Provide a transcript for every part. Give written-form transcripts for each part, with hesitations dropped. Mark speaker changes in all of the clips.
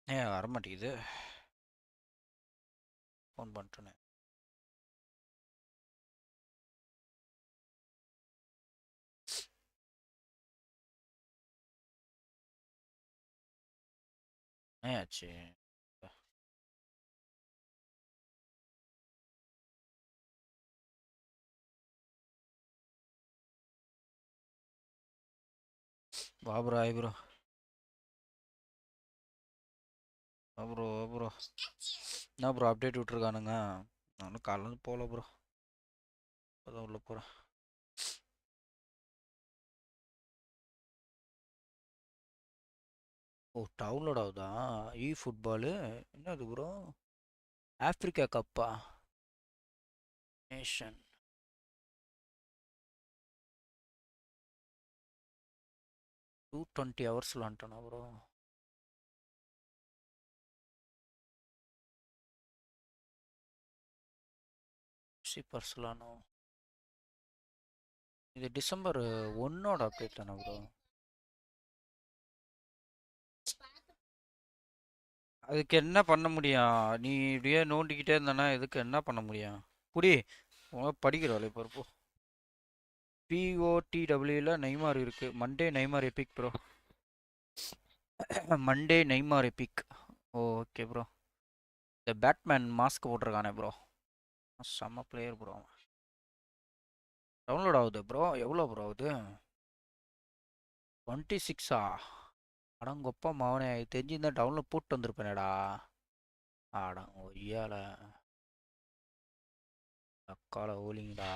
Speaker 1: ஏன் வர மாட்டேங்குது ஃபோன் பண்ணிட்டேனே ஏன் ஆச்சு வா ப்ரோ ஆய் ப்ரோ ப்ரோ என்ன ப்ரோ அப்டேட் விட்ருக்கானுங்க நானும் காலைல போகல ப்ரோ இப்போதான் உள்ள போகிறேன் ஓ டவுன்லோட் ஆகுதா இ ஃபுட்பாலு என்னது ப்ரோ ஆஃப்ரிக்கா கப்பா நேஷன் 220 ஹவர்ஸ் விளாண்டனா ப்ரோ பர்ஸ்லானோ இது டிசம்பர் 1ஓட அப்டேட் தானே ப்ரோ அதுக்கு என்ன பண்ண முடியும் நீ இப்படியே நோண்டிக்கிட்டே இருந்தானா இதுக்கு என்ன பண்ண முடியும் புடி படிக்கிற வேலை இப்போ பிஓடிடபிள்யூல நெய்மார் இருக்கு Monday Neymar Epic bro Monday Neymar Epic okay bro இந்த பேட்மேன் மாஸ்க் போட்டிருக்கானே ப்ரோ செம்ம பிளேயர் ப்ரோ டவுன்லோட் ஆகுது ப்ரோ எவ்வளோ ப்ரோ ஆகுது 26ஆ அடங்கொப்பா மவனே தெரிஞ்சிருந்தா டவுன்லோட் போட்டு வந்திருப்பேனேடா ஆடா ஒய்யால அக்கால ஓலிங்கடா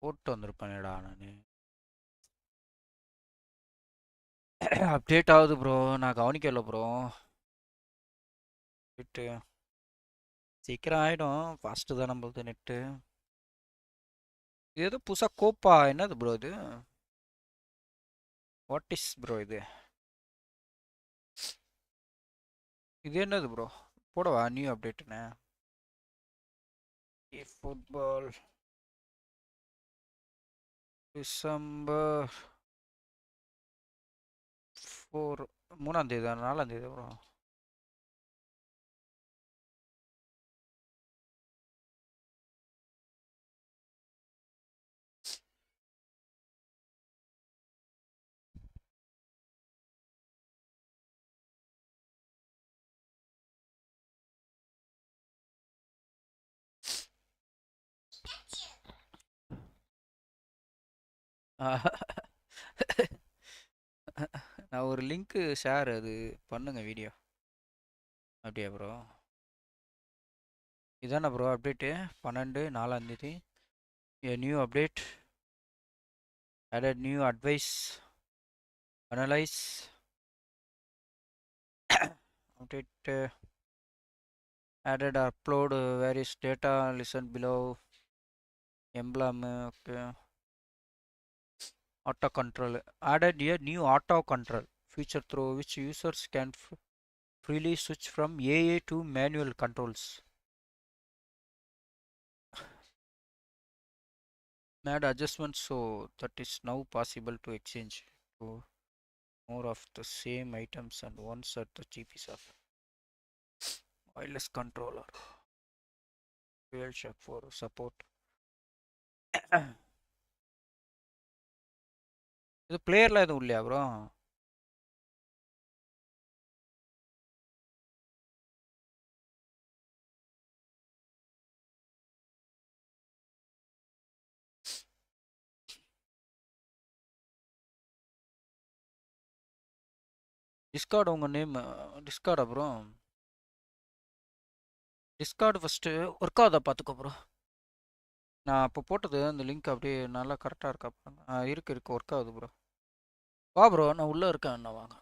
Speaker 1: போட்டு வந்திருப்பேனேடா நான் அப்டேட் ஆகுது ப்ரோ நான் கவனிக்கல ப்ரோ நெட்டு சீக்கிரம் ஆகிடும் ஃபாஸ்ட்டு தான் நம்மளுது நெட்டு இது ஏதோ புதுசாக கோப்பா என்னது ப்ரோ இது வாட் இஸ் ப்ரோ இது இது என்னது ப்ரோ போடவா நியூ அப்டேட்டுன்னு ஃபுட்பால் டிசம்பர் 4 3ஆம் தேதி 4ஆம் தேதி ப்ரோ நான் ஒரு லிங்க்கு ஷேர் அது பண்ணுங்க வீடியோ அப்படியா ப்ரோ இதானே bro update 12/4 a new update added new advice analyze update added upload various data listen below emblem okay auto control added a new auto control feature through which users can freely switch from AA to manual controls made adjustments so that is now possible to exchange to more of the same items and once at the cheap of wireless controller dual shock for support இது பிளேயர்லாம் எதுவும் இல்லையா bro Discord உங்கள் name டிஸ்கார்டா bro Discord first work ஆகுதா பார்த்துக்கோ bro நான் அப்போ போட்டது அந்த லிங்க் அப்படியே நல்லா கரெக்டாக இருக்கா பாருங்க இருக்கு ஒர்க் ஆகுது ப்ரோ வா ப்ரோ நான் உள்ளே இருக்கேன் என்ன வாங்க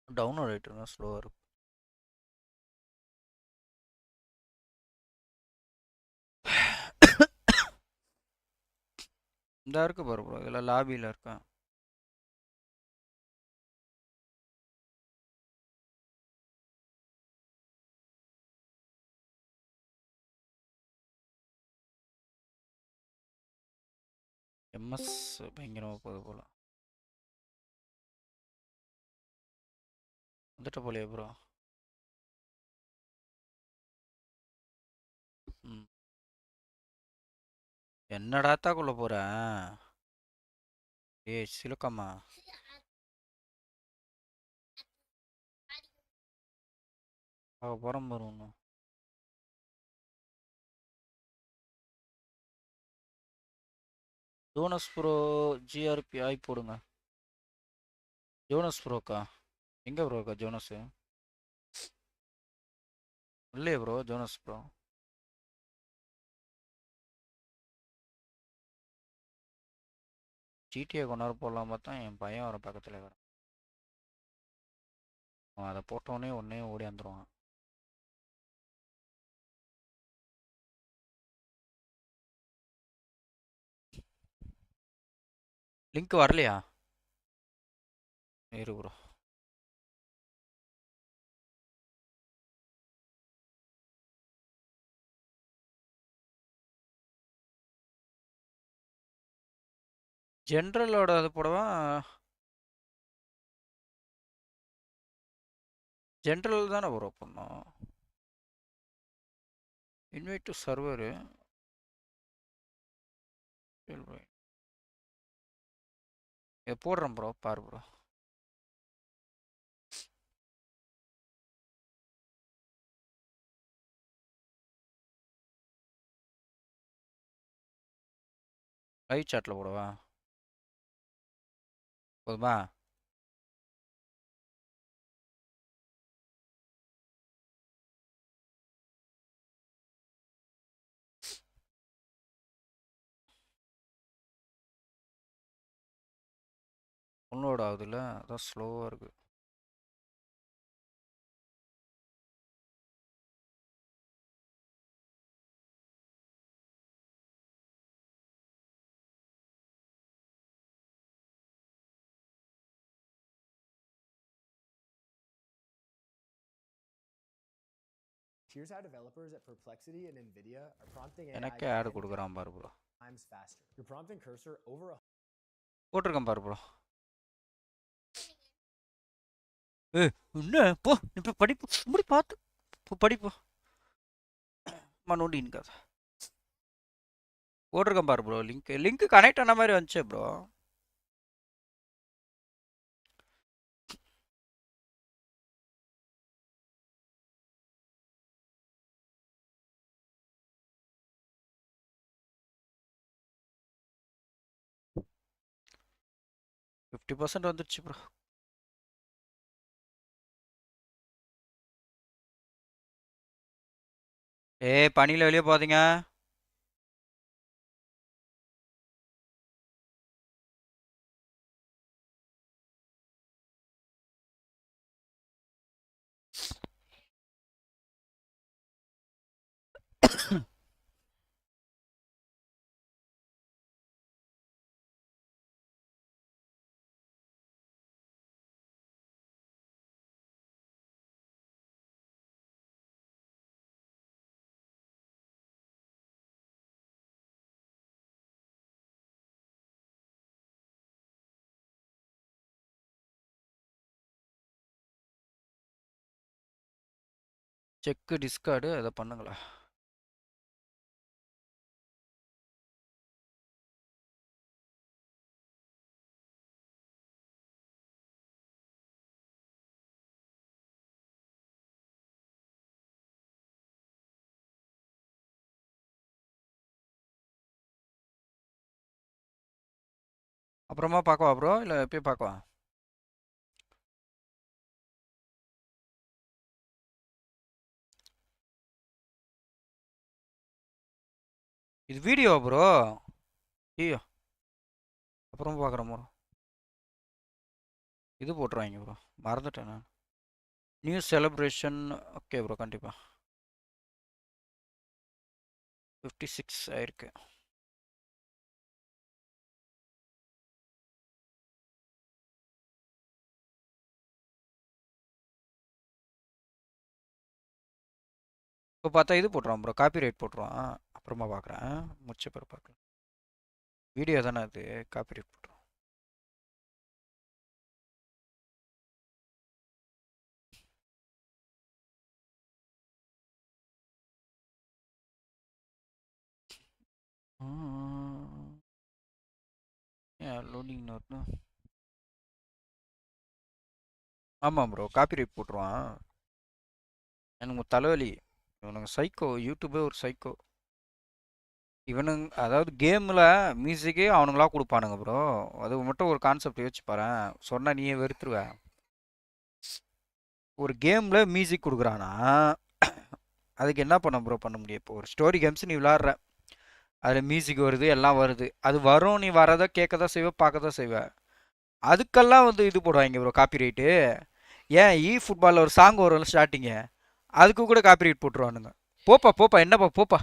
Speaker 1: டவுன்லோட் ஆகிட்டு இருந்தால் ஸ்லோவாக இருக்கும் இந்த இருக்கு பாரு ப்ரோ, இதில் லாபியில் இருக்கேன். எம்எஸ் பயங்கரமாக போகுது போல். வந்துட்ட போலையே ப்ரோ. ம். என்னடாத்தாக்குள்ளே போகிறேன்? ஏய் சிலுக்கம்மா. போகிறோம் பாரு ஒன்று. ஜோனஸ் ப்ரோ ஜிஆர்பி ஆய் போடுங்க. Jones Broca? எங்கே ப்ரோ இருக்கா ஜோனஸு? இல்லையே ப்ரோ ஜோனஸ் ப்ரோ. ஜிடிஏ கொண்டாட போடலாம் பார்த்தா என் பையன் வர பக்கத்தில் வர. அவன் அதை போட்டோடனே உடனே ஓடி வந்துடுவான். லிங்க் வரலையா? இரு ப்ரோ. ஜென்ரலோட அது போடவா? ஜென்ரல் தானே ப்ரோ பண்ணோம். Invite to server. இதை போடுறேன் ப்ரோ, பாரு ப்ரோ. லைவ் சாட்டில் போடவா? போதுமா? டவுன்லோட் ஆகுதுல்ல, அதான் ஸ்லோவாக இருக்குது.
Speaker 2: Here's how developers at Perplexity and NVIDIA are prompting AI
Speaker 1: எனக்கே ஆடு கொடுக்குறான் பாரு bro.
Speaker 2: times faster. You're prompting cursor over a
Speaker 1: போட்டிருக்கேன் பாரு ப்ரோ. என்ன போ இப்போ படிப்பு முடி பார்த்து இப்போ படிப்பு நோண்டின்னு கதை போட்டிருக்கேன் பாரு ப்ரோ. லிங்க் கனெக்ட் ஆன மாதிரி வந்துச்சு ப்ரோ. $50 வந்துருச்சு ப்ரோ. பனியில் வெளியே போதீங்க. செக்கு டிஸ்கார்டு அதை பண்ணுங்களா? அப்புறமா பார்க்கவா ப்ரோ, இல்லை எப்பயும் பார்க்கவா? இது வீடியோ ப்ரோ. ஐயோ, அப்புறமா பார்க்குறேன் ப்ரோ. இது போட்டுருவாங்க ப்ரோ, மறந்துட்டேன் நான். New celebration. ஓகே ப்ரோ, கண்டிப்பாக. 56 ஆயிருக்கு. இப்போ பார்த்தா இது போட்டுருவான் ப்ரோ, காப்பிரைட் போட்டுருவான். அப்புறமா பார்க்குறேன், முடிச்ச பிறகு பார்க்கலாம். வீடியோ தானே அது, காப்பிரைட் போட்டுருவான். ஏன் லோடிங் நோட்னா? ஆமாம் ப்ரோ, காப்பிரைட் போட்டுருவான். எனக்கு தலைவலி. இவனுங்க சைக்கோ, யூடியூபே ஒரு சைக்கோ. இவனுங்க அதாவது கேமில் மியூசிக்கே அவனுங்களா கொடுப்பானுங்க ப்ரோ. அது மட்டும் ஒரு கான்செப்ட் யோசிச்சு பாரேன், சொன்னால் நீயே வெறுத்துருவ. ஒரு கேமில் மியூசிக் கொடுக்குறானா அதுக்கு என்ன பண்ண ப்ரோ பண்ண முடியும்? இப்போ ஒரு ஸ்டோரி கேம்ஸ் நீ விளாட்ற, அதில் மியூசிக் வருது, எல்லாம் வருது, அது வரும், நீ வரதை கேட்க தான் செய்வ, பார்க்க தான் செய்வ. அதுக்கெல்லாம் வந்து இது போடுவாங்க ப்ரோ, காப்பி ரைட்டு. ஏன் ஃபுட்பாலில் ஒரு சாங் வரும்ல ஸ்டார்டிங்கு, அதுக்கு கூட காப்பி ரைட் போட்டுருவானுங்க. போப்பா போப்பா, என்னப்பா போப்பா,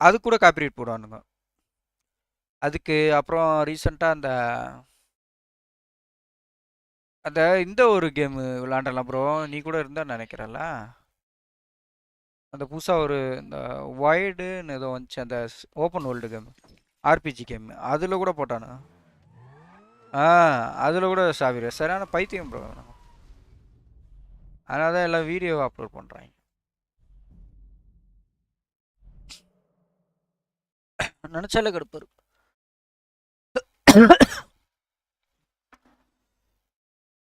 Speaker 1: அது கூட காப்பி ரைட் போடுவானுங்க. அதுக்கு அப்புறம் ரீசெண்டாக அந்த அந்த இந்த ஒரு கேமு விளாண்டலாம் ப்ரோ, நீ கூட இருந்தா நினைக்கிறல்ல. அந்த புதுசாக ஒரு இந்த வைடுன்னு ஏதோ வந்துச்சு, அந்த open world game, RPG game, அதில் கூட போட்டானு. ஆ, அதில் கூட சாவிர சரியான பைத்தியம் ப்ரோ. அதனால தான் எல்லாம் வீடியோ அப்லோட் பண்ணுறாங்க. நினச்சாலே கடுப்பாரு.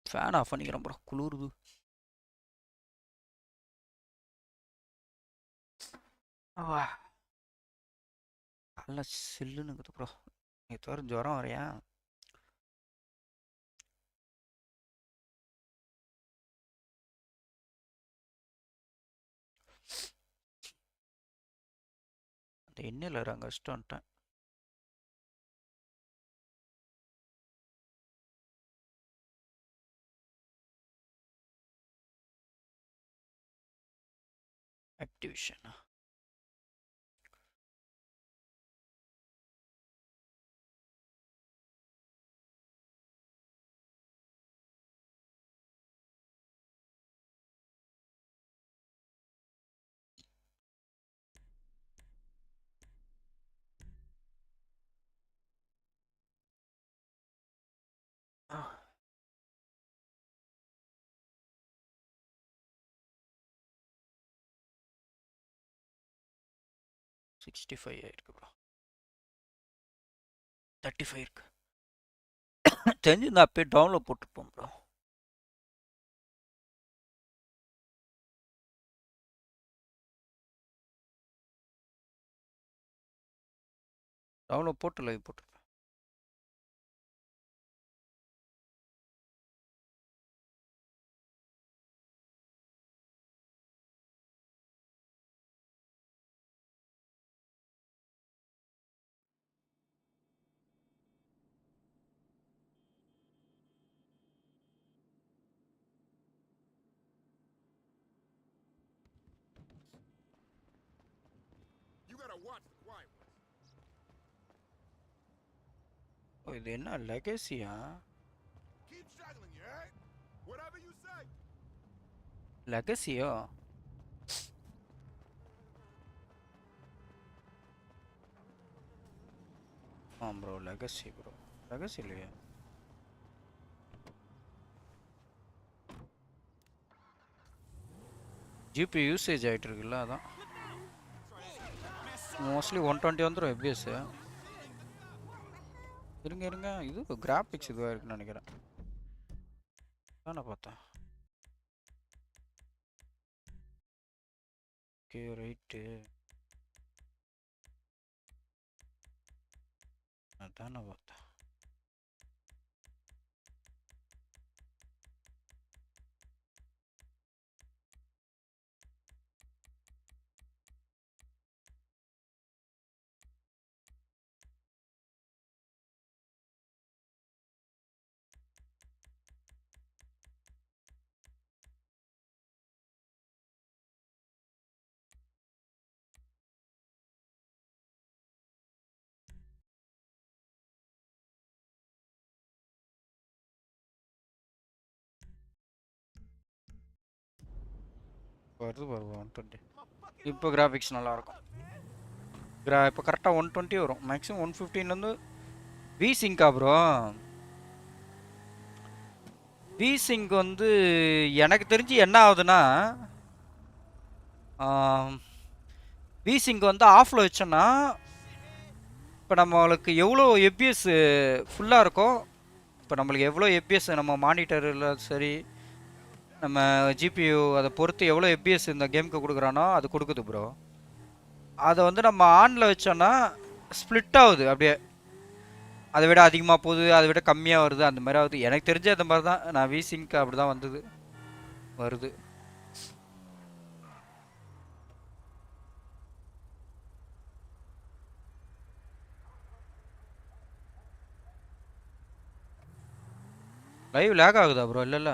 Speaker 1: ஃபேன் ஆஃப் பண்ணிக்கிறேன் ப்ரோ, குளிருது. வா, நல்லா சில்லுன்னு இருக்குது ப்ரோ. நேற்று வர ஜுரம் வரையா. அந்த எண்ணெயில் அங்கே வச்சுட்டு வந்துட்டேன். ஆக்டிவேஷன் 65 ஆயிருக்கு ப்ரோ, 35 இருக்கு. தெரிஞ்சிருந்தா அப்பயே டவுன்லோட் போட்டுருப்போம் ப்ரோ. டவுன்லோட் போட்டு லைவ் போட்டு. ஓ, இது என்ன லெகசியா? லெகசியோ? ஆ ப்ரோ, லெகசி ப்ரோ, லெகசி இல்லையா? ஜிபி யூசேஜ் ஆகிட்டு இருக்குல்ல, அதான். மோஸ்ட்லி 120 வந்துடும் எஃபிஎஸ். இருங்க இருங்க, இது கிராஃபிக்ஸ் இதுவாக இருக்குன்னு நினைக்கிறேன். தானே பார்த்தேன். ஓகே ரைட்டு, அதானே பார்த்தேன். வருது வருது 120. இப்போ கிராஃபிக்ஸ் நல்லாயிருக்கும். இப்போ கரெக்டாக 120 வரும். மேக்ஸிமம் 115லேருந்து வி சிங்கா ப்ரோ. வி சிங்க் வந்து எனக்கு தெரிஞ்சு என்ன ஆகுதுன்னா, வி சிங்க் வந்து ஆஃபில் வச்சோன்னா இப்போ நம்மளுக்கு எவ்வளோ எபிஎஸ் ஃபுல்லாக இருக்கோ, இப்போ நம்மளுக்கு எவ்வளோ எபிஎஸ் நம்ம மானிட்டரில் சரி நம்ம ஜிபியு அதை பொறுத்து எவ்வளோ எபிஎஸ் இந்த கேமுக்கு கொடுக்குறானோ அது கொடுக்குது ப்ரோ. அதை வந்து நம்ம ஆனில் வச்சோன்னா ஸ்ப்ளிட் ஆகுது அப்படியே. அதை விட அதிகமாக போகுது, அதை விட கம்மியாக வருது, அந்த மாதிரி ஆகுது. எனக்கு தெரிஞ்ச அந்த மாதிரி தான் நான் வி சிங்க் அப்படி தான் வந்தது வருது. லைவ் லேக் ஆகுதா ப்ரோ? இல்லைல்ல.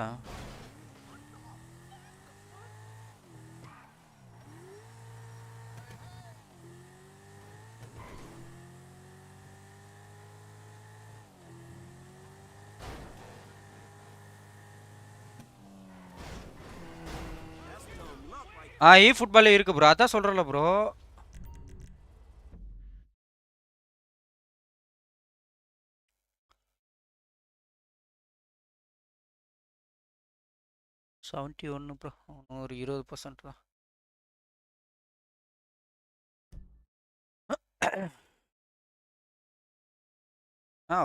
Speaker 1: இ ஃபுட்பாலே இருக்கு ப்ரோ. அதான் சொல்கிறல ப்ரோ. செவன்ட்டி ஒன்று ப்ரோ. ஒரு 20% தான்.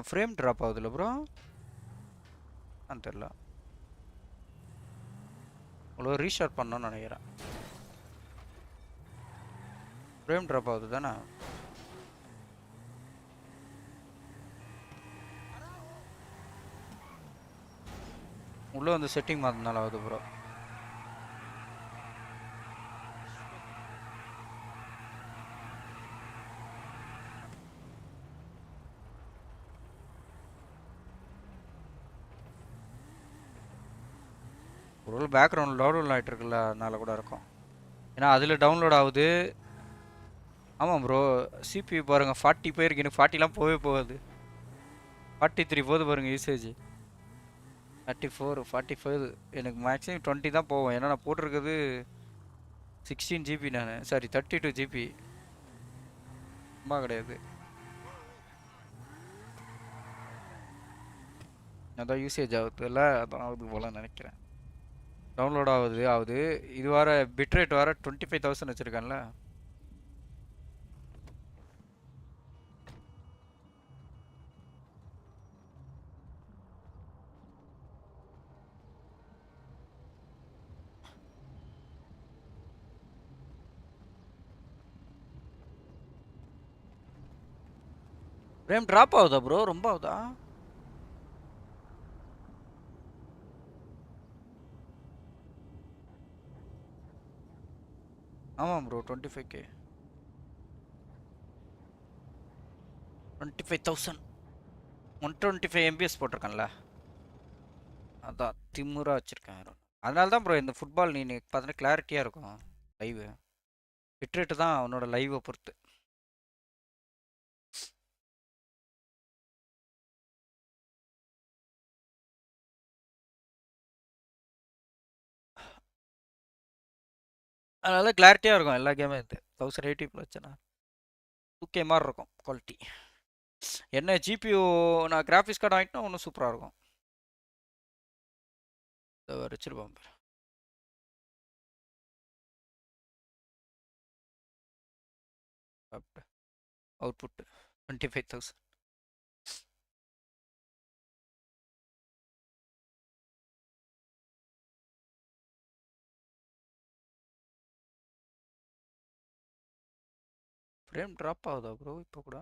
Speaker 1: ஃப்ரேம் ட்ராப் ஆகுதுல்ல ப்ரோ? தெரில. அவ்வளோ ரீஷார்ட் பண்ணணும்னு நினைக்கிறேன். ஃப்ரேம் ட்ராப் ஆகுது தானே? உள்ளே வந்து செட்டிங் மாற்றினால ஆகுது ப்ரோ. ஒரு பேக்ரவுண்ட் டவுன்லோட் ஆகிட்டு இருக்குல்ல, அதனால கூட இருக்கும். ஏன்னா அதில் டவுன்லோட் ஆகுது. ஆமாம் ப்ரோ. சிபியூ பாருங்கள் 40 போயிருக்கு. எனக்கு 40லாம் போகவே போகாது. 43 போகுது பாருங்கள் யூசேஜ். 34 45. எனக்கு மேக்ஸிமம் 20 தான் போகும். ஏன்னா நான் போட்டிருக்கிறது 16 ஜிபி. நான் சாரி 32 ஜிபி. சும்மா கிடையாது. அதான் யூசேஜ் ஆகுதுல்ல, அதான் ஆகுது போல நினைக்கிறேன். டவுன்லோட் ஆகுது. இது வர பிட்ரேட் வர 25,000 வச்சுருக்கேன்ல. ஃப்ரேம் ட்ராப் ஆகுதா ப்ரோ? ரொம்ப ஆகுதா? ஆமாம் ப்ரோ. 25K 25,000 125 MBS போட்டிருக்கேன்ல, அதான் திமுறா வச்சுருக்கேன். அதனால தான் ப்ரோ இந்த ஃபுட்பால் நீ பார்த்தீங்கன்னா கிளாரிட்டியாக இருக்கும் லைவ். பிட்ரேட்டு தான் அவனோட லைவை பொறுத்து. அதனால கிளாரிட்டியாக இருக்கும் எல்லா கேமும். இது 1080 வச்சுன்னா 2K மாதிரி இருக்கும் குவாலிட்டி. என்ன ஜிபியூ நான் கிராஃபிக்ஸ் கார்டு வாங்கிட்டா இன்னும் சூப்பராக இருக்கும். இதை வச்சிருப்போம் பாரு. அவுட்புட் 25,000. ஃப்ரேம் ட்ராப் ஆகுதா ப்ரோ இப்போ கூட?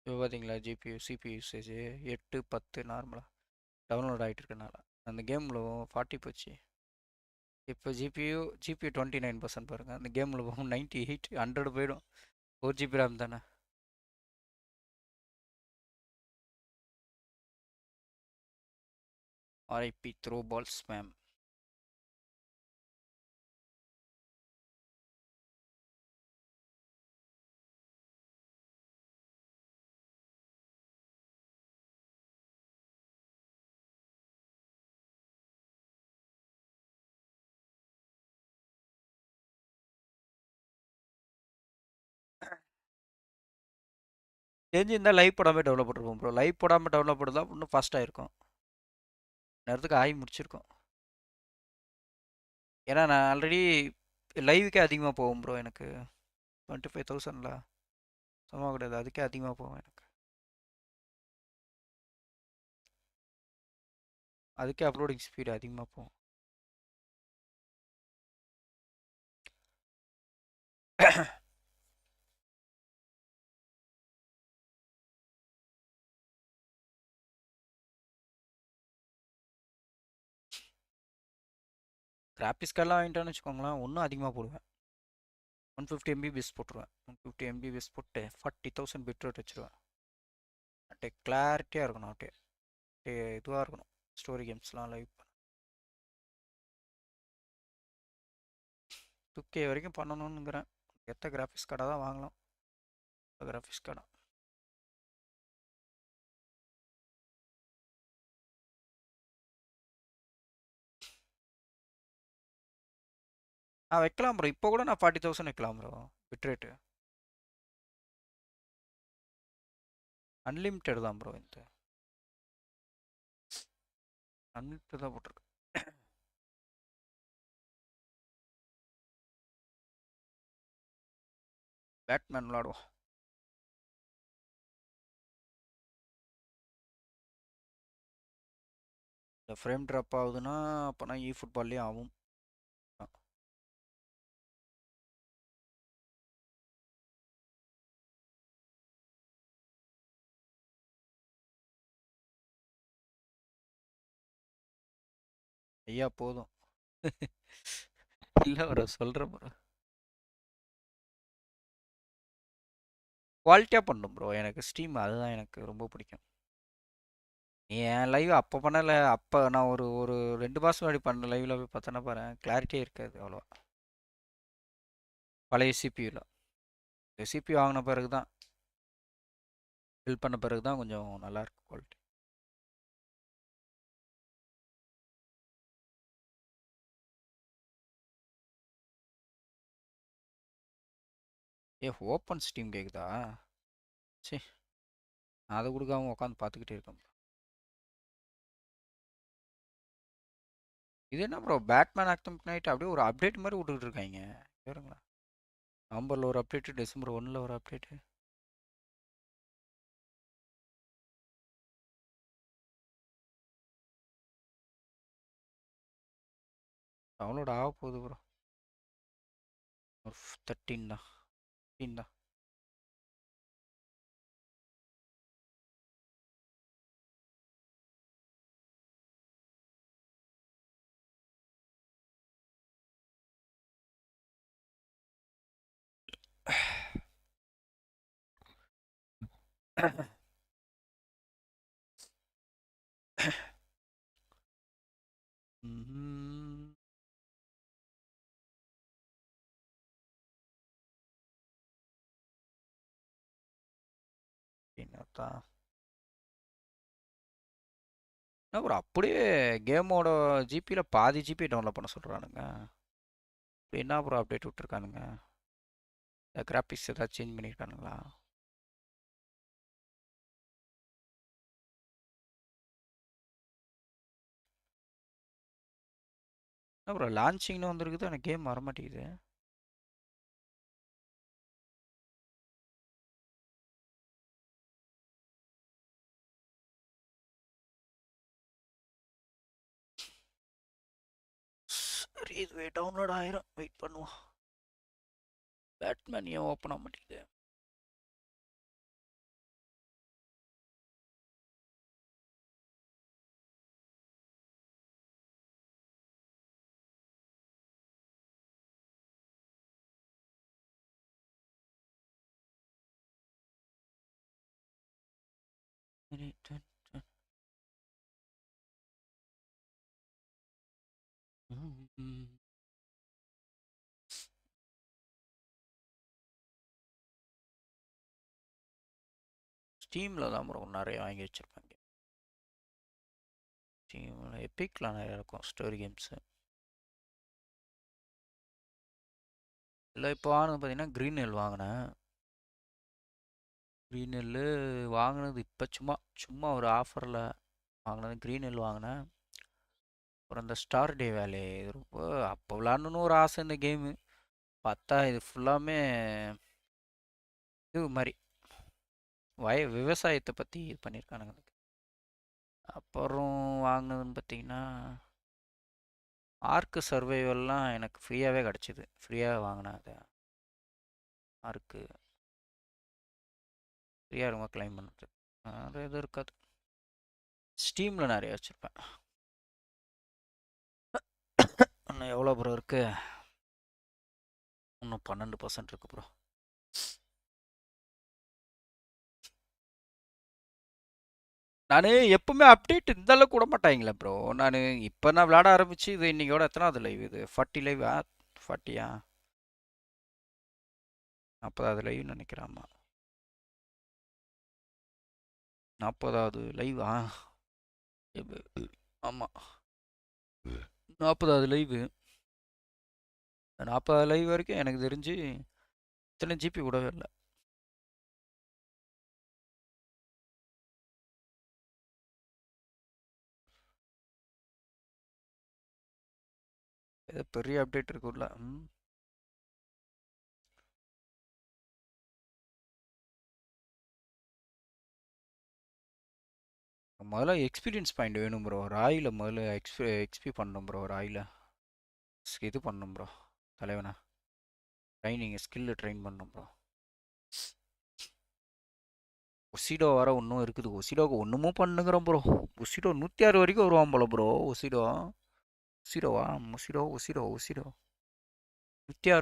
Speaker 1: இப்போ பார்த்தீங்களா ஜிபியூ சிபியூ யூசேஜ் 8 10 நார்மலாக டவுன்லோட் ஆகிட்டு இருக்கனால அந்த கேமில் 40 போச்சு. இப்போ ஜிபியூ 29% பாருங்க. அந்த கேமில் போகும் 98 100 போயிடும். 4 GB RAM தானே. RIP throw ball spam. தெரிஞ்சிருந்தால் லைவ் போடாமல் டெவலப் பண்ணிருப்போம் ப்ரோ. லைவ் போடாமல் டெவலப் பண்ணுறதா இன்னும் ஃபாஸ்ட்டாக இருக்கும். நேரத்துக்கு ஆகி முடிச்சிருக்கோம். ஏன்னா நான் ஆல்ரெடி லைவுக்கே அதிகமாக போகும் ப்ரோ. எனக்கு 25,000ல சும்மா கிடையாது, அதுக்கே அதிகமாக போகும் எனக்கு. அதுக்கே அப்லோடிங் ஸ்பீடு அதிகமாக போகும். கிராஃபிக்ஸ் கார்டெலாம் வாங்கிட்டோன்னு வச்சுக்கோங்களேன், இன்னும் அதிகமாக போடுவேன். 150 MB போட்டுருவேன். 150 MB போட்டு 40,000 பிட் ரேட் வச்சுருவேன். அப்படியே கிளாரிட்டியாக இருக்கணும். அப்படியே இதுவாக இருக்கணும். ஸ்டோரி கேம்ஸ்லாம் லைவ் 2K வரைக்கும் பண்ணணுங்கிறேன். எத்த கிராஃபிக்ஸ் கார்டாக தான் வாங்கலாம். கிராஃபிக்ஸ் கார்டா வைக்கலாம் ப்ரோ. இப்போ கூட நான் 40,000 வைக்கலாம் ப்ரோ பிட் ரேட்டு. அன்லிமிட்டெட் தான் ப்ரோ. இந்த அன்லிமிட்டட் தான் போட்டிருக்கு. பேட்மேன் விளாடுவோம். இந்த ஃப்ரேம் ட்ராப் ஆகுதுன்னா அப்போனா ஃபுட்பால்லேயும் ஆகும். ஐயா போதும். இல்லை ப்ரோ, சொல்கிறேன் ப்ரோ. குவாலிட்டியாக பண்ணும் ப்ரோ. எனக்கு ஸ்டீம் அதுதான் எனக்கு ரொம்ப பிடிக்கும். என் லைவ் அப்போ பண்ணலை. அப்போ நான் ஒரு ஒரு 2 மாதம் முன்னாடி பண்ண லைவில் போய் பார்த்தோன்னா பாரு, கிளாரிட்டியே இருக்காது அவ்வளோ. பழைய சிபியூவில். சிபியூ வாங்கின பிறகு தான், பில்ட் பண்ண பிறகு தான் கொஞ்சம் நல்லாயிருக்கு குவாலிட்டி. ஓப்பன் ஸ்டீம் கேட்குதா? சரி, நான் அதை கொடுக்காம உட்காந்து பார்த்துக்கிட்டே இருக்கேன். இது என்ன ப்ரோ, பேட்மேன் ஆக்டம் நைட் அப்படியே ஒரு அப்டேட் மாதிரி விட்டுக்கிட்டு இருக்காங்க. கேளுங்களா, நவம்பரில் ஒரு அப்டேட்டு, டிசம்பர் 1ல் ஒரு அப்டேட்டு. டவுன்லோட் ஆக போகுது ப்ரோ. ஒரு 13 தான், 15 தான். என்னத்தான் என்ன ப்ரோ, அப்படியே கேமோட ஜிபியில் பாதி ஜிபி டவுன்லோட் பண்ண சொல்கிறானுங்க. என்ன ப்ரோ அப்டேட் விட்ருக்கானுங்க? கிராஃபிக்ஸ் ஏதாவது சேஞ்ச் பண்ணியிருக்கானுங்களா? என்ன ப்ரோ, லான்ச்சிங்னு வந்துருக்குது, எனக்கு கேம் வர மாட்டேங்குது. சரி, இதுவே டவுன்லோட் ஆயிரும், வெயிட் பண்ணுவோம். பேட்மேன் ஏன் ஓப்பன் ஆக மாட்டேங்குது? ஸ்டீமில் தான் ப்ரோ நிறைய வாங்கி வச்சுருப்பாங்க. ஸ்டீமில் எப்பிக்கில் நிறையா இருக்கும் ஸ்டோரி கேம்ஸு. இல்லை இப்போ வாங்கினது பார்த்தீங்கன்னா க்ரீன் ஹில் வாங்கினேன். க்ரீன் ஹில்லு வாங்கினது இப்போ சும்மா ஒரு ஆஃபரில் வாங்கினது க்ரீன் ஹில் வாங்கினேன். அப்புறம் இந்த ஸ்டார் டே வேலே இது ரொம்ப அப்போ விளாடணுன்னு ஒரு ஆசை இந்த கேமு. பார்த்தா இது ஃபுல்லாமே இது மாதிரி விவசாயத்தை பற்றி இது பண்ணியிருக்கானுங்க. அப்புறம் வாங்கினதுன்னு பார்த்தீங்கன்னா ஆர்க்கு சர்வைவல்லாம் எனக்கு ஃப்ரீயாகவே கிடச்சிது. ஃப்ரீயாக வாங்கினேன் அது. ஆர்க்கு ஃப்ரீயாக ரொம்ப கிளைம் பண்ணுறது. வேறு எதுவும் இருக்காது. ஸ்டீமில் நிறைய வச்சுருப்பேன். இன்னும் எவ்வளோ ப்ரோ இருக்குது? இன்னும் 12% இருக்குது ப்ரோ. நான் எப்பவுமே அப்டேட் இந்த அளவுக்கு விட மாட்டாங்களே ப்ரோ. நான் இப்போ நான் விளாட ஆரம்பிச்சு இது இன்னைக்கோட எத்தனாவது லைவ் இது? 40 லைவா? 40யா? 40வது லைவ் நினைக்கிறாமா. 40வது லைவா? ஆமாம், 40வது லைவு. 40வது லைவ் வரைக்கும் எனக்கு தெரிஞ்சு இத்தனை ஜிபி கூடவே இல்லை. ஏதோ பெரிய அப்டேட் இருக்குல்ல. முதல்ல எக்ஸ்பீரியன்ஸ் பாயிண்ட் வேணும் ப்ரோ. ராயில் முதல்ல எக்ஸ்பி பண்ணணும் ப்ரோ. ராயில் இது பண்ணணும் ப்ரோ. தலைவனா ட்ரைனிங் ஸ்கில்லு ட்ரெயின் பண்ணணும் ப்ரோ. ஒசிடோ வர ஒன்றும் இருக்குது. ஒசிடோவுக்கு ஒன்றுமும் பண்ணுங்கிறோம் ப்ரோ. ஒசிடோ 106 வரைக்கும் வருவான் போல ப்ரோ. ஒசிடோவா? ஒசிடோ 106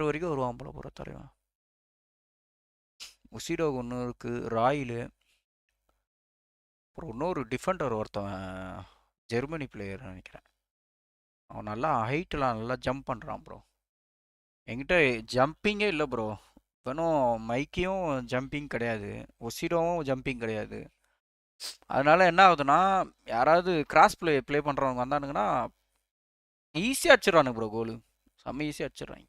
Speaker 1: வரைக்கும் வருவான் போல ப்ரோ தலைவன். ஒசிடோவுக்கு ஒன்று இருக்குது. ராயிலு அப்புறம் இன்னொரு டிஃபெண்டர் ஒருத்தவன் ஜெர்மனி பிளேயர் நினைக்கிறேன். அவன் நல்லா ஹைட்டெலாம் நல்லா ஜம்ப் பண்ணுறான் ப்ரோ. என்கிட்ட ஜம்பிங்கே இல்லை ப்ரோ. இவனும் மைக்கியும் ஜம்பிங் கிடையாது. ஒசிடோவும் ஜம்பிங் கிடையாது. அதனால என்ன ஆகுதுன்னா யாராவது கிராஸ் ப்ளே பண்ணுறவங்க வந்தானுங்கன்னா ஈஸியாக அடிச்சிடறானுங்க ப்ரோ. கோலு செம்ம ஈஸியாக அடிச்சிடறாங்க.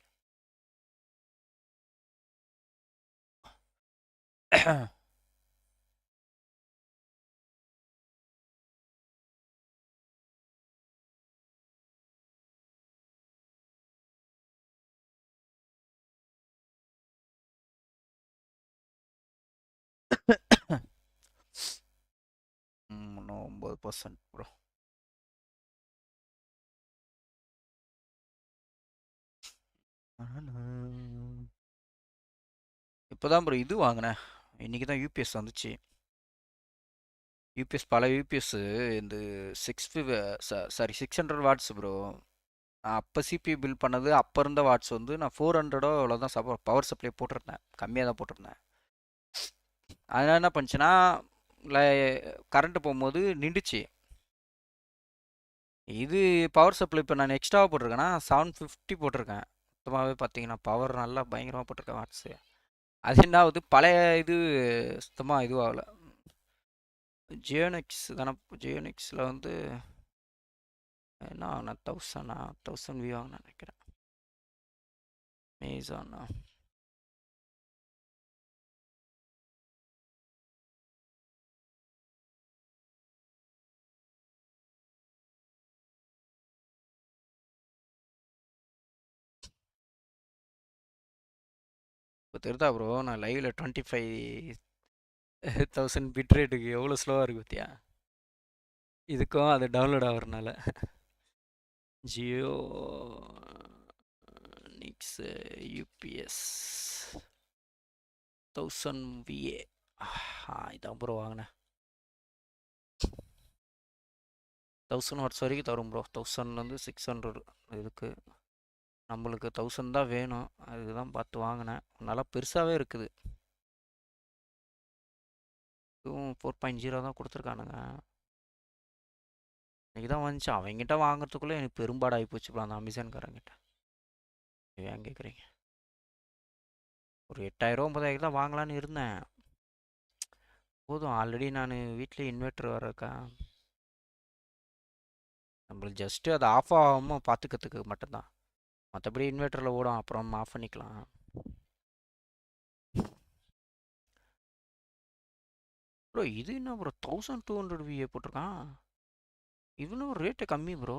Speaker 1: இன்னும் 9% ப்ரோ. இப்போதான் ப்ரோ இது வாங்கினேன். இன்றைக்கி தான் யூபிஎஸ் வந்துச்சு. யூபிஎஸ் பல யூபிஎஸ் இந்த 600 வாட்ஸ் ப்ரோ. நான் அப்போ சிபி பில் பண்ணது அப்போ இருந்த வாட்ஸ் வந்து நான் 400 அவ்வளோதான் பவர் சப்ளை போட்டிருந்தேன். கம்மியாக தான் போட்டிருந்தேன். அதனால் என்ன பண்ணுச்சுன்னா கரண்ட்டு போகும்போது நின்றுச்சு. இது பவர் சப்ளை இப்போ நான் எக்ஸ்ட்ராவாக போட்டிருக்கேன்னா 750 போட்டிருக்கேன். சுத்தமாகவே பார்த்தீங்கன்னா பவர் நல்லா பயங்கரமாக போட்டிருக்கேன் வாட்ஸு. அது என்ன ஆகுது பழைய இது சுத்தமாக இதுவாகல. ஜியோனிக்ஸ் தானே. ஜியோனிக்ஸில் வந்து என்ன வாங்கினா 1000 வியூ வாங்கினேன் நினைக்கிறேன். மேசானா இப்போ தெரிதா ப்ரோ? நான் லைவில் 25,000 பிட் ரேட்டுக்கு எவ்வளோ ஸ்லோவாக இருக்கு பார்த்தியா? இதுக்கும் அது டவுன்லோட் ஆகிறனால. ஜியோ நிக்ஸ் யூபிஎஸ் 1000 விஏ. இதான் ப்ரோ வாங்கினேன். 1000 வாட்ஸ் வரைக்கும் தரும் ப்ரோ. 1000லேருந்து 600 இதுக்கு. நம்மளுக்கு 1000 தான் வேணும். அதுக்கு தான் பார்த்து வாங்கினேன். நல்லா பெருசாகவே இருக்குது. இதுவும் 4.0 தான் கொடுத்துருக்கானுங்க. இன்னைக்கு தான் வந்துச்சு. அவங்ககிட்ட வாங்குறதுக்குள்ளே எனக்கு பெரும்பாடாகி போச்சுப்பா அந்த அமேசான்காரங்கிட்ட. ஏன் கேட்குறீங்க? ஒரு 8000 9000 தான் வாங்கலான்னு இருந்தேன். போதும், ஆல்ரெடி நான் வீட்டில் இன்வெர்ட்டர் வரக்கா. நம்மளுக்கு ஜஸ்ட்டு அது ஆஃப் ஆகாமல் பார்த்துக்கிறதுக்கு மட்டும்தான். மற்றபடி இன்வெர்ட்டரில் ஓடும், அப்புறம் ஆஃப் பண்ணிக்கலாம். ப்ரோ இது என்ன ப்ரோ 1200 விஏ போட்டிருக்கான்? இவனும் ரேட்டு கம்மி ப்ரோ.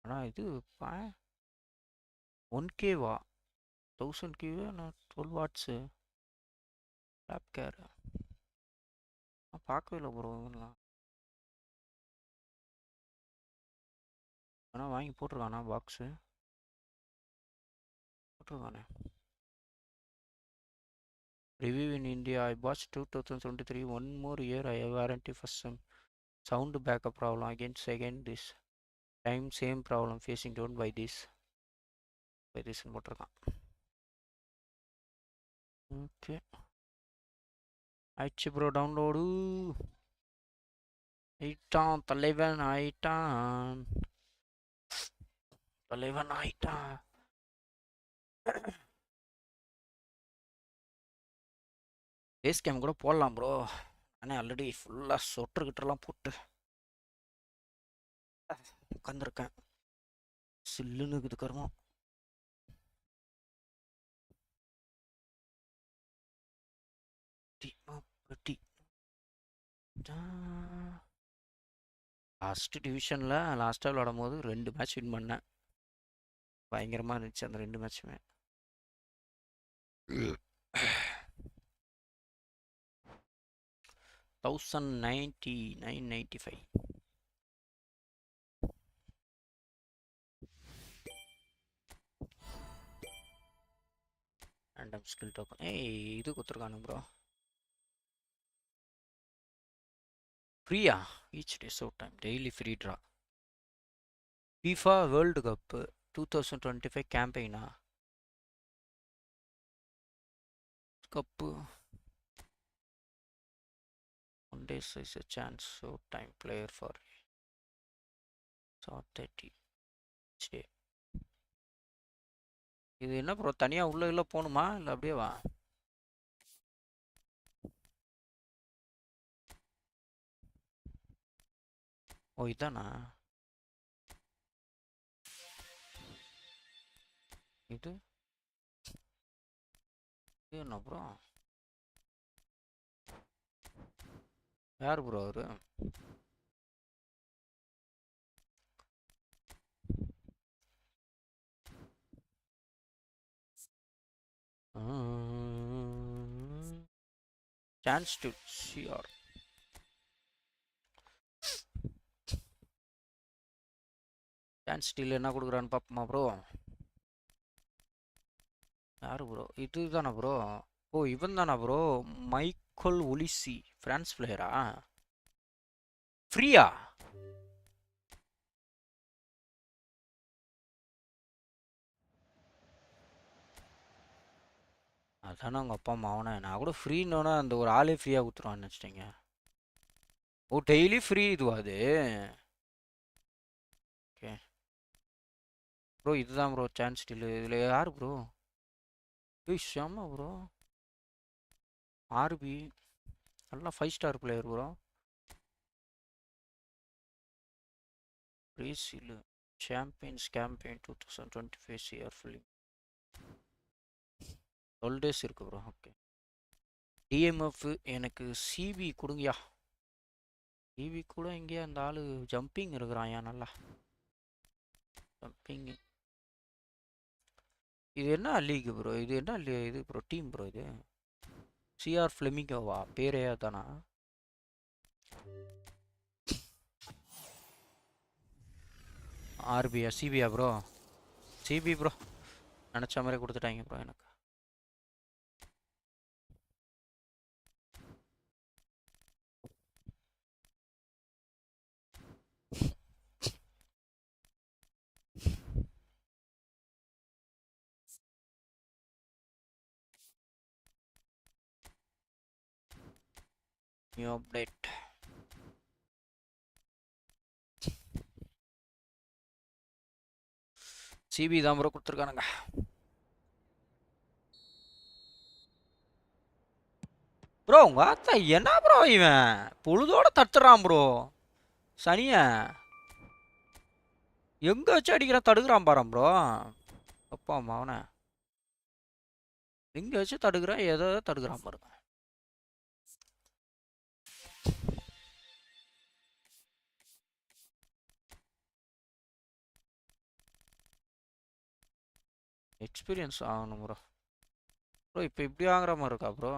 Speaker 1: ஆனால் இது 1Kவா? 1000 கியூவே நான் 12 வாட்ஸு லேப் கேர். நான் பார்க்கவே இல்லை ப்ரோ இவன்லாம். ஆனால் வாங்கி போட்டிருக்கானா box? போட்டிருக்கானே. Review in India. I bought 2023. One more year I have warranty for some sound backup problem. Again, second this time same problem facing. Don't buy this. Buy this போட்டிருக்கான். Okay ஆயிடுச்சு bro download. ஆயிட்டான் தலைவன் ஆயிட்டான். தலைவன் ஆயிட்டான். Base game கூட போடலாம் bro. ஆனால் ஆல்ரெடி ஃபுல்லாக சொட்டர்கிட்டலாம் போட்டு உட்காந்துருக்கேன். சில்லுன்னு இருக்குது கருமம். லாஸ்ட் டிவிஷனில் லாஸ்ட்டாக விளாடும் போது 2 மேட்ச் வின் பண்ணேன். பயங்கரமாக இருந்துச்சு அந்த 2 மேட்சுமே. $1099.95. Random skill token. இது கொடுத்துருக்கானு ப்ரோ. ஃப்ரீயா? Each day show time daily free draw. FIFA world cup 2025 கேம்பெயினா? Cup 1 day is a chance show time player for 30 each day. இது என்ன ப்ரோ தனியாக உள்ள போகணுமா இல்லை அப்படியே வா? ஓ இதானா இது? இது என்ன ப்ரோ? யார் ப்ரோ அவரு? Chance to CR. Chance steel என்ன கொடுக்குறான்னு பார்ப்போமா ப்ரோ? யார் ப்ரோ? இது தானே ப்ரோ? ஓ இவன் தானா ப்ரோ? மைக்கேல் ஒலிசி ஃப்ரான்ஸ் பிளேயரா? ஃப்ரீயா? அதானே அவங்க அப்பா அம்மா அவனை. நான் கூட ஃப்ரீன்னொன்னே அந்த ஒரு ஆளே ஃப்ரீயாக கொடுத்துருவான்னு வச்சுட்டேங்க. ஓ டெய்லி ஃப்ரீ இதுவா அது? ஓகே ப்ரோ இதுதான் ப்ரோ சான்ஸ் ஸ்டீல். இதில் யார் ப்ரோ? ஷாமா ப்ரோ. ஆர்பி நல்லா 5 star player bro. Brazil champions campaign 2025 CR filling 12 days இருக்கு ப்ரோ. ஓகே டிஎம்எஃப் எனக்கு சிபி கொடுங்கயா. சிபி கூட எங்கேயா அந்த ஆள் ஜம்பிங் இருக்கிறான் ஏன் நல்லா ஜம்பிங். இது என்ன லீக் ப்ரோ? இது என்ன இது ப்ரோ டீம் ப்ரோ? இது சிஆர் ஃப்ளெமிங்கோவா? பேரே தானா? ஆர்பியா சிபியா ப்ரோ? சிபி ப்ரோ நினச்ச மாதிரி கொடுத்துட்டாங்க ப்ரோ எனக்கு. New update. சிபி தான் ப்ரோ கொடுத்துருக்கானுங்க. ப்ரோ உங்க அத்தா என்ன ப்ரோ இவன் பொழுதோட தட்டுறான் ப்ரோ. சனிய எங்க வச்சு அடிக்கிறான், தடுக்கிறான் பாரு ப்ரோ. அப்பா அவனை எங்க வச்சு தடுக்கிறான், எதை தடுக்கிறான் பாருங்க. எக்ஸ்பீரியன்ஸ் ஆகணும் ப்ரோ. ப்ரோ இப்போ இப்படி வாங்குற மாதிரி இருக்கா ப்ரோ?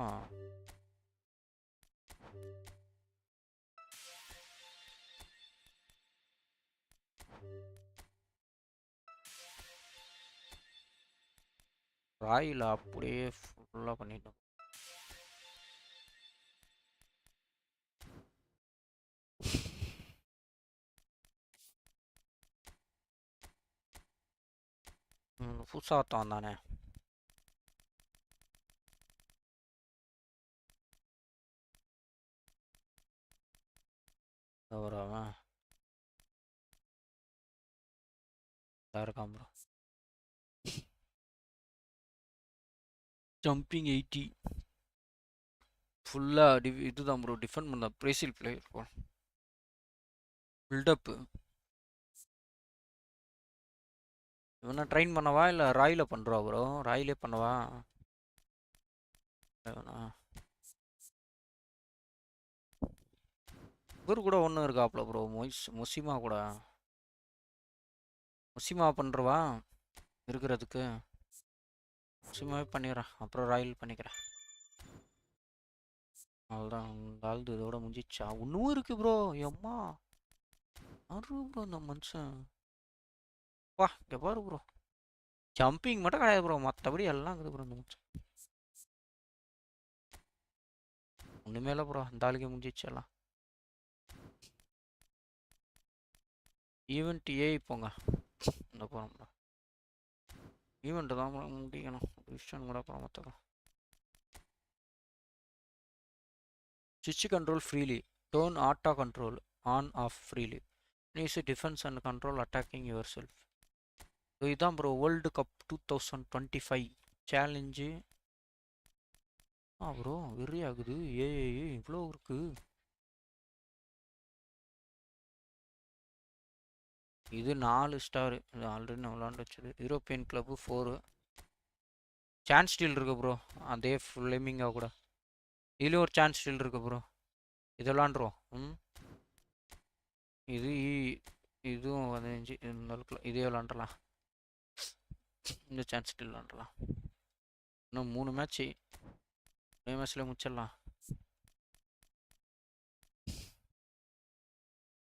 Speaker 1: ராயில் அப்படியே ஃபுல்லாக பண்ணிட்டோம். புதுசாக ஒருத்தன் வந்தானே. ஒரு அவன் இருக்கான் ப்ரோ. ஜம்பிங் 80 ஃபுல்லாக இதுதான் ப்ரோ. டிஃபெண்ட் பண்ண பிரேசில் பிளேயர் ப்ரோ. பில்டப்பு இவனை ட்ரெயின் பண்ணவா இல்லை ராயில் பண்ணுறா ப்ரோ? ராயிலே பண்ணவா? இவர் கூட ஒன்று இருக்காப்ல ப்ரோ, முசிமா கூட. முசிமா பண்ணுறவா இருக்கிறதுக்கு? முசிமாவே பண்ணிடுறேன், அப்புறம் ராயில் பண்ணிக்கிறேன். அவ்வளோதான். இந்த ஆள் இதோட முடிஞ்சிச்சா? இன்னும் இருக்கு ப்ரோ. எம்மா அரு ப்ரோ இந்த மனுஷன். வா இங்கே பாரு ப்ரோ, ஜம்பிங் மட்டும் கிடையாது ப்ரோ, மற்றபடி எல்லாம் இருக்குது ப்ரோ இந்த மனுஷன். ஒன்றுமே இல்லை ப்ரோ, இந்த ஆளுக்கே முடிஞ்சிச்சு எல்லாம். ஈவெண்ட் ஏஐ போங்க. இந்த போகிறோம் ப்ரோ. ஈவெண்ட்டு தான் முடிக்கணும். விஷயம் கூட அப்புறம் மற்றலாம். Switch control freely. Turn auto control on off freely. Use defense and control attacking yourself. So இதான் bro world cup 2025 challenge. Bro வெறி ஆகுது. இவ்வளோ இருக்கு. இது 4 ஸ்டார். இது ஆல்ரெடி நான் விளாண்டு வச்சது. European club 4. சான்ஸ் ஸ்டீல் இருக்கு ப்ரோ, அதே ஃப்ளேமிங்காக கூட. இதுலேயும் ஒரு சான்ஸ் ஸ்டீல் இருக்கு ப்ரோ. இது விளாண்டுருவோம். இது இதுவும் 15. இதே விளாண்டுலாம். இந்த சான்ஸ் ஸ்டில் விளாண்டுலாம். இன்னும் 3 மேட்ச்சு. 3 மேட்ச்சில் முடிச்சிடலாம்.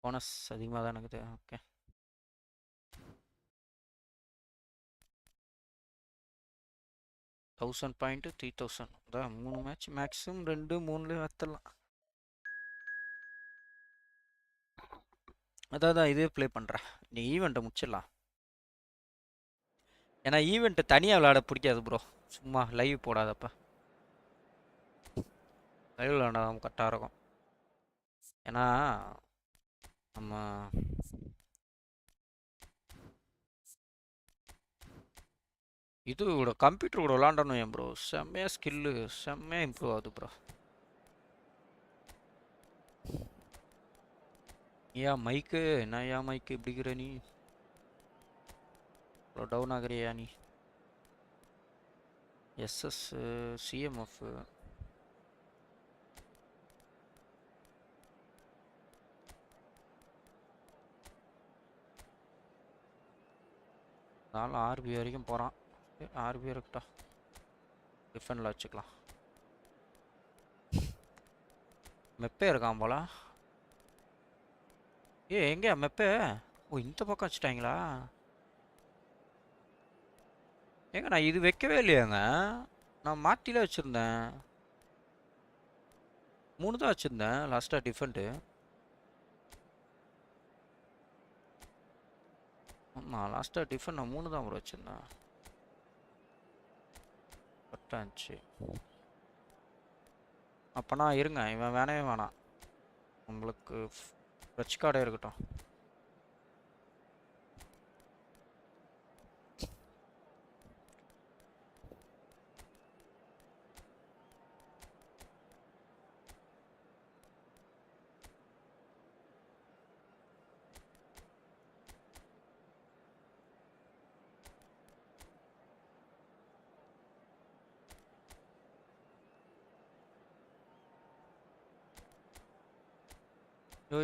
Speaker 1: போனஸ் அதிகமாக தான் இருக்குது. Okay 1000 point 3000. அதான் 3 மேட்ச் மேக்ஸிமம் 2 3 வத்தலாம். அதான் இதே ப்ளே பண்ணுறேன். நீ ஈவெண்ட்டை முடிச்சிடலாம். ஏன்னா ஈவெண்ட்டு தனியாக விளாட பிடிக்காது ப்ரோ. சும்மா லைவ் போடாதப்ப. லைவ் விளாண்டா கரெக்டாக இருக்கும். ஏன்னா நம்ம இது கூட கம்ப்யூட்டர் கூட விளாண்டணும் ஏன் ப்ரோ, செம்மையாக ஸ்கில்லு செம்மையாக இம்ப்ரூவ் ஆகுது ப்ரோ. ஏன் மைக்கு என்ன, ஏன் மைக்கு இப்படிங்கிற நீ? இவ்வளோ டவுன் ஆகிறியா நீ? எஸ்எஸ் சிஎம்எஃப் அதனால ஆர்பி வரைக்கும் போகிறான். ஆர்பி இருக்கட்டா, டிஃபனில் வச்சுக்கலாம். மெப்பே இருக்கான் போல. எங்கே மெப்பே? ஓ இந்த பக்கம் வச்சுட்டாங்களா? ஏங்க நான் இது வைக்கவே இல்லையாங்க, நான் மாற்றில வச்சுருந்தேன். 3 தான் வச்சுருந்தேன் லாஸ்ட்டாக டிஃபெண்ட்டு. ஆமாம் லாஸ்ட்டாக டிஃபன் நான் 3 தான் ப்ரோ வச்சுருந்தேன். கரெக்டாக இருந்துச்சு. அப்பனா இருங்க, இவன் வேணவே வேணாம். நம்மளுக்கு ஃப்ரெஷ் கார்டே இருக்கட்டும்.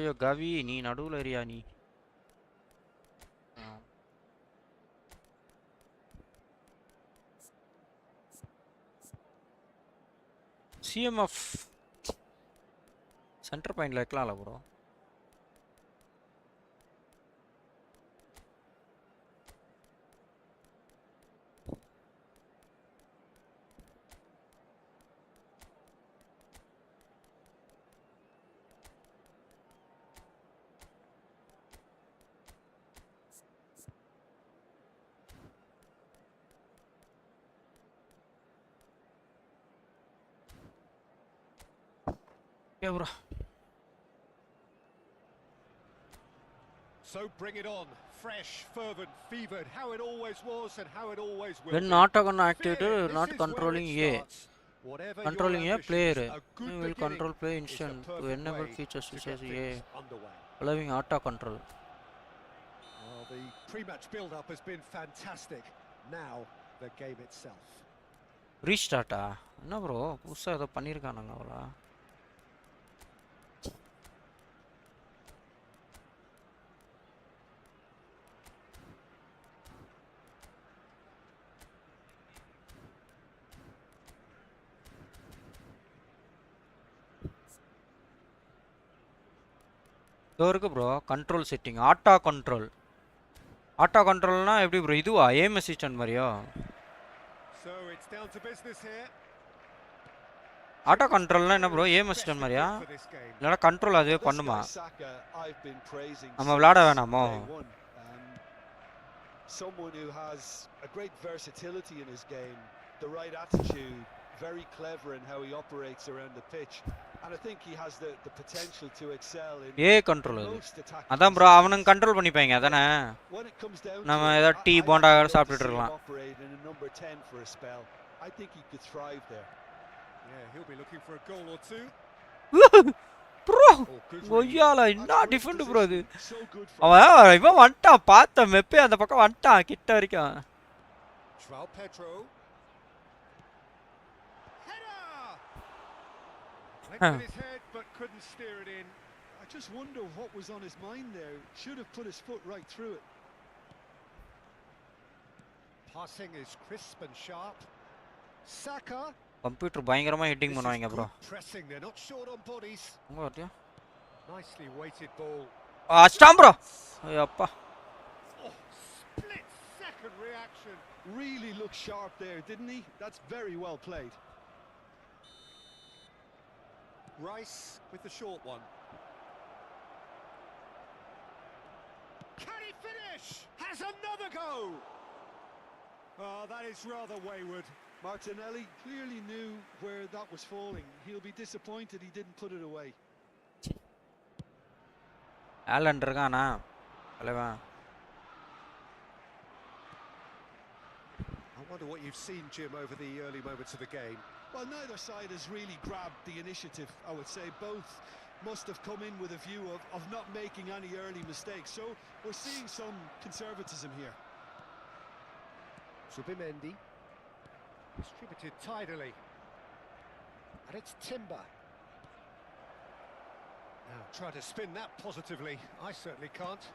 Speaker 1: யோ கவி, நீ நடுவில் ஏரியா நீ. சிஎம்எஃப் சென்டர் பாயிண்ட்ல வைக்கலாம்ல bro. Yeah, bro.
Speaker 3: So bring it on, fresh, fervent, fevered, how it always was and how it always will
Speaker 1: When
Speaker 3: be.
Speaker 1: not activated, not
Speaker 3: This is
Speaker 1: controlling
Speaker 3: where it
Speaker 1: A.
Speaker 3: starts. Whatever
Speaker 1: Controlling
Speaker 3: your
Speaker 1: A player.
Speaker 3: ambitions, a good
Speaker 1: You will
Speaker 3: beginning
Speaker 1: control play
Speaker 3: is the
Speaker 1: instant to
Speaker 3: perfect
Speaker 1: enable
Speaker 3: way
Speaker 1: features
Speaker 3: to
Speaker 1: such
Speaker 3: get
Speaker 1: as A,
Speaker 3: things underway.
Speaker 1: allowing auto control.
Speaker 3: Well, the pre-match build-up has been fantastic. Now, the game itself.
Speaker 1: Restart ah? என்ன bro புதுசாக ஏதோ பண்ணியிருக்கானுங்க அவ்வளோ. இதோ இருக்கு bro control setting, auto control. Auto கண்ட்ரோல்னா எப்படி bro? இதுவா ஏம் அசிஸ்டன்ட் மாதிரியோ?
Speaker 3: So it's down to business here.
Speaker 1: Auto கண்ட்ரோல்னா என்ன ப்ரோ? ஏம் அசிஸ்டன்ட் மாதிரியா? இல்லைனா கண்ட்ரோல் அதுவே பண்ணுமா? நம்ம விளையாட வேணாமோ?
Speaker 3: Someone who has a great versatility in his game, the right attitude, very clever in how he operates around the pitch, and I think he has the potential to excel in
Speaker 1: A control அது.
Speaker 3: most attacking.
Speaker 1: அதான் bro அவனுங்க control பண்ணிப்பாங்க அதானே. நம்ம ஏதாவது tea bonda சாப்பிட்டுட்டு இருக்கலாம்.
Speaker 3: I think he could thrive there. Yeah, he'll be looking for a goal or two.
Speaker 1: Bro கொய்யால என்ன டிஃபெண்ட் ப்ரோ அது. அவன் இவன் வந்துட்டான், பார்த்த மெப்பே அந்த பக்கம் வந்துட்டான் கிட்ட வரைக்கும்.
Speaker 3: Pedro. Header! Went with his head but couldn't steer it in. I just wonder what was on his mind there. Should have put his foot right through it. Passing is crisp and sharp. Saka.
Speaker 1: Computer பயங்கரமா heading பண்ணுவாங்க bro.
Speaker 3: Pressing, they're not short on bodies.
Speaker 1: உங்க வரட்டியா?
Speaker 3: Nicely weighted ball.
Speaker 1: ஸ்டாம் bro. Ayyappa.
Speaker 3: Split second reaction. Really looked sharp there, didn't he? That's very well played. Rice with the short one. Can he finish? Has another go. Oh, that is rather wayward. Martinelli clearly knew where that was falling. He'll be disappointed he didn't put it away.
Speaker 1: Alan இருக்கானா தலைவன்?
Speaker 3: I wonder what you've seen, Jim, over the early moments of the game. Well, neither side has really grabbed the initiative, I would say. Both must have come in with a view of not making any early mistakes. So we're seeing some conservatism here. Subimendi. Distributed tidily. And it's Timber. Now try to spin that positively. I certainly can't.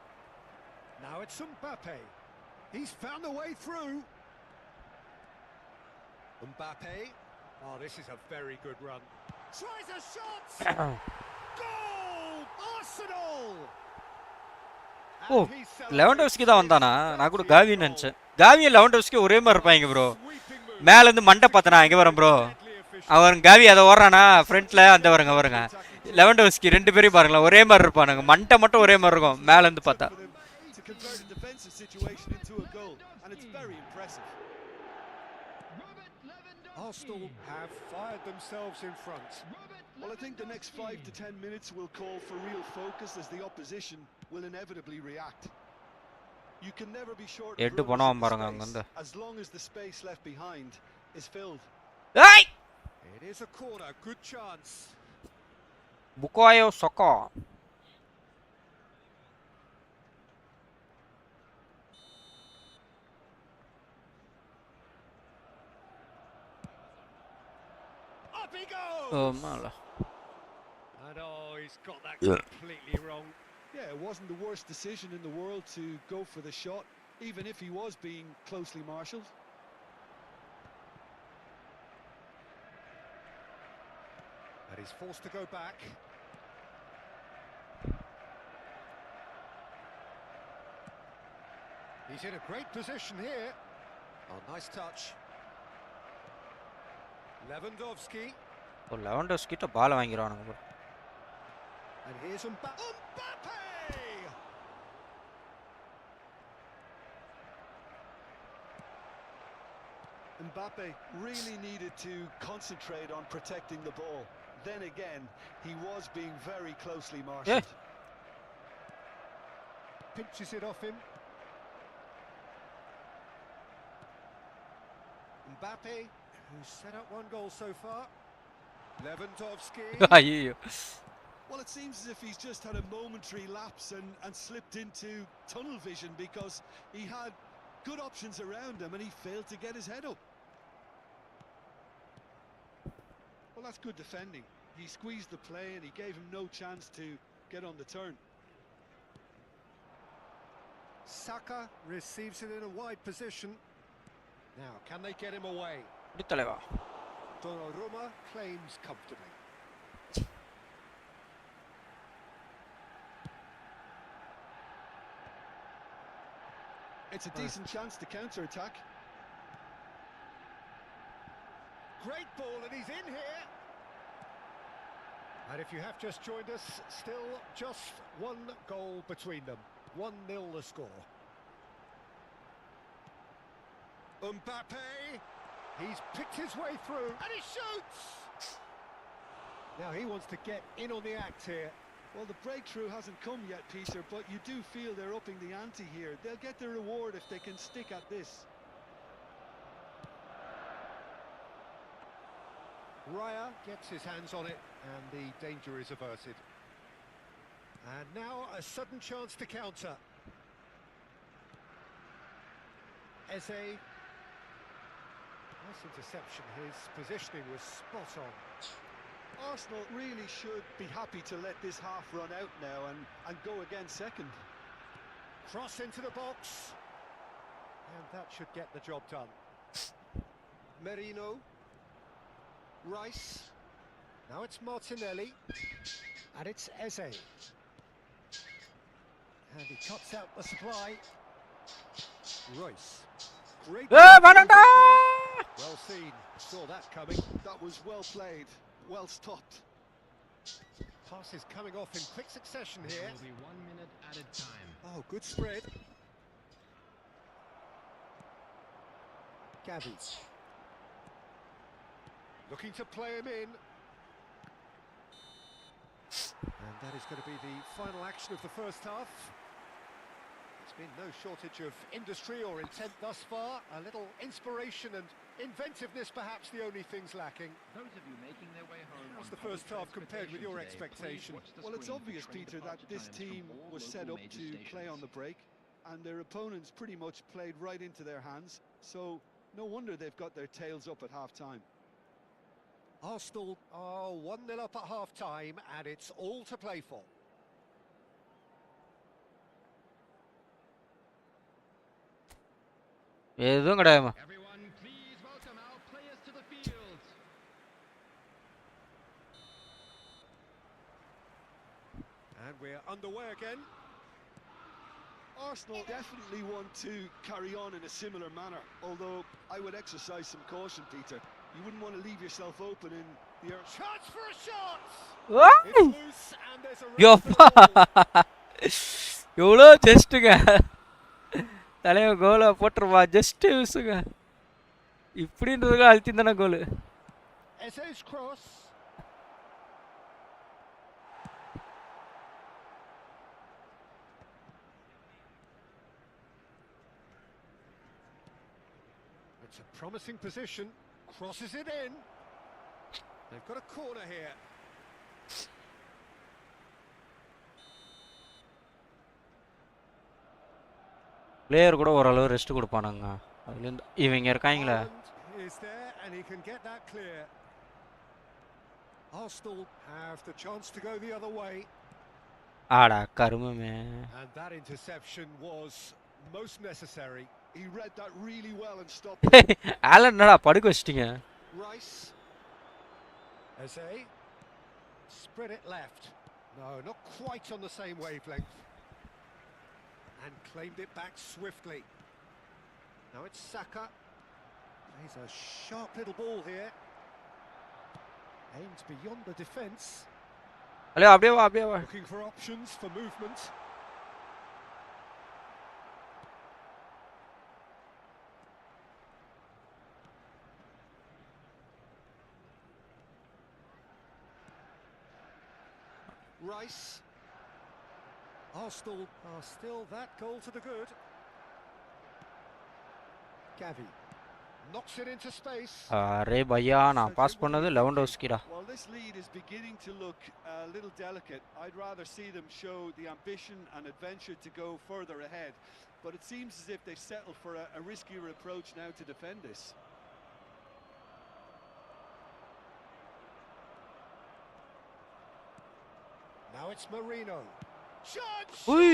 Speaker 3: Now it's Mbappe. He's found a way through. Mbappe. Oh, this is a very good run. Tries a shot. Goal! Arsenal!
Speaker 1: ஓ லெவன்டோவ்ஸ்கி தான் வந்தானா? நான் கூட காவின்னு நினச்சேன். காவியும் லெவன்டோவ்ஸ்கி ஒரே மாதிரி இருப்பாங்க bro. மேலேருந்து மண்டை பார்த்தனா இங்கே வரேன் ப்ரோ. அவன் காவி அதை ஓடுறானா ஃப்ரண்ட்டில் அந்த வருங்க லெவன்டோவ்ஸ்கி ரெண்டு பேரையும் பாருங்களேன் ஒரே மாதிரி இருப்பானுங்க. மண்டை மட்டும் ஒரே மாதிரி இருக்கும் மேலேருந்து பார்த்தா.
Speaker 3: Arsenal have fired themselves in front. Well, I think the next 5 to 10 minutes will call for real focus as the opposition will inevitably react. You can never be short of runners in the space as long as the space left behind is filled.
Speaker 1: ஏய்
Speaker 4: It is a corner, good chance.
Speaker 1: புகாயோ Chokka
Speaker 4: Up he goes.
Speaker 1: Oh mala.
Speaker 4: And he's got that completely wrong.
Speaker 3: Yeah, it wasn't the worst decision in the world to go for the shot, even if he was being closely marshalled.
Speaker 4: And he's forced to go back. He's in a great position here. Oh, nice touch. Lewandowski.
Speaker 1: ஒரு லெவன்டோஸ் கிட்ட பால் வாங்கிடுவானுங்க bro.
Speaker 4: And here's Mbappe.
Speaker 3: Mbappe really needed to concentrate on protecting the ball. Then again, he was being very closely marshalled.
Speaker 4: Pinches it off him. Mbappe, who's set up one goal so far. Lewandowski.
Speaker 1: ஐயோ
Speaker 3: Well, it seems as if he's just had a momentary lapse and slipped into tunnel vision because he had good options around him and he failed to get his head up. Well, that's good defending. He squeezed the play and he gave him no chance to get on the turn.
Speaker 4: Saka receives it in a wide position. Now, can they get him away?
Speaker 1: தலைவா
Speaker 4: Donnarumma claims comfortably.
Speaker 3: It's a decent chance to counter-attack.
Speaker 4: Great ball, and he's in here. And if you have just joined us, still just one goal between them. 1-0 the score. Mbappe, he's picked his way through, and he shoots! Now he wants to get in on the act here.
Speaker 3: Well, the breakthrough hasn't come yet, Peter, but you do feel they're upping the ante here. They'll get their reward if they can stick at this.
Speaker 4: Raya gets his hands on it, and the danger is averted. And now a sudden chance to counter. Eze. Nice interception. His positioning was spot on.
Speaker 3: Arsenal really should be happy to let this half run out now and go again second.
Speaker 4: Cross into the box. And that should get the job done. Merino. Rice. Now it's Martinelli. And it's Eze. And he cuts out the supply. Royce. Great. Well seen. Saw that coming.
Speaker 3: That was well played. Well stopped.
Speaker 4: Passes coming off in quick succession here.
Speaker 5: It will be 1 minute at a time.
Speaker 4: Oh, good spread. Gavi. Looking to play him in. And that is going to be the final action of the first half. There's been no shortage of industry or intent thus far. A little inspiration and inventiveness, perhaps the only things lacking.
Speaker 5: Those of you making their way home.
Speaker 4: How's the first half compared with your expectation?
Speaker 3: Well, it's obvious, Peter, that this team was set up to play on the break, and their opponents pretty much played right into their hands. So no wonder they've got their tails up at half-time.
Speaker 4: Arsenal are 1-0 up at half-time, and it's all to play for.
Speaker 1: எதுவும் கிடையாதுமா
Speaker 5: Everyone, please welcome our players to the field.
Speaker 4: And we're underway again.
Speaker 3: Arsenal definitely want to carry on in a similar manner, although I would exercise some caution, Peter. You wouldn't want to leave yourself open in the earth.
Speaker 4: Chance for a shot!
Speaker 1: Why?
Speaker 4: It's loose and there's a
Speaker 1: யோப்பா எவ்வளோ ஜஸ்ட்டுங்க தலைவன் கோலை போட்டுருவா just யூஸுங்க இப்படின்றதுக்கு அழுத்தி தானே கோலு
Speaker 4: Eze's cross. It's a promising position. Crosses it in. They've got a corner here.
Speaker 1: Player கூட ஓரளவு rest கொடுப்பானுங்க. அதுல இவங்க இருக்காங்களே.
Speaker 4: Is there and he can get that clear. Arsenal have the chance to go the other way.
Speaker 1: ஆடா கருமமே.
Speaker 4: And that interception was most necessary.
Speaker 3: He read that really well and stopped it.
Speaker 1: Alan என்னடா படுக்க வச்சிட்டீங்க.
Speaker 4: Rice. Eze. Spread it left. No, not quite on the same wavelength. And claimed it back swiftly. Now it's Saka. Plays a sharp little ball here. Aims beyond the defence.
Speaker 1: Allez, அப்படியே வா, அப்படியே வா.
Speaker 4: Looking for options for movement. Rice. Arsenal are still that goal to the good. Gavi knocks it into space.
Speaker 1: அரே பையா நான் pass பண்ணது லெவன்டோஸ்கிடா.
Speaker 3: Well, this lead is beginning to look a little delicate. I'd rather see them show the ambition and adventure to go further ahead, but it seems as if they settle for a riskier approach now to defend this.
Speaker 4: Now it's Marino.
Speaker 1: Uy,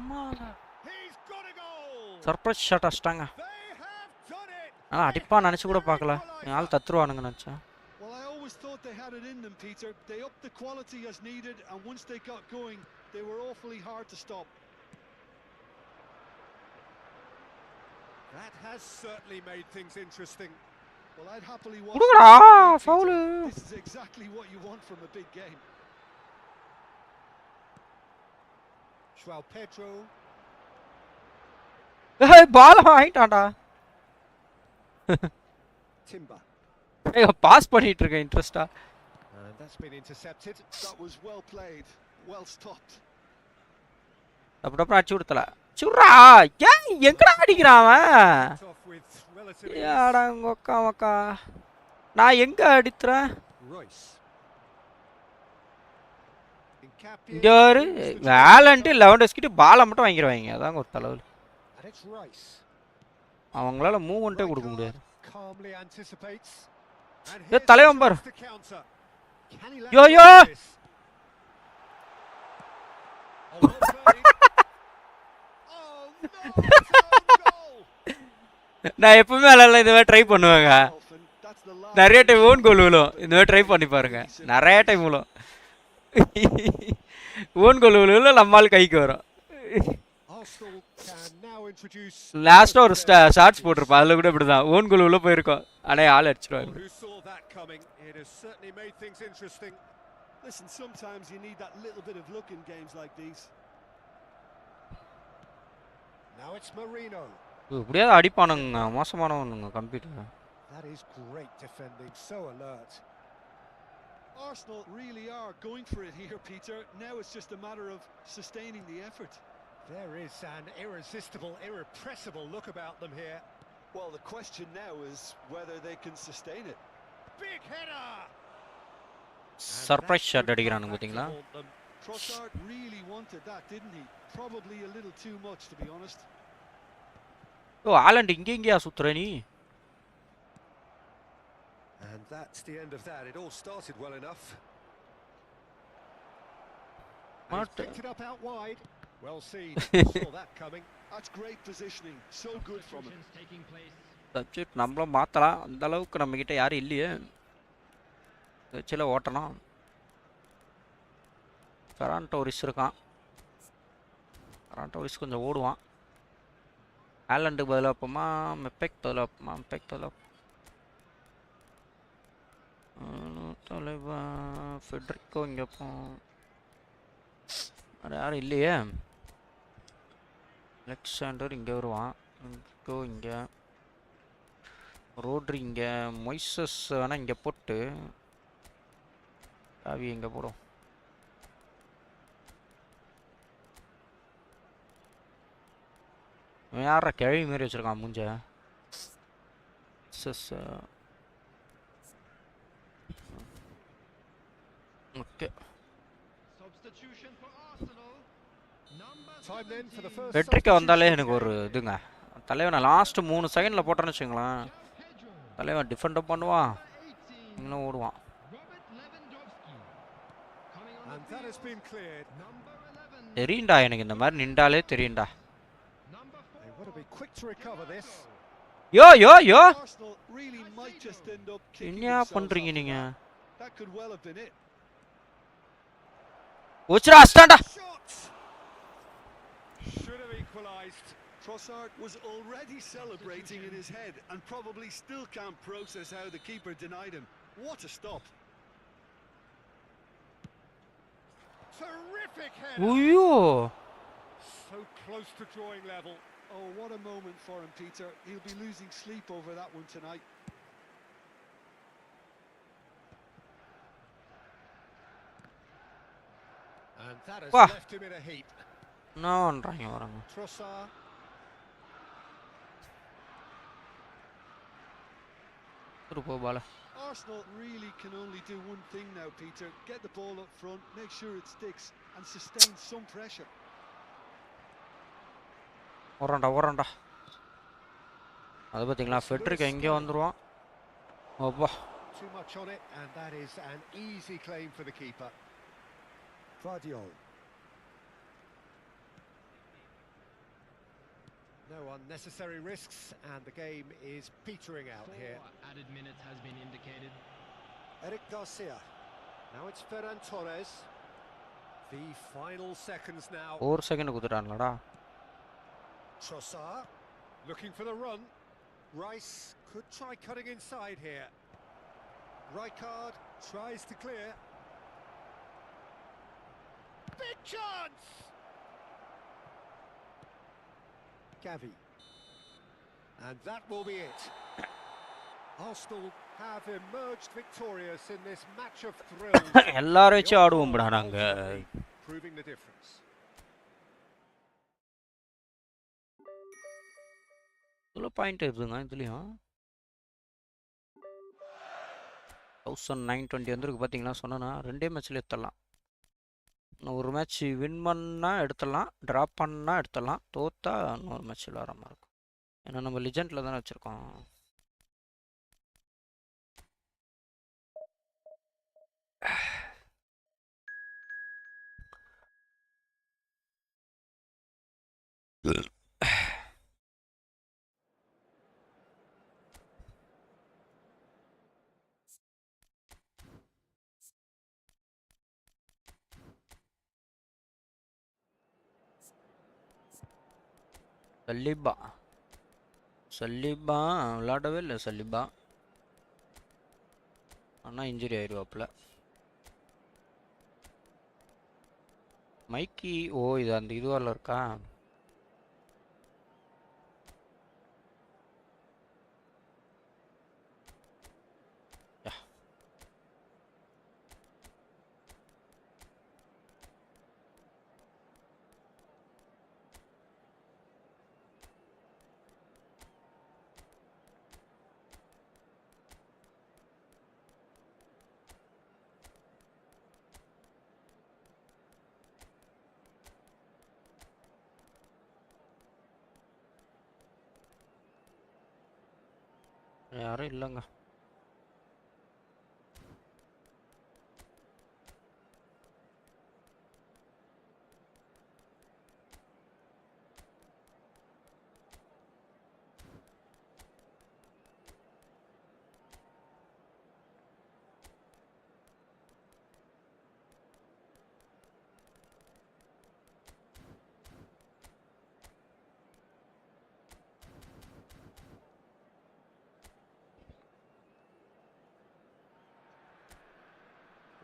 Speaker 1: mamma.
Speaker 4: He's got a goal.
Speaker 1: Surprise shot அடிச்சிட்டாங்க.
Speaker 4: They have done it.
Speaker 1: ஆனா அடிப்பா நினைச்சு கூட பார்க்கல. ஆள் தத்துருவானுங்க நினைச்சேன்.
Speaker 3: Well, I always thought they had it in them, Peter. They upped the quality as needed, and once they got going, they were awfully hard to stop.
Speaker 4: That has certainly made things interesting.
Speaker 3: Well, I'd happily watch.
Speaker 1: குடுடா foul.
Speaker 3: This is exactly what you want from a big game.
Speaker 4: João Pedro.
Speaker 1: ஏய் பால் வாங்கிட்டான்டா.
Speaker 4: Timber.
Speaker 1: ஏய் pass பண்ணிட்டு இருக்கேன் இன்ட்ரஸ்டா.
Speaker 4: And that's been intercepted.
Speaker 3: That was well played, well stopped.
Speaker 1: டப் அடிச்சு விடுதல. சுறா ஏன் எங்கடா அடிக்குறான் அவன்?
Speaker 4: Off with relatively.
Speaker 1: யாடா ngokka மக்கா. நான் எங்க அடித்துறேன்?
Speaker 4: Royce.
Speaker 1: இங்க ஒரு வேலண்ட் லெவன்டோஸ்கிட்ட பால மட்டும் வாங்கிடுவாங்க. அதாங்க ஒரு தலைவலி.
Speaker 4: And it's Rice.
Speaker 1: அவங்களால மூவ்மென்ட்டே கொடுக்க முடியாது.
Speaker 4: Calmly anticipates.
Speaker 1: ஏ தலைவன் பார்.
Speaker 4: Yo
Speaker 1: yo. நான் எப்பவுமே விளையாடல இந்த மாதிரி ட்ரை பண்ணுவேங்க. நிறைய டைம் ஓன் கோல் விழும். இந்த மாதிரி ட்ரை பண்ணி பாருங்க. நிறைய டைம் விழும். ஓன் கோல் விழும் நம்மால் கைக்கு வரும். லாஸ்ட்டாக ஒரு ஷார்ட்ஸ் போட்டிருப்பேன். அதில் கூட இப்படி தான் ஓன் கோல் உள்ள போயிருக்கோம். ஆனால் ஆள் அடிச்சிடுவாங்க.
Speaker 3: Listen, sometimes you need that little bit of luck in games like these.
Speaker 4: Now it's Marino.
Speaker 1: இப்படியாவது அடிப்பானுங்க. மோசமானவனுங்க computer.
Speaker 4: That is great defending, so alert.
Speaker 3: Arsenal really are going for it here, Peter. Now it's just a matter of sustaining the effort.
Speaker 4: There is an irresistible, irrepressible look about them here.
Speaker 3: Well, the question now is whether they can sustain it.
Speaker 4: Big header.
Speaker 1: Surprise shot அடிக்கிறானுங்க பாத்தீங்களா?
Speaker 3: Trossard really wanted that, didn't he? Probably a little too much, to be honest.
Speaker 1: ஓ ஆலண்ட் இங்கேயா சுத்துற நீ?
Speaker 4: And that's the end of that. It all started well enough. Picked it up out wide. Well seen. Saw that coming.
Speaker 3: That's great positioning. So good from him.
Speaker 1: Subject நம்மளும் மாற்றலாம். அந்த அளவுக்கு நம்மக்கிட்ட யாரும் இல்லையே. வச்சில ஓட்டணும். ஃபெரான் டோரிஸ் இருக்கான். ஃபெரான் டோரிஸ் கொஞ்சம் ஓடுவான். ஆலண்டுக்கு பதிலாக வைப்போமா மெப்பெக் பதிலாக வைப்போமா? மெப்பெக் பதிலாக தலைவா ஃபெட்ரிக்கோ இங்கே வைப்போம். வேறு யாரும் இல்லையே. அலெக்சாண்டர் இங்கே வருவான். இங்கே ரோட்ரி இங்கே மொய்சஸ் வேணால் இங்கே போட்டு காவி இங்கே போடும். யாரா கிழவி மாரி வச்சுருக்கான் மூஞ்ச. access. Okay.
Speaker 5: Substitution for Arsenal. Number
Speaker 4: Time then for the
Speaker 5: 17.
Speaker 4: first
Speaker 1: வெற்றிக்கு வந்தாலே
Speaker 4: substitution
Speaker 1: எனக்கு
Speaker 4: of
Speaker 1: ஒரு
Speaker 4: the game.
Speaker 1: இதுங்க தலைவனை லாஸ்ட் 3 செகண்ட்ல போட்டேன்னு வச்சுங்களேன்
Speaker 5: João Pedro.
Speaker 1: தலைவன் டிஃபெண்டும் பண்ணுவான்
Speaker 5: Number 18.
Speaker 1: நீங்களும் ஓடுவான்
Speaker 5: Robert Lewandowski. Coming on
Speaker 4: And
Speaker 5: the
Speaker 4: that has
Speaker 5: field.
Speaker 4: been cleared.
Speaker 5: Number 11.
Speaker 1: தெரியும்டா எனக்கு இந்த மாதிரி நின்றாலே தெரியும்டா
Speaker 5: Number 4.
Speaker 4: They want to be quick to recover this.
Speaker 1: Yo yo yo
Speaker 3: Arsenal really might just end up kicking
Speaker 1: என்ன
Speaker 3: themselves
Speaker 1: பண்றீங்க
Speaker 3: after
Speaker 1: நீங்க
Speaker 3: that. That could well have been it.
Speaker 1: உச்சுடா அஸ்டாண்டா
Speaker 4: Shot! Should have equalised.
Speaker 3: Trossard was already celebrating in his head and probably still can't process how the keeper denied him. What a stop.
Speaker 4: Terrific header.
Speaker 1: ஐயோ
Speaker 4: So close to drawing level.
Speaker 3: Oh, what a moment for him, Peter. He'll be losing sleep over that one tonight.
Speaker 4: And that has
Speaker 1: Wah.
Speaker 4: left him in a heap.
Speaker 1: என்ன பண்றாங்க வரங்க
Speaker 4: Trossard.
Speaker 1: போ பால
Speaker 3: Arsenal really can only do one thing now, Peter. Get the ball up front, make sure it sticks and sustain some pressure.
Speaker 1: ஓடுறான்டா அது பாத்தீங்களா Friedrich எங்கே வந்துருவான் அப்பா
Speaker 4: Too much on it, and that is an easy claim for the keeper. Guardiola. No unnecessary risks, and the game is petering out here.
Speaker 5: 4 added minutes has been indicated.
Speaker 4: Eric Garcia. Now it's Ferran Torres. The final seconds now.
Speaker 1: 4 second குடுத்துட்டான்லடா
Speaker 4: Trossard looking for the run. Rice could try cutting inside here. Rijkaard tries to clear. Big chance! Gavi. And that will be it. Arsenal have emerged victorious in this match of thrills.
Speaker 1: எல்லாரும் வச்சு ஆடுவோம்டா நாங்க
Speaker 4: Ultimately proving the difference.
Speaker 1: இவ்வளோ point இருக்குதுங்க இதுலேயும் 1920 வந்துருக்கு பார்த்தீங்களா சொன்னா 2 மேட்ச்ல எடுத்துடலாம் இன்னும் ஒரு மேட்ச் வின் பண்ணா எடுத்துடலாம் ட்ராப் பண்ணா எடுத்துடலாம் தோத்தா இன்னொரு மேட்ச் விளாட்ற மாதிரி இருக்கும் ஏன்னா நம்ம லிஜெண்டில் தானே வச்சுருக்கோம் சல்லிபா விளாடவே இல்லை சல்லிபா ஆனால் இன்ஜுரி ஆயிடுவாப்புல மைக்கி ஓ இது அந்த இதுவாரில் இருக்கா யாரும் இல்லைங்க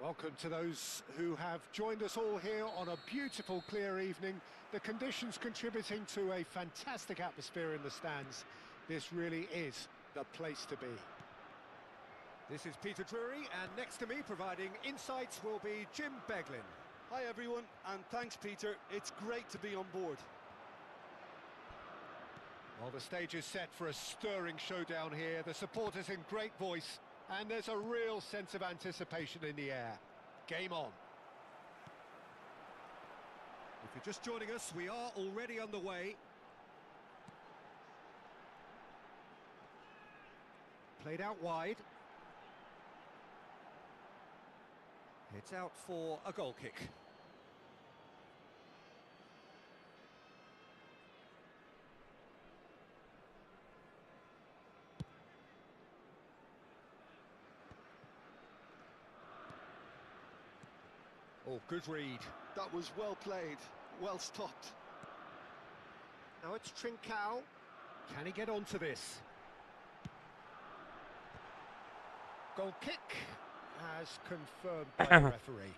Speaker 4: Welcome to those who have joined us all here on a beautiful, clear evening. The conditions contributing to a fantastic atmosphere in the stands. This really is the place to be. This is Peter Drury, and next to me providing insights will be Jim Beglin.
Speaker 3: Hi everyone, and thanks Peter. It's great to be on board.
Speaker 4: Well, the stage is set for a stirring showdown here. The supporters in great voice, and there's a real sense of anticipation in the air. Game on. If you're just joining us, we are already underway. Played out wide. It's out for a goal kick. Oh, good read.
Speaker 3: That was well played, well stopped.
Speaker 4: Now it's Trincao. Can he get onto this? Goal kick, as confirmed by the referee.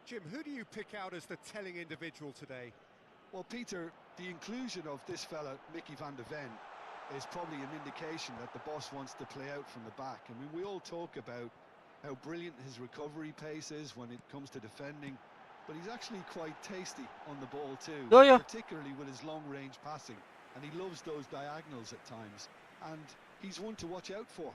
Speaker 4: Jim, who do you pick out as the telling individual today?
Speaker 3: Well, Peter, the inclusion of this fella, Mickey van der Ven, is probably an indication that the boss wants to play out from the back. I mean, we all talk about how brilliant his recovery pace is when it comes to defending, but he's actually quite tasty on the ball too, particularly with his long-range passing, and he loves those diagonals at times, and he's one to watch out for.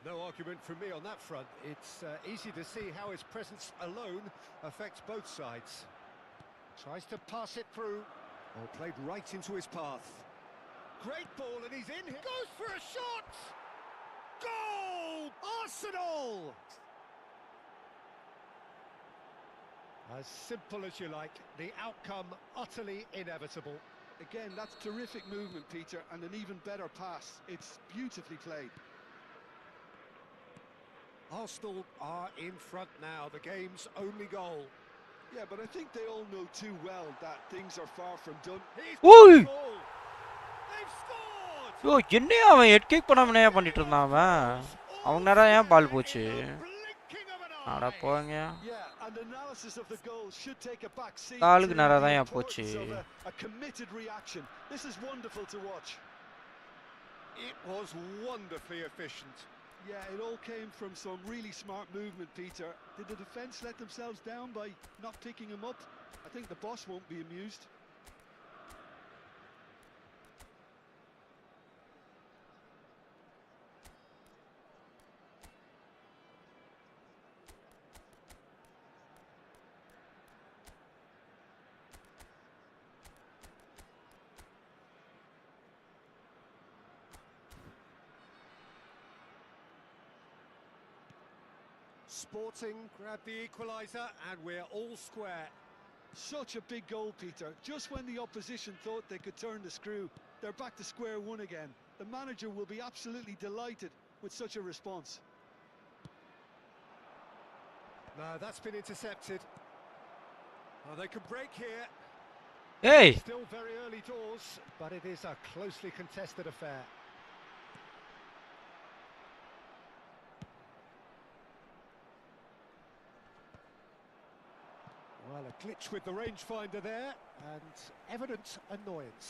Speaker 4: No argument from me on that front. It's easy to see how his presence alone affects both sides. Tries to pass it through. Oh, played right into his path. Great ball, and he's in here. Goes for a shot! Goal! Arsenal! As simple as you like, the outcome utterly inevitable.
Speaker 3: Again, that's terrific movement, Peter, and an even better pass. It's beautifully played.
Speaker 4: Arsenal are in front now, the game's only goal.
Speaker 3: Yeah, but I think they all know too well that things are far from done.
Speaker 1: Oi!
Speaker 4: They've scored!
Speaker 1: யோ என்னையா அவன் head kick பண்ணாம என்ன பண்ணிட்டு இருந்தான் அவன்? அவங்க நேரா ஏன் பால் போச்சு? அட போங்க.
Speaker 3: Yeah, and analysis of the goal should take a back seat.
Speaker 1: காலுக்கு நேரா தான் ஏன் போச்சு?
Speaker 3: A committed reaction. This is wonderful to watch.
Speaker 4: It was wonderfully efficient.
Speaker 3: Yeah, it all came from some really smart movement, Peter. Did the defence let themselves down by not picking him up? I think the boss won't be amused.
Speaker 4: Sporting grabbed the equaliser and we're all square.
Speaker 3: Such a big goal, Peter. Just when the opposition thought they could turn the screw, they're back to square one again. The manager will be absolutely delighted with such a response.
Speaker 4: No, that's been intercepted. Oh, they can break here.
Speaker 1: Hey!
Speaker 4: Still very early doors, but it is a closely contested affair. Well, a glitch with the rangefinder there, and evident annoyance.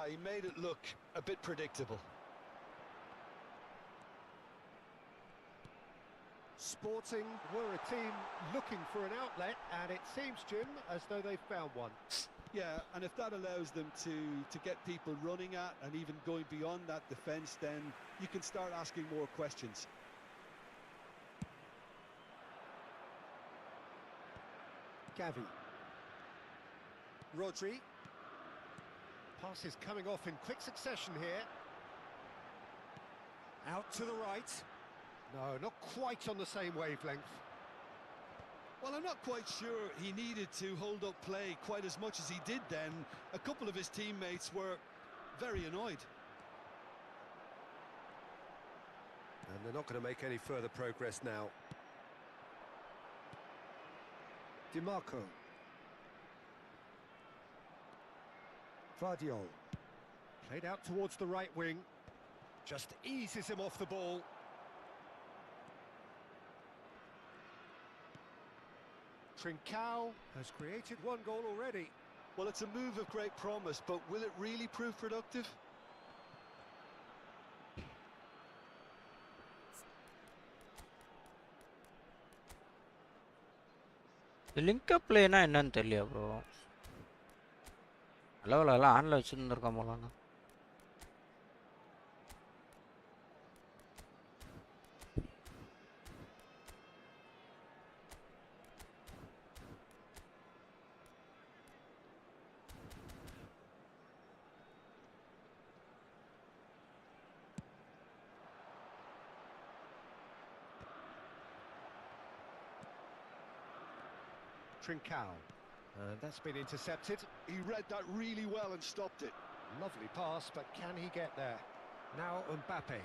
Speaker 3: He made it look a bit predictable.
Speaker 4: Sporting were a team looking for an outlet, and it seems, Jim, as though they've found one.
Speaker 3: Yeah, and if that allows them to get people running at and even going beyond that defence, then you can start asking more questions.
Speaker 4: Gavi. Rodri. Pass is coming off in quick succession here. Out to the right. No, not quite on the same wavelength.
Speaker 3: Well, I'm not quite sure he needed to hold up play quite as much as he did then. A couple of his teammates were very annoyed.
Speaker 4: And they're not going to make any further progress now. DiMarco. Vardiol. Played out towards the right wing. Just eases him off the ball. Trincao has created one goal already.
Speaker 3: Well, it's a move of great promise, but will it really prove productive?
Speaker 1: Link up பிளேனா என்னன்னு தெரியல bro. அளவுல ஆன்ல வச்சிருந்திருக்கோம் போலண்ணா.
Speaker 4: Trincao. That's been intercepted.
Speaker 3: He read that really well and stopped it.
Speaker 4: Lovely pass, but can he get there? Now Mbappe.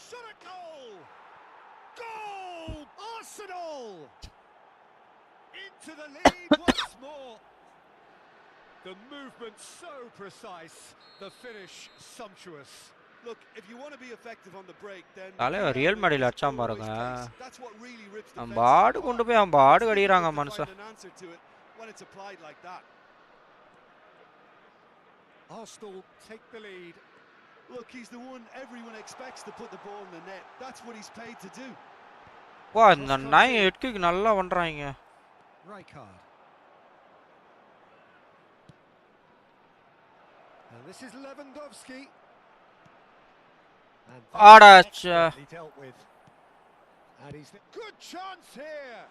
Speaker 4: Shot a goal! Goal! Arsenal! Into the lead once more. The movement so precise, the finish sumptuous.
Speaker 3: Look, if you want to be effective on the break, then
Speaker 1: தலைவர் real மேடியில் அடிச்சான் பாருங்க.
Speaker 3: that's what really rips the
Speaker 1: நம்ம ஆடு கொண்டு போய் நம்ம ஆடு கடிறாங்க மனுஷன்.
Speaker 3: when it's applied like that.
Speaker 4: Arsenal take the lead.
Speaker 3: Look, he's the one everyone expects to put the ball in the net. That's what he's paid to do.
Speaker 1: வா இந்த நாய் ஹெட்கிக் நல்லா பண்றாங்க.
Speaker 4: Rijkaard. And this is Lewandowski.
Speaker 1: ஆடாச்சா.
Speaker 4: Dealt with. And he's the good chance here.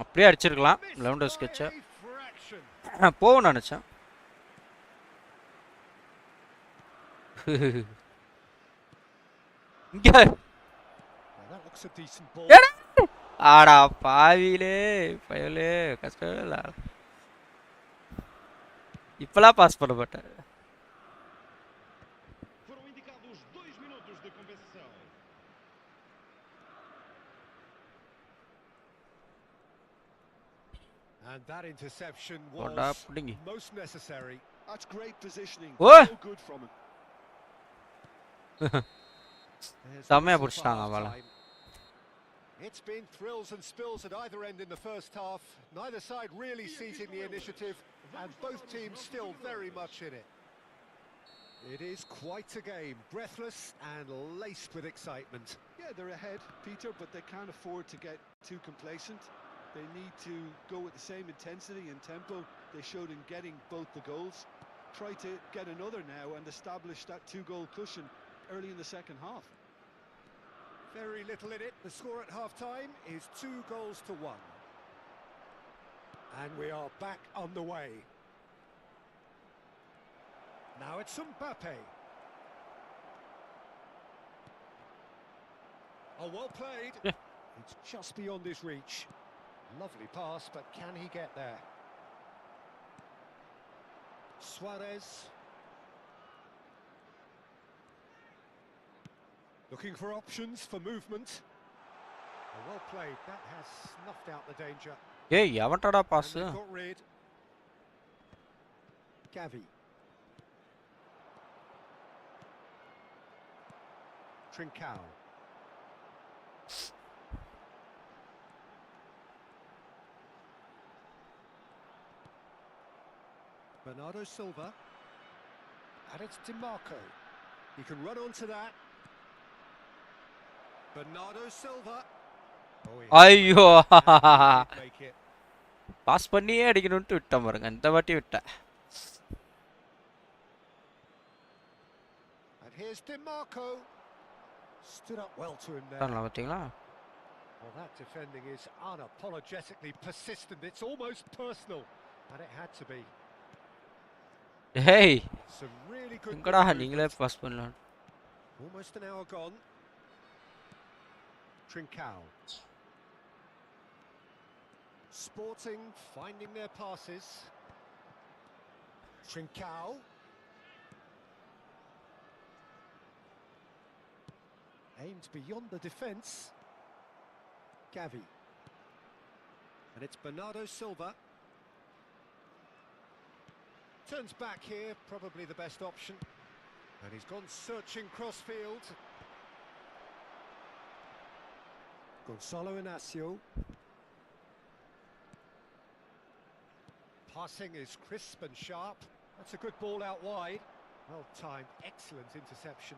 Speaker 1: அப்படியே அடிச்சிருக்கலாம் Lewandowski வச்சா. போவும் நினைச்சேன். இங்க
Speaker 4: That looks a decent ball.
Speaker 1: ஆடா பாவிலே பயலே கஷ்டமே இல்ல. இப்பலாம் பாஸ் பண்ண மாட்டேன்.
Speaker 5: Foram indicados 2 minutos de compensação.
Speaker 4: And that interception was most necessary.
Speaker 3: That's great positioning.
Speaker 1: Oh.
Speaker 3: So good from him.
Speaker 1: செமையா புடிச்சிட்டாங்க அவள.
Speaker 4: It's been thrills and spills at either end in the first half. Neither side really seizing the initiative, and both teams still very much in it. It is quite a game, breathless and laced with excitement.
Speaker 3: Yeah, they're ahead, Peter, but they can't afford to get too complacent. They need to go with the same intensity and tempo they showed in getting both the goals. Try to get another now and establish that 2-goal cushion early in the second half.
Speaker 4: Very little in it. The score at half-time is 2-1. And we are back on the way. Now it's Mbappe. Oh, well played. It's just beyond his reach. Lovely pass, but can he get there? Suarez. Looking for options for movement. Oh, well played. That has snuffed out the danger.
Speaker 1: ஏய் எவன்டடா pass?
Speaker 4: Got rid. Gavi. Trincao. Bernardo Silva. And it's DiMarco. He can run onto that. Bernardo Silva.
Speaker 1: ஐயோ
Speaker 4: Make it.
Speaker 1: Pass பண்ணியே அடிக்கணும்னு விட்டேன் பாருங்க. இந்த வாட்டி விட்டேன்.
Speaker 4: And here's DiMarco. Stood up well to him there.
Speaker 1: பண்ணலாம் பாத்தீங்களா?
Speaker 4: Well, that defending is unapologetically persistent. It's almost personal, and it had to be.
Speaker 1: ஏய்
Speaker 4: Some really good.
Speaker 1: எங்கடா நீங்களே பாஸ் பண்ணலாம்.
Speaker 4: Almost an hour gone. Trincao. Sporting finding their passes. Trincao. Aimed beyond the defence. Gavi. And it's Bernardo Silva. Turns back here, probably the best option. And he's gone searching crossfield. Gonzalo Inacio. Passing is crisp and sharp. That's a good ball out wide. Well timed, excellent interception.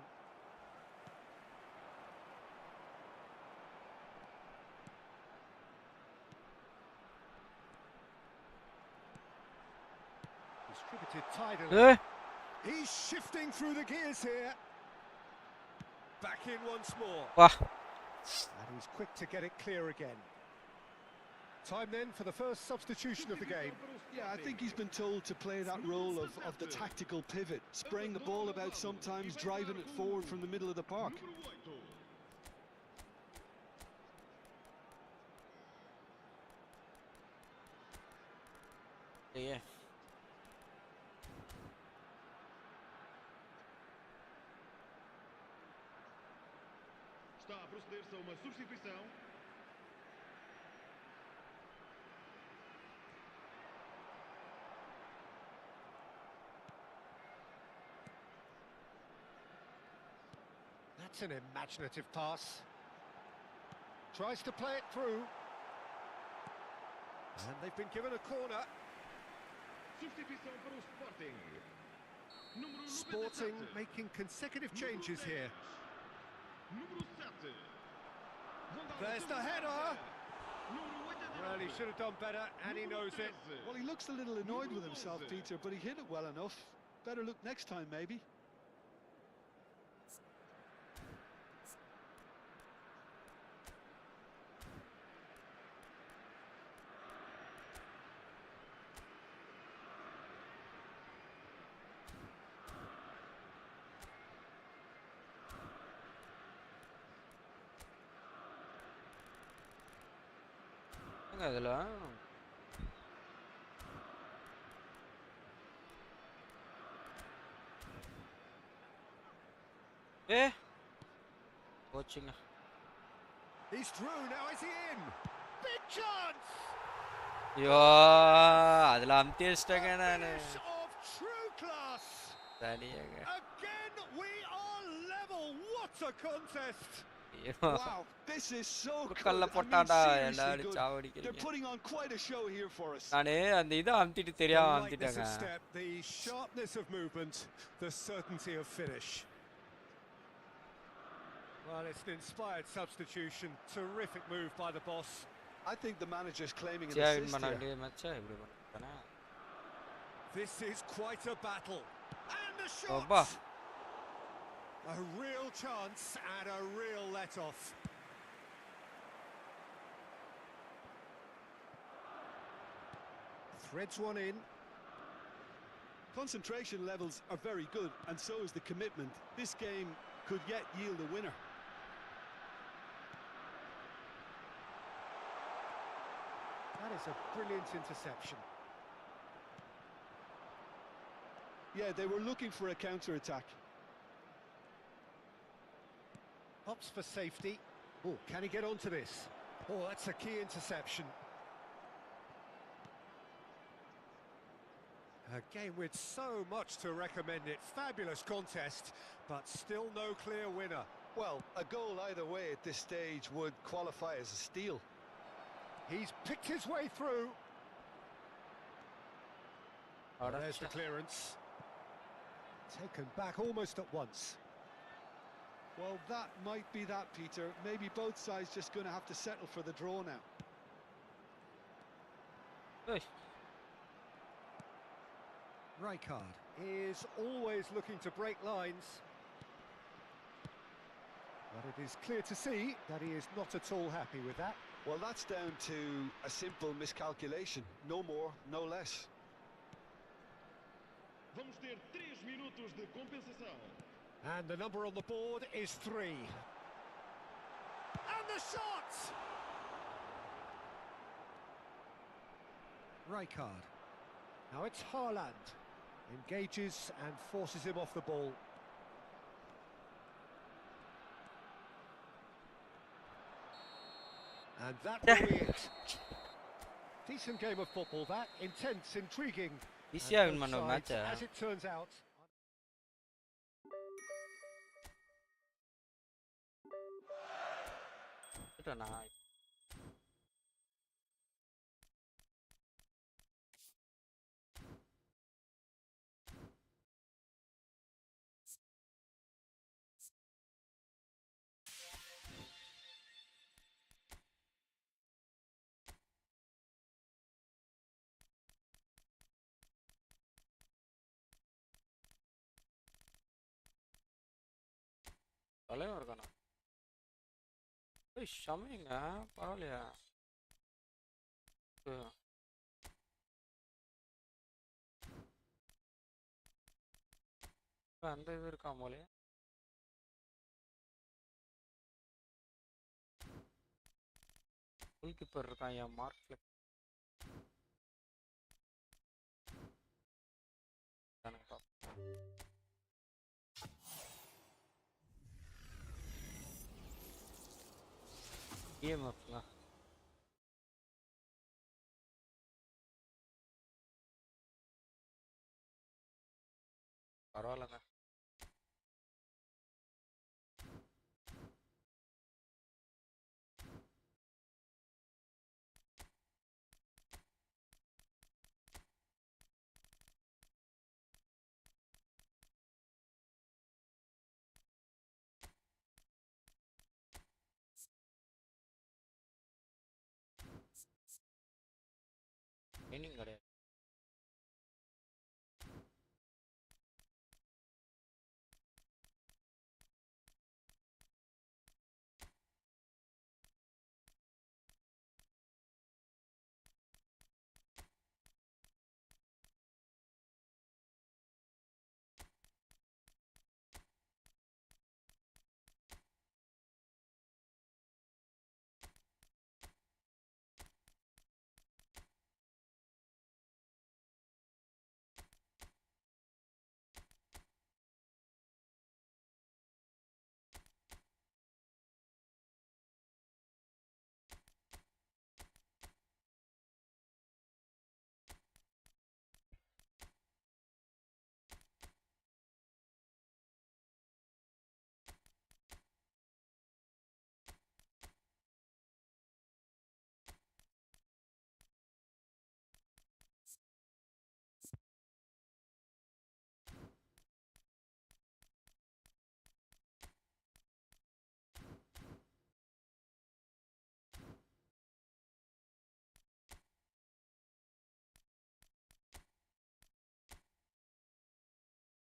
Speaker 4: Distributed tidily. He's shifting through the gears here. Back in once more.
Speaker 1: Wah.
Speaker 4: And he's quick to get it clear again. Time then for the first substitution of the game.
Speaker 3: Yeah, I think he's been told to play that role of the tactical pivot, spraying the ball about sometimes, driving it forward from the middle of the park.
Speaker 1: Yeah.
Speaker 5: Está a proceder-se a uma substituição.
Speaker 4: That's an imaginative pass. Tries to play it through. And they've been given a corner.
Speaker 5: Substituição para o Sporting. Número
Speaker 4: Sporting
Speaker 5: 97.
Speaker 4: making consecutive changes here.
Speaker 5: Número 7.
Speaker 4: There's the header.
Speaker 5: Número 89.
Speaker 4: Well, he should have done better, and he knows it.
Speaker 3: Well, he looks a little annoyed with himself, Peter, but he hit it well enough. Better look next time, maybe.
Speaker 1: அதில் போச்சுங்க.
Speaker 4: He's through, now is he in? Big chance!
Speaker 1: ஐயோ அதில் அமுத்தி வச்சிட்டேங்க நான்.
Speaker 4: Finish of true class!
Speaker 1: சரியாங்க.
Speaker 4: Again, we are level. What a contest!
Speaker 3: Wow, this is so good.
Speaker 1: கல்ல
Speaker 3: I mean,
Speaker 1: போட்டாடா
Speaker 3: seriously
Speaker 1: எல்லாரும்
Speaker 3: good.
Speaker 1: சாவடிக்கிறீங்க.
Speaker 3: They're putting on quite a show here for us.
Speaker 1: நானே அந்த இதை அமுத்திட்டு தெரியாம
Speaker 4: The lightness
Speaker 1: அமுத்திட்டேங்க.
Speaker 4: of step, the sharpness of movement, the certainty of finish. Well, it's an inspired substitution. Terrific move by the boss.
Speaker 3: I think the manager's claiming an
Speaker 1: சேவின்
Speaker 3: assist
Speaker 1: பண்ண
Speaker 3: here.
Speaker 1: வேண்டிய மேட்சா இப்படி பண்ணிட்டானே.
Speaker 4: This is quite a battle. And a
Speaker 1: Oba.
Speaker 4: shot! A real chance and a real let-off. Threads one in.
Speaker 3: Concentration levels are very good, and so is the commitment. This game could yet yield a winner.
Speaker 4: That is a brilliant interception.
Speaker 3: Yeah, they were looking for a counter-attack.
Speaker 4: Hops for safety. Oh, can he get onto this? Oh, that's a key interception. A game with so much to recommend it. Fabulous contest, but still no clear winner.
Speaker 3: Well, a goal either way at this stage would qualify as a steal.
Speaker 4: He's picked his way through. There's the clearance. Taken back almost at once.
Speaker 3: Well, that might be that, Peter. Maybe both sides just going to have to settle for the draw now.
Speaker 1: ஏய்,
Speaker 4: Rijkaard is always looking to break lines. But it is clear to see that he is not at all happy with that.
Speaker 3: Well, that's down to a simple miscalculation. No more, no less.
Speaker 5: Vamos ter 3 minutos de compensação.
Speaker 4: And the number on the board is 3. And the shot! Rijkaard. Now it's Haaland. Engages and forces him off the ball. And that will be it. Decent game of football that. Intense, intriguing.
Speaker 1: ஈஸியா
Speaker 4: And
Speaker 1: win
Speaker 4: both
Speaker 1: பண்ண
Speaker 4: sides,
Speaker 1: மேட்சை.
Speaker 4: as it turns out,
Speaker 1: நான்
Speaker 6: தலைவன் இருக்கானா? ஏய் ஷமிங்க பரவாயில்லையா? அந்த இது இருக்கா போலே. கோல் கீப்பர் இருக்கான் என் மார்க்ல. EMFங்க. பரவாயில்லங்க. ட்ரைனிங் கிடையாது.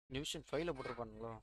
Speaker 6: டிவிஷன் 5ல போட்டிருப்பானுங்களோ.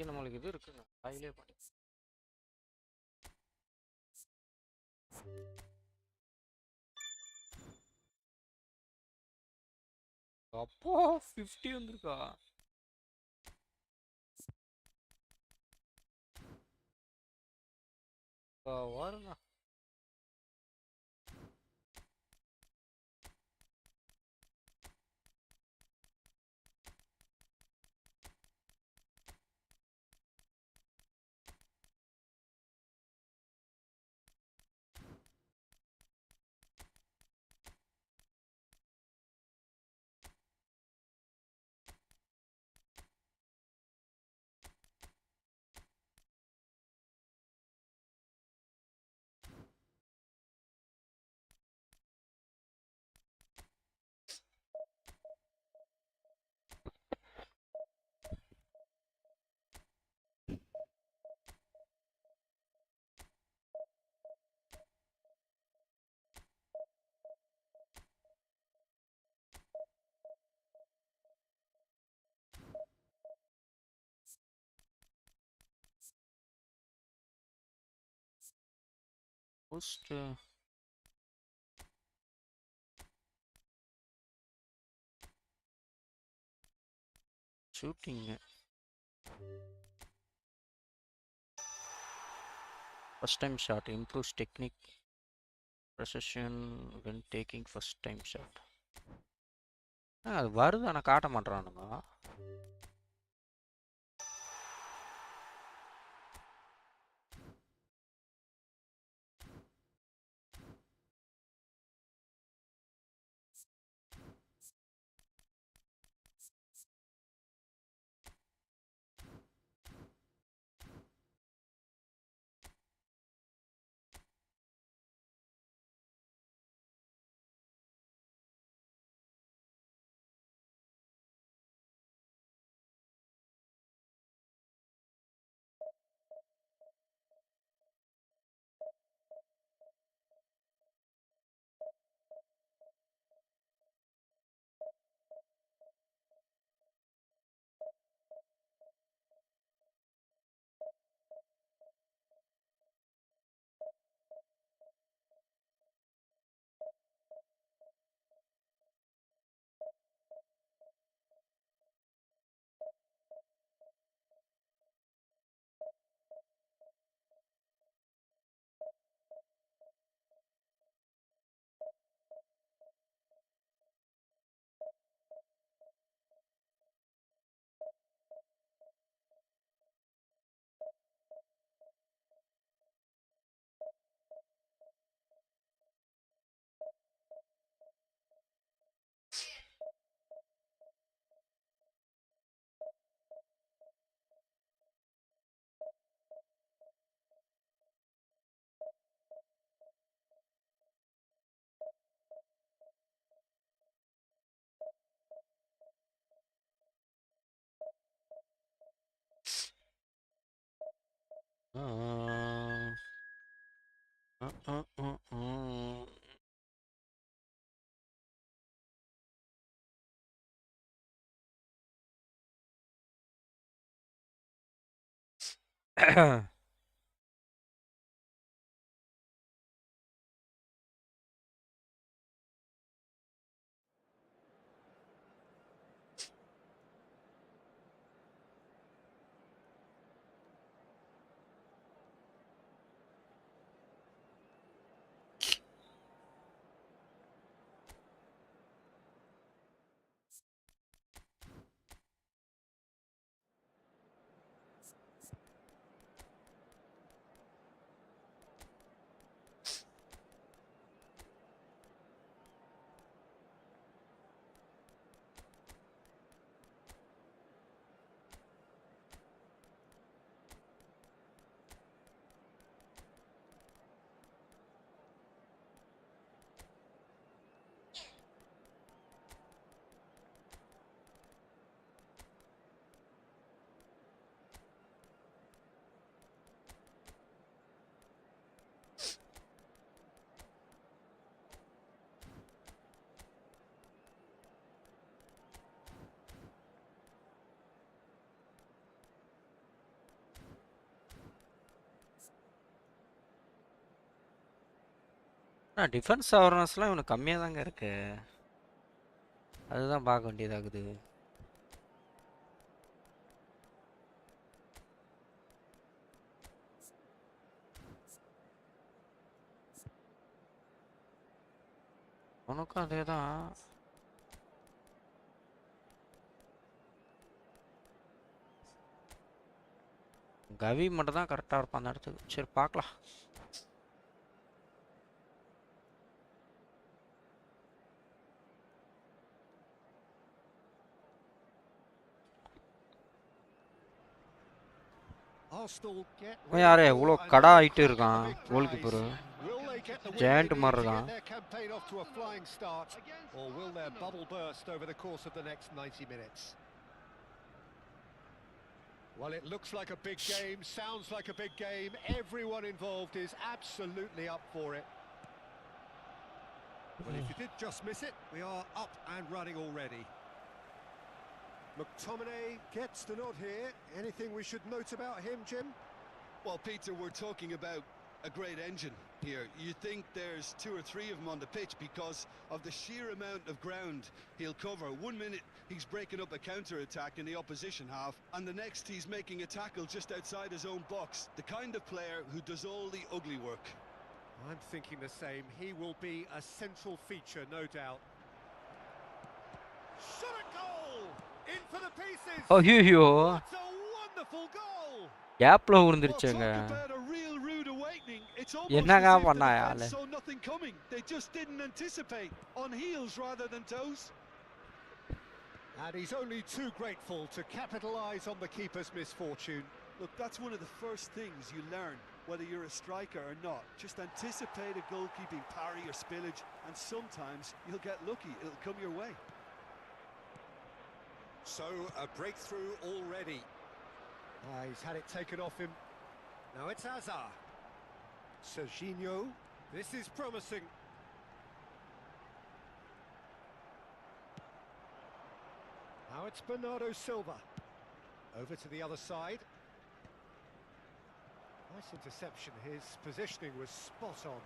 Speaker 6: நம்மளுக்கு இது இருக்குங்க. அதிலே பண்ணி அப்போ 50 வந்திருக்கா? வருங்க. Most shooting. First time shot improves technique precision when taking first time shot. அது வருது ஆனா காட்ட மாட்டறானுங்க. டிஃபென்ஸ் அவேர்னஸ்லாம் இவனுக்கு கம்மியாக தாங்க இருக்கு. அதுதான் பார்க்க வேண்டியதாகுது. உனக்கும் அதே தான். கவி மட்டும் தான் கரெக்டாக இருப்பான் அந்த இடத்துக்கு. சரி பார்க்கலாம்.
Speaker 4: Arsenal
Speaker 6: யாரு இவ்வளோ கடா ஆகிட்டு இருக்கான் கோல் கீப்பரு. ஜெயண்ட் மாதிரி இருக்கான்.
Speaker 4: or will their bubble burst over the course of the next 90 minutes? Well, it looks like a big game, sounds like a big game. Everyone involved is absolutely up for it.
Speaker 3: Well, if you did just miss it, we are up and running already. McTominay gets the nod here. Anything we should note about him, Jim?
Speaker 5: Well, Peter, we're talking about a great engine.
Speaker 3: here. You think there's 2 or 3 of them on the pitch because of the sheer amount of ground he'll cover. 1 minute he's breaking up a counter-attack in the opposition half, and the next he's making a tackle just outside his own box. The kind of player who does all the ugly work.
Speaker 4: I'm thinking the same. He will be a central feature, no doubt. Shot a goal! In for the pieces!
Speaker 6: ஐயோ
Speaker 4: What a wonderful goal!
Speaker 6: கேப்ல
Speaker 3: Well,
Speaker 6: விழுந்துருச்சுங்க.
Speaker 3: talk about a real rude awakening. It's almost
Speaker 6: என்னங்க
Speaker 3: as if the
Speaker 6: பண்ணாயா
Speaker 3: defense
Speaker 6: ஆளு?
Speaker 3: saw nothing coming. They just didn't anticipate. On heels rather than toes.
Speaker 4: And he's only too grateful to capitalise on the keeper's misfortune.
Speaker 3: Look, that's one of the first things you learn, whether you're a striker or not. Just anticipate a goalkeeping parry or spillage, and sometimes you'll get lucky. It'll come your way.
Speaker 4: So, a breakthrough already. He's had it taken off him. Now it's Azar. Serginho. This is promising. Now it's Bernardo Silva. Over to the other side. Nice interception. His positioning was spot on.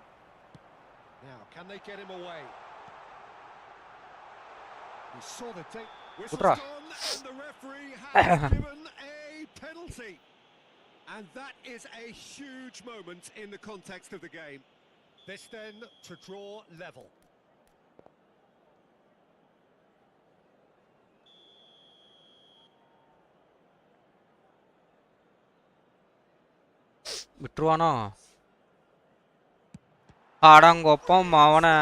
Speaker 4: Now, can they get him away? We saw the date. Whistle's
Speaker 6: Udra.
Speaker 4: gone, and the referee has given a penalty. And that is a huge moment in the context of the game. This then to draw level.
Speaker 6: விட்டுருவானோ? அடங்கொப்பம் அவனை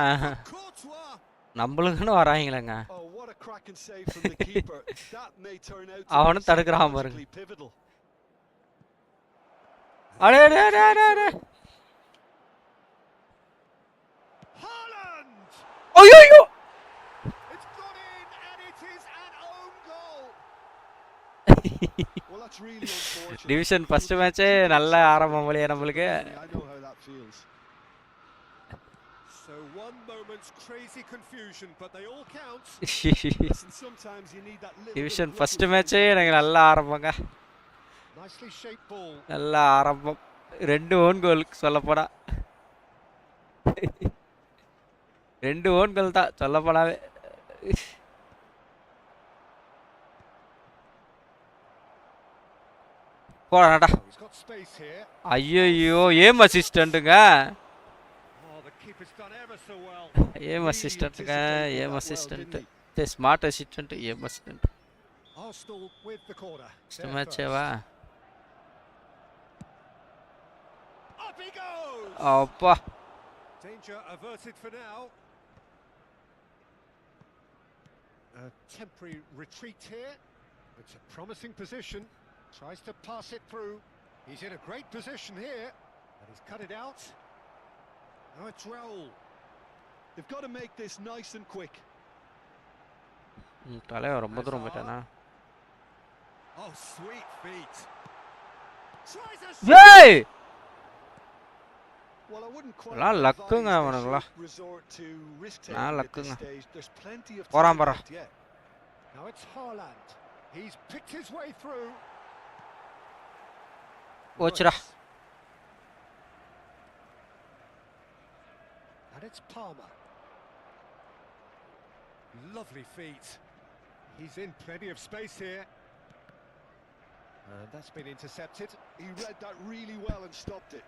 Speaker 4: Courtois.
Speaker 6: நம்மளுக்குன்னு வராங்களேங்க.
Speaker 3: Oh, what a cracking save from the keeper. That may turn out to
Speaker 6: அவனும்
Speaker 3: be
Speaker 6: தடுக்கிறான் பாருங்க.
Speaker 3: psychologically pivotal.
Speaker 6: அடே டே டே டே டே.
Speaker 4: Haaland.
Speaker 6: ஐயோ
Speaker 4: It's gone in, and it is an own goal.
Speaker 3: Well, that's really unfortunate.
Speaker 6: Division first மேட்சே நல்ல ஆரம்பம் போலயே நம்மளுக்கு.
Speaker 3: I know how that feels.
Speaker 4: So one moment's crazy confusion, but they all count.
Speaker 3: Listen, sometimes you need that little bit
Speaker 6: division
Speaker 3: of
Speaker 6: first
Speaker 3: luck in
Speaker 6: மேட்சே எனக்கு நல்ல ஆரம்பங்க.
Speaker 4: Nicely shaped ball.
Speaker 6: நல்ல ஆரம்பம். 2 own goal சொல்லப்போனா. 2 own goal தான் சொல்லப்போனாவே. போடாடா.
Speaker 4: Oh, he's got space here.
Speaker 6: ஐயோ aim அசிஸ்டன்ட்டுங்க.
Speaker 4: Oh, the keeper's done ever so well.
Speaker 6: Aim அசிஸ்டன்ட்டுங்க. Aim assistant. The smart assistant aim assistant.
Speaker 4: Arsenal with the corner.
Speaker 6: First மேட்சேவா?
Speaker 4: Up he goes.
Speaker 6: அப்பா.
Speaker 4: Danger averted for now. A temporary retreat here. It's a promising position. Tries to pass it through. He's in a great position here. And he's cut it out. Now it's Raul.
Speaker 3: They've got to make this nice and quick.
Speaker 6: தலைவர் ரொம்ப தூரம் போயிட்டானா?
Speaker 4: Oh, sweet feet. Tries a
Speaker 6: ஏய்
Speaker 3: Well, I wouldn't quite
Speaker 6: எல்லாம்
Speaker 3: advise
Speaker 6: லக்குங்க
Speaker 3: they
Speaker 6: அவனுங்களா.
Speaker 3: should resort to risk-taking
Speaker 6: நான்
Speaker 3: at this
Speaker 6: லக்குங்க.
Speaker 3: stage. There's plenty of
Speaker 6: போறான்
Speaker 3: time
Speaker 6: para.
Speaker 3: left yet.
Speaker 4: Now it's Haaland. He's picked his way through.
Speaker 6: போச்சுடா.
Speaker 4: Nice. And it's Palmer. Lovely feet. He's in plenty of space here. And that's been intercepted.
Speaker 3: He read that really well and stopped it.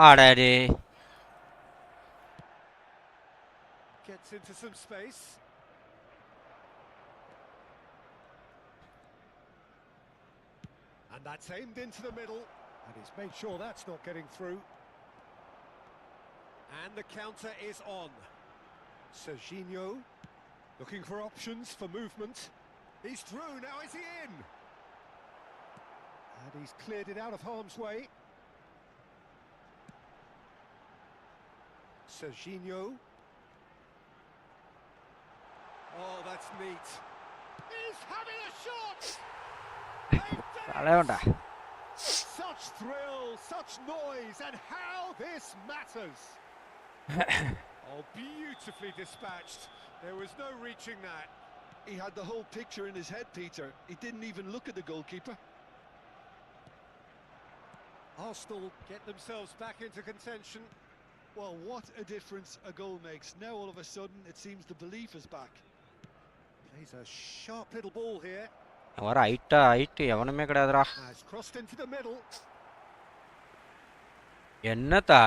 Speaker 6: அடடே.
Speaker 4: Gets into some space. And that's aimed into the middle. And he's made sure that's not getting through. And the counter is on. Serginho looking for options for movement. He's through, now is he in? And he's cleared it out of harm's way. Serginho. Oh, that's neat. He's having a shot!
Speaker 6: தலைவன்டா.
Speaker 4: Such thrill, such noise, and how this matters. Oh, beautifully dispatched. There was no reaching that.
Speaker 3: He had the whole picture in his head, Peter. He didn't even look at the goalkeeper.
Speaker 4: Arsenal get themselves back into contention.
Speaker 3: Well, what a difference a goal makes. Now all of a sudden it seems the belief is back.
Speaker 4: Plays a sharp little ball here.
Speaker 6: வர height எவனுமே கிடையாதுடா.
Speaker 4: Has crossed into the middle.
Speaker 6: என்னதா?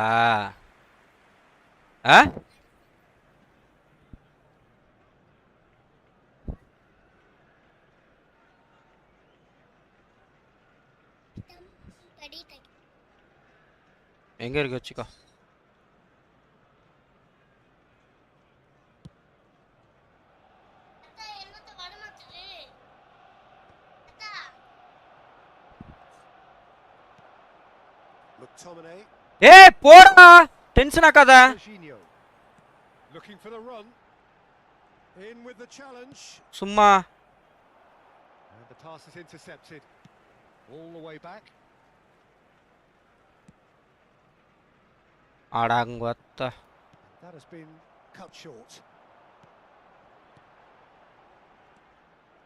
Speaker 6: எங்க இருக்கு வச்சுக்கோ. ஏய் போடா tension ஆகாத.
Speaker 4: Looking for the run. In with the challenge.
Speaker 6: சும்மா.
Speaker 4: And the pass is intercepted. All the way back.
Speaker 6: அடங்கொத்த.
Speaker 4: That has been cut short.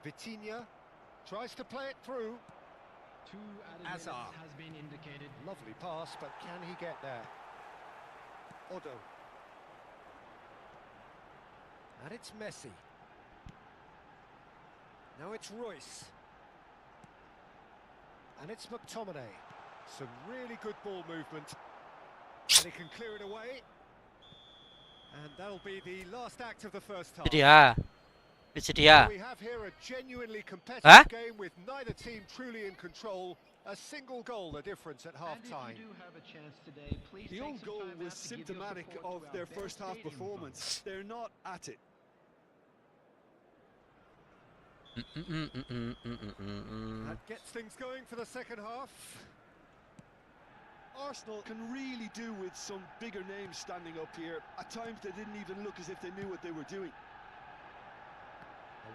Speaker 4: Vitinha tries to play it through. Azar has been indicated. Lovely pass, but can he get there? Odo. And it's Messi. Now it's Royce. And it's McTominay. Some really good ball movement. And he can clear it away. And that'll be the last act of the first half.
Speaker 6: Pichitia.
Speaker 4: We have here a genuinely competitive game with neither team truly in control. A single goal the difference at half time.
Speaker 3: The own goal was symptomatic of their first half performance. They're not at it.
Speaker 4: That gets things going for the second half.
Speaker 3: Arsenal can really do with some bigger names standing up here. At times they didn't even look as if they knew what they were doing.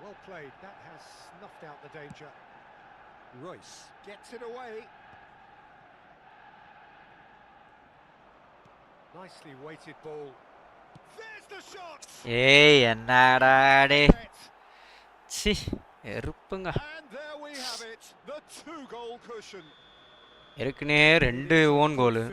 Speaker 4: Well played, that has snuffed out the danger. Royce gets it away. Nicely weighted ball. There's the shot!
Speaker 6: ஏய் என்னடா டேய். C எருப்புங்க.
Speaker 4: And there we have it, the 2-goal cushion.
Speaker 6: ஏற்கனவே 2 own goal.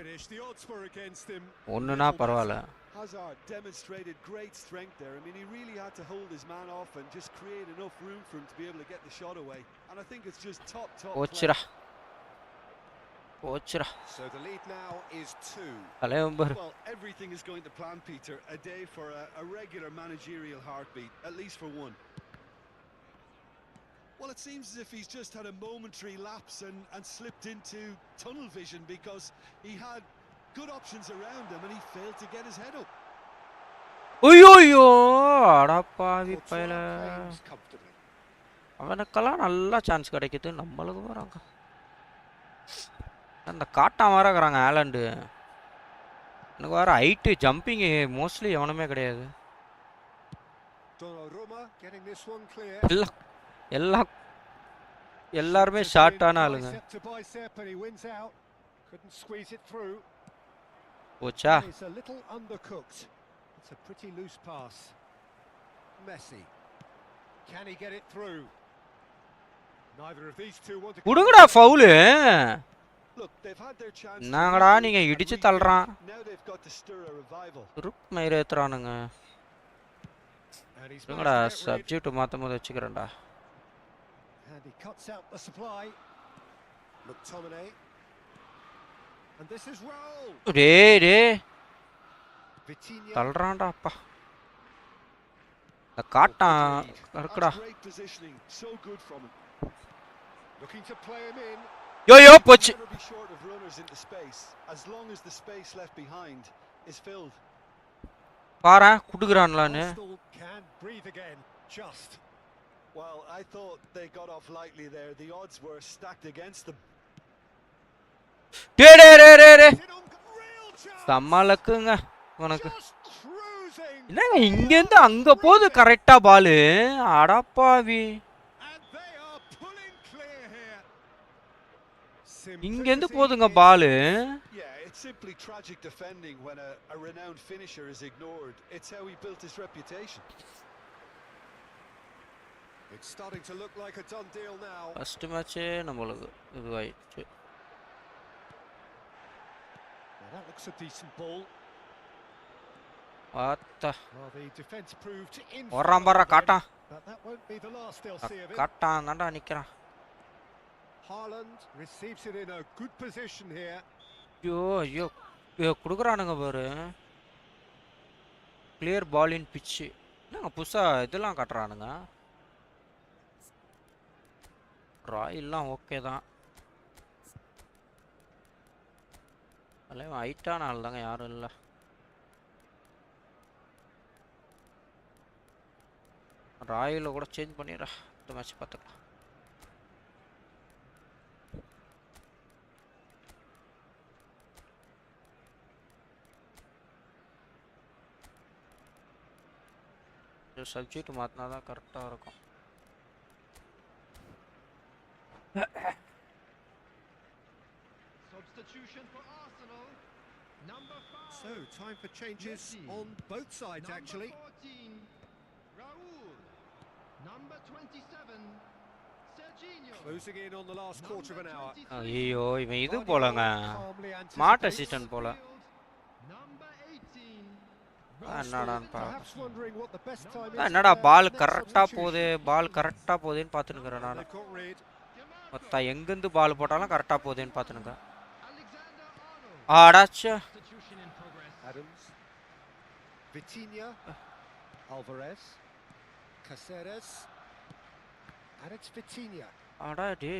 Speaker 6: ஒண்ணுனா பரவாயில்ல.
Speaker 3: Hazard demonstrated great strength there. I mean, he really had to hold his man off and just create enough room for him to be able to get the shot away. And I think it's just top
Speaker 6: Ochra.
Speaker 4: So the lead now is 2.
Speaker 3: Well, everything is going to plan, Peter. A day for a regular managerial heartbeat, at least for one. Well, it seems as if he's just had a momentary lapse and slipped into tunnel vision because he had good options around him and he failed to get his head up.
Speaker 6: ஐயோ அடப்பாவி பையல. அவனுக்கெல்லாம் நல்ல chance கிடைக்குது, நம்மளுக்கு வராங்க. அந்த காட்டான் வராங்க ஆலண்டு. எனக்கு வர ஹைட்டு ஜம்பிங் மோஸ்ட்லி எவனுமே கிடையாது. எல்லாருமே ஷார்ட்டான ஆளுங்க. போச்சா?
Speaker 4: It's a pretty loose pass. Messi. Can he get it through? Neither of these two want to.
Speaker 6: உடுங்கடா foul.
Speaker 3: Look, they've had their chance.
Speaker 6: நாங்கடா நீங்க இடிச்சு தள்ளுறான்.
Speaker 3: Now they've got to stir a revival.
Speaker 6: ருக் மயிரேத்துறானுங்க. உடுங்கடா சப்ஜெக்ட் மாத்தும்போது வெச்சுக்கறேன்டா.
Speaker 4: And he cuts out the supply. McTominay. And this is roll.
Speaker 6: டேய். தள்ளுறான்டா அப்பா. அந்த காட்டான் கரெக்டா.
Speaker 4: Looking to play him in.
Speaker 6: யோ போச்சு. பாரா குடுக்குறான்லானே.
Speaker 3: Well, I thought they got off lightly there. The odds were stacked against them.
Speaker 6: டேய். சமாளக்குங்க உனக்கு. என்னங்க இங்க இருந்து அங்க போகுது கரெக்ட்டா பால். அடப்பாவி. இங்க இருந்து போதுங்க பால்.
Speaker 3: Yeah, it's simply tragic defending when a renowned finisher is ignored. It's how he built his reputation.
Speaker 4: It's starting to look like a done deal now.
Speaker 6: First மேட்சே நம்மளுக்கு இதுவாயிடுச்சு.
Speaker 4: Now that looks a decent ball.
Speaker 6: ஆத்தா
Speaker 4: Well, the defense proved in.
Speaker 6: வர்றான் பாரா காட்டான்.
Speaker 4: But that won't be the last they'll see of it.
Speaker 6: காட்டான் தான்டா நிக்கிறான்.
Speaker 4: Haaland receives it in a good position here.
Speaker 6: ஐயோ குடுக்குறானுங்க பாரு. Clear பால் இன் pitch. என்னங்க புதுசா இதெல்லாம் காட்டுறானுங்க. ராயெல்லாம் okay தான். அதில் ஹைட்டான ஆள் தாங்க யாரும் இல்லை. ராயில் கூட சேஞ்ச் பண்ணிடுறேன். இந்த மேட்ச் பார்த்துக்கலாம். சப்ஜெக்ட் மாற்றினா தான் கரெக்டாக இருக்கும்.
Speaker 3: Substitution for Arsenal. Number 5.
Speaker 4: So, time for changes on both sides, actually.
Speaker 3: Number 14, Raul. Number 27, Serginho.
Speaker 4: Closing in on the last quarter of an hour.
Speaker 6: ஐயோ இவன் இது போலங்க ஸ்மார்ட் அசிஸ்டன்ட் போல.
Speaker 3: Number 18.
Speaker 6: என்னடான்னு
Speaker 4: Perhaps wondering what the best time is.
Speaker 6: என்னடா பால் கரெக்டாக போகுது பார்த்துன்னு இருக்கிறேன் நான்.
Speaker 4: They've got rid.
Speaker 6: மொத்தம் எங்கேருந்து பால் போட்டாலும் கரெக்டாக போகுதுன்னு பார்த்துனுங்க.
Speaker 3: Alexander Arnold.
Speaker 6: ஆடாச்சா
Speaker 3: Substitution in progress.
Speaker 4: Adams. Vitinha. Alvarez. Caceres. And it's Vitinha.
Speaker 6: ஆடா டே.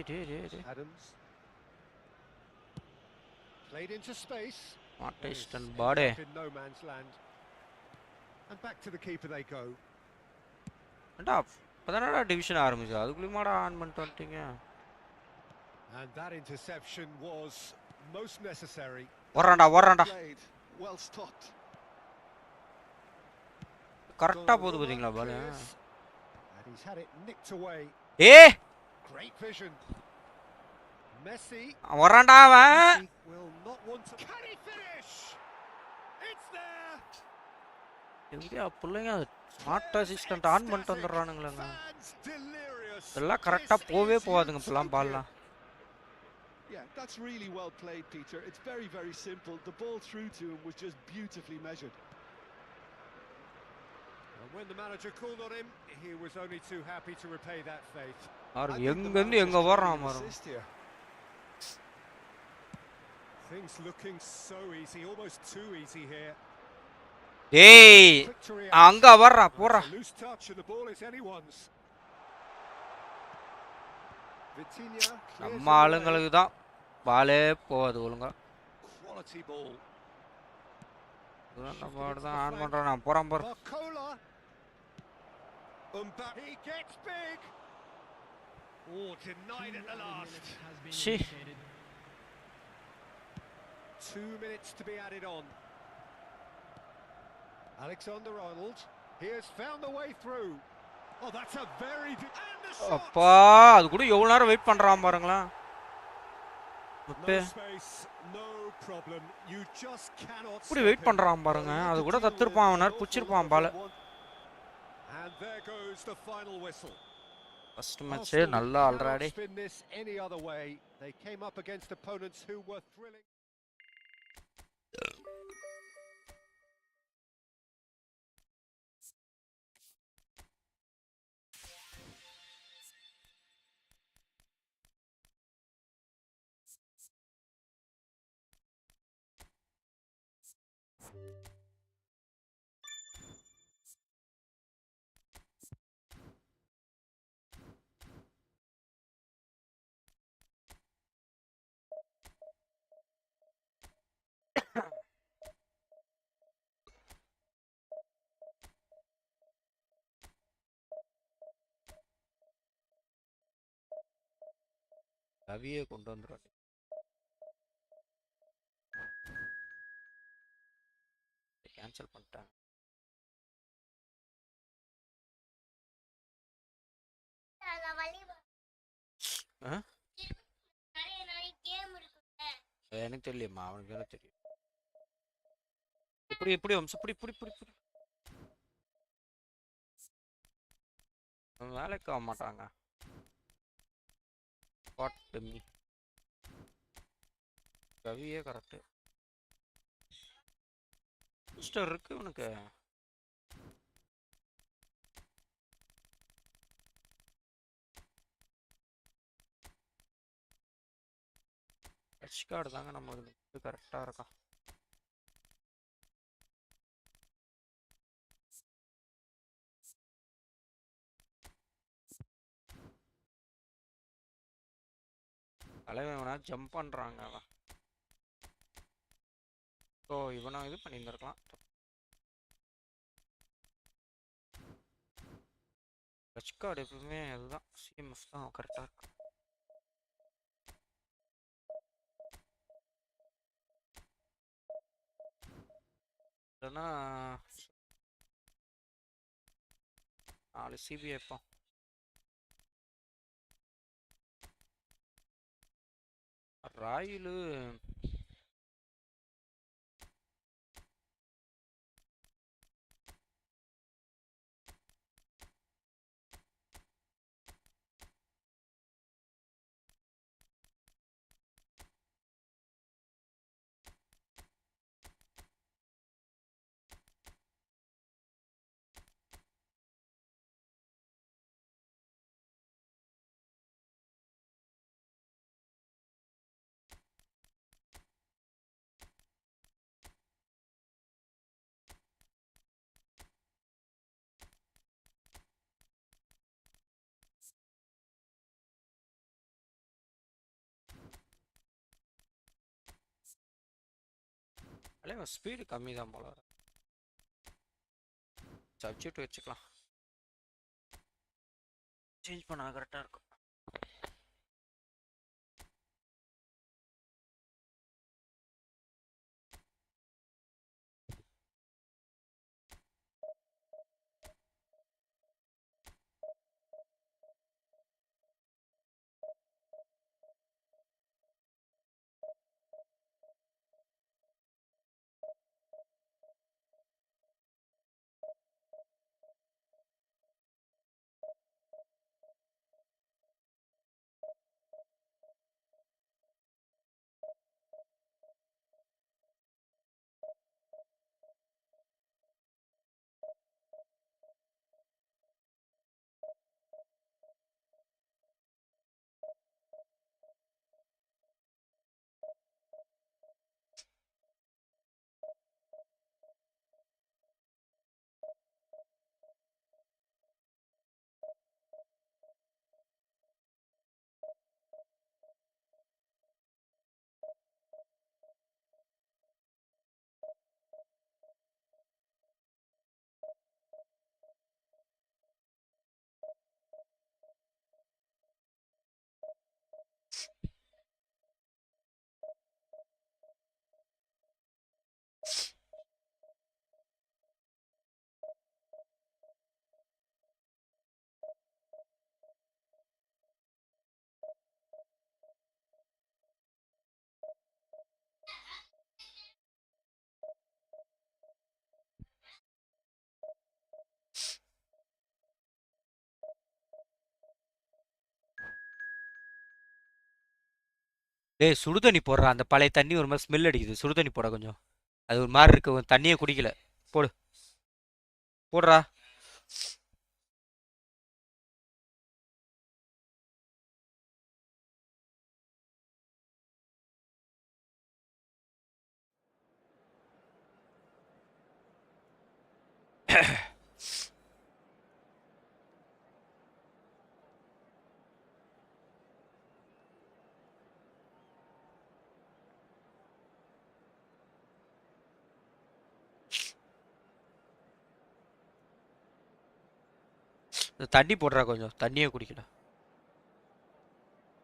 Speaker 4: Adams. Played into space.
Speaker 6: Smart assistant பாடே.
Speaker 4: In no man's land. And back to the keeper they go.
Speaker 6: ஏண்டா இப்போதானடா division ஆரம்பிச்சு அதுக்குள்ளேயுமாடா ஆன் பண்ணிட்டு வந்துட்டீங்க.
Speaker 4: And that interception was most necessary.
Speaker 6: வர்றான்டா
Speaker 3: Played. Well stopped.
Speaker 6: கரெக்டாக போகுது பார்த்தீங்களா பால்.
Speaker 4: And he's had it nicked away. Great vision. Messi.
Speaker 6: வர்றான்டா அவன்.
Speaker 4: Messi will not want to. Can he finish? It's there.
Speaker 6: எங்கேயா பிள்ளைங்க ஸ்மார்ட் அசிஸ்டன்ட் ஆன் பண்ணிட்டு வந்துடுறானுங்களேங்க.
Speaker 4: Fans delirious.
Speaker 6: இதெல்லாம் கரெக்டாக போகாதுங்க இப்பெல்லாம் பால்லாம்.
Speaker 3: Yeah, that's really well played, Peter. It's very, very simple. The ball through to him was just beautifully measured.
Speaker 4: And when the manager called on him, he was only too happy to repay that faith.
Speaker 6: எங்கேருந்து எங்கே வர்றான் பாரு.
Speaker 4: Things looking so easy, almost too easy here.
Speaker 6: அங்க வர்றா போறா.
Speaker 4: Loose touch and the ball is anyone's. Vitinha.
Speaker 6: நம்ம ஆளுங்களுக்கு தான் பாலே போகாது ஒழுங்கா.
Speaker 4: Quality ball.
Speaker 6: நம்ம தான் ஆன் பண்றோம் நான் போறேன் பாரு.
Speaker 4: He gets big. Oh, denied at the last.
Speaker 6: C
Speaker 4: 2 minutes to be added on. Alexander Arnold. He has found the way through. Oh, that's a very and the shot.
Speaker 6: அப்பா அது கூட எவ்வளவு நேரம் வெயிட் பண்றான் பாருங்களா.
Speaker 4: No space, no problem. You just cannot.
Speaker 6: இப்படி wait பண்றான் பாருங்க. அது கூட தத்திருப்பான் அவனார் புடிச்சிருப்பான் பால்.
Speaker 4: And there goes the final whistle.
Speaker 6: First match நல்லா already.
Speaker 4: Spin this any other way. They came up against opponents who were thrilling.
Speaker 6: ரவியே கொண்டு வந்துறாரு. Cancel பண்ணிட்டேன். எனக்கு தெரியலையம்மா அவனுக்கு தானே தெரியும். இப்படி வம்சம் இப்படி வேலைக்கு ஆக மாட்டாங்க. வாட் மீ கவியே கரெக்டு. பூஸ்டர் இருக்கு உனக்கு. டச் கார்டு தாங்க நம்ம இதுக்கு கரெக்டாக இருக்கும். தலைவன் இவனா ஜம்ப் பண்ணுறாங்க அவன். ஸோ இவனை இது பண்ணியிருந்துருக்கலாம். டச் கார்டு எப்பவுமே அதுதான் சிஎம்எஃப் தான் கரெக்டாக இருக்கும். இல்லைன்னா 4 சிபி வைப்போம். ராயிலு தலைவன் ஸ்பீடு கம்மி தான் போல. சப்ஜெக்ட் வச்சுக்கலாம். சேஞ்ச் பண்ணா கரெக்டாக இருக்கும். டேய் சுடு தண்ணி போடுறா. அந்த பழைய தண்ணி ஒரு மாதிரி ஸ்மெல் அடிக்குது. சுடு தண்ணி போட கொஞ்சம். அது ஒரு மாதிரி இருக்கு. தண்ணியே குடிக்கல. போடு போடுறா. தண்ணி போடுறா கொஞ்சம். தண்ணியே குடிக்கல.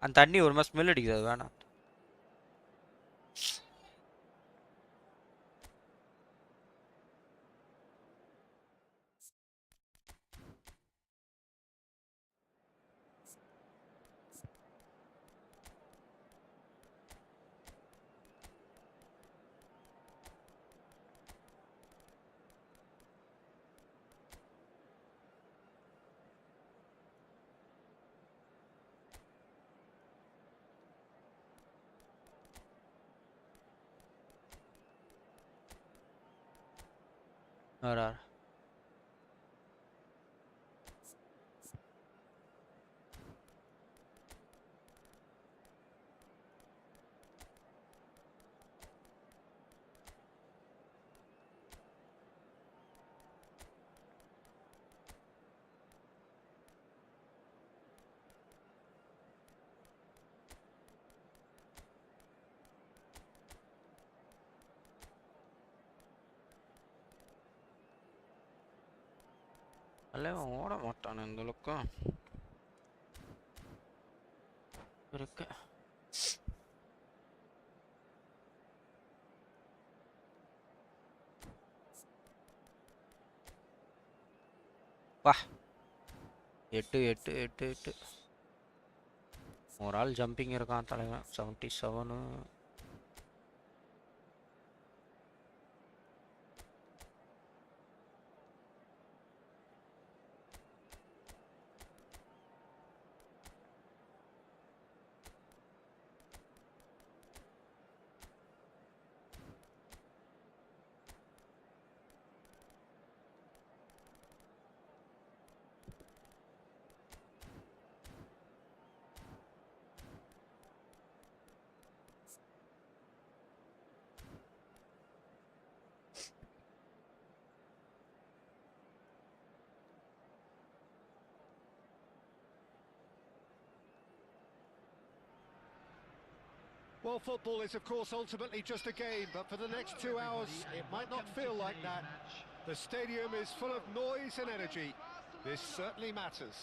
Speaker 6: அந்த தண்ணி ஒரு மாதிரி ஸ்மெல் அடிக்குது. அது வேணாம். Where are? அல்ல ஓட மாட்டான் இந்த லோக்கம் இருக்கு. வா 8 ஒரு ஆள் ஜம்பிங் இருக்கான் தலைவன் 77.
Speaker 4: Well, football is, of course, ultimately just a game, but for the next 2 hours, it might not feel like that. The stadium is full of noise and energy. This certainly matters.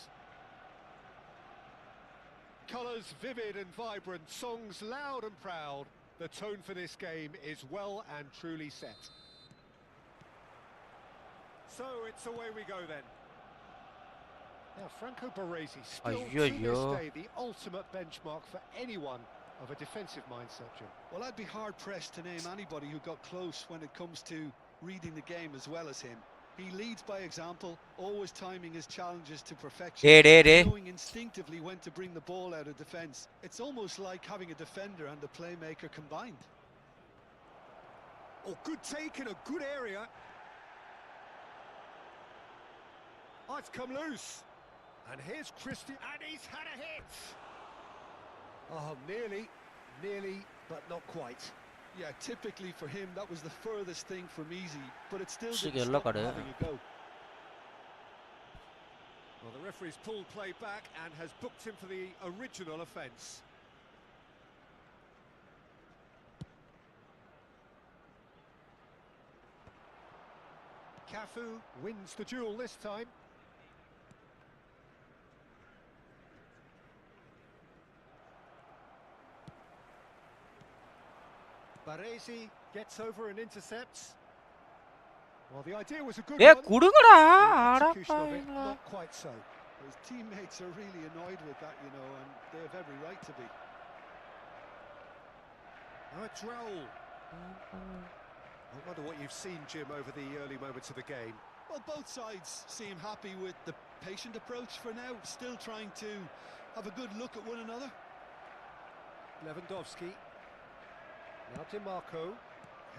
Speaker 4: Colours vivid and vibrant, songs loud and proud. The tone for this game is well and truly set. So it's away we go then. Now, Franco Baresi, still to this day, the ultimate benchmark for anyone of a defensive mindset, Jim.
Speaker 3: Well, I'd be hard-pressed to name anybody who got close when it comes to reading the game as well as him. He leads by example, always timing his challenges to perfection, knowing instinctively when to bring the ball out of defence. It's almost like having a defender and a playmaker combined.
Speaker 4: Oh, good take in a good area. Oh, it's come loose. And here's Christian, and he's had a hit. Oh, nearly, but not quite.
Speaker 3: Yeah, typically for him, that was the furthest thing from easy, but it still
Speaker 6: Sick
Speaker 3: didn't
Speaker 6: yellow
Speaker 3: stop him
Speaker 6: card.
Speaker 3: having a go.
Speaker 4: Well, the referee's pulled play back and has booked him for the original offence. Cafu wins the duel this time. Baresi gets over and intercepts. Well, the idea was a good one.
Speaker 1: குடுங்கடா
Speaker 4: The
Speaker 1: அட
Speaker 4: execution of it,
Speaker 1: பாவிங்களா.
Speaker 4: not quite so.
Speaker 3: His teammates are really annoyed with that, you know, and they have every right to be.
Speaker 4: Now it's Raul. I wonder what you've seen, Jim, over the early moments of the game.
Speaker 3: Well, both sides seem happy with the patient approach for now, still trying to have a good look at one another.
Speaker 4: Lewandowski. Now DiMarco.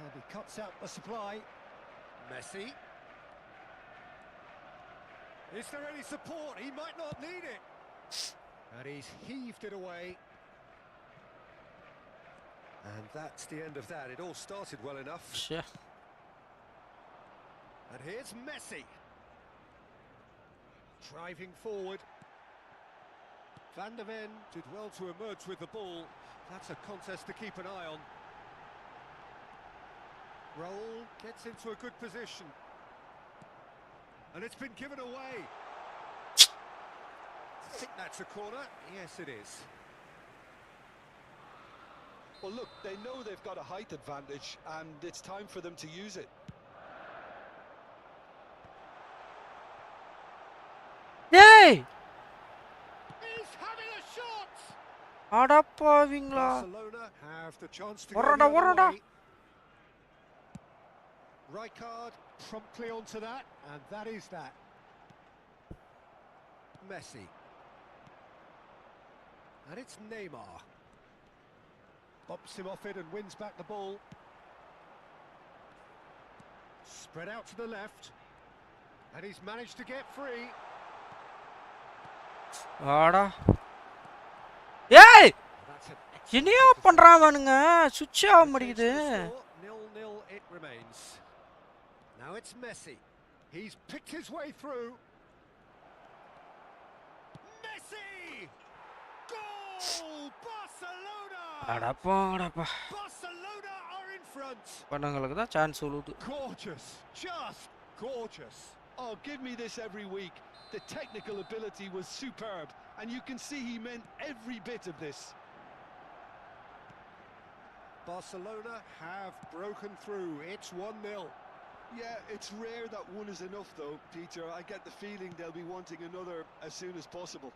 Speaker 4: And he cuts out the supply. Messi. Is there any support? He might not need it. And he's heaved it away. And that's the end of that. It all started well enough.
Speaker 6: Sure.
Speaker 4: And here's Messi. Driving forward. Van der Ven did well to emerge with the ball. That's a contest to keep an eye on. Raul gets into a good position. And it's been given away. I think that's a corner. Yes, it is.
Speaker 3: Well, look, they know they've got a height advantage, and it's time for them to use it.
Speaker 1: டேய்
Speaker 4: He's having a shot!
Speaker 1: அட பாவிங்களா.
Speaker 4: Barcelona have the chance to go
Speaker 1: Orada,
Speaker 4: the other
Speaker 1: orada.
Speaker 4: way. Rijkaard promptly onto that, and that is that. Messi. And it's Neymar. Bumps him off it and wins back the ball. Spread out to the left. And he's managed to get free.
Speaker 6: ஆடா ஏய்
Speaker 4: That's an
Speaker 6: என்னையா பண்றானுங்க சுவிட்ச் ஆக மாட்டேங்குது
Speaker 4: 0-0 it remains. Now it's Messi. He's picked his way through. Messi! Goal! Barcelona!
Speaker 6: அடப்பா
Speaker 4: Barcelona are in front.
Speaker 6: பண்ணங்களுக்கு தான் chance உழுது.
Speaker 4: Gorgeous. Just gorgeous.
Speaker 3: Oh, give me this every week. The technical ability was superb, and you can see he meant every bit of this.
Speaker 4: Barcelona have broken through. It's 1-0.
Speaker 3: Yeah, it's rare that one is enough, though, Peter. I get the feeling they'll be wanting another as soon as possible.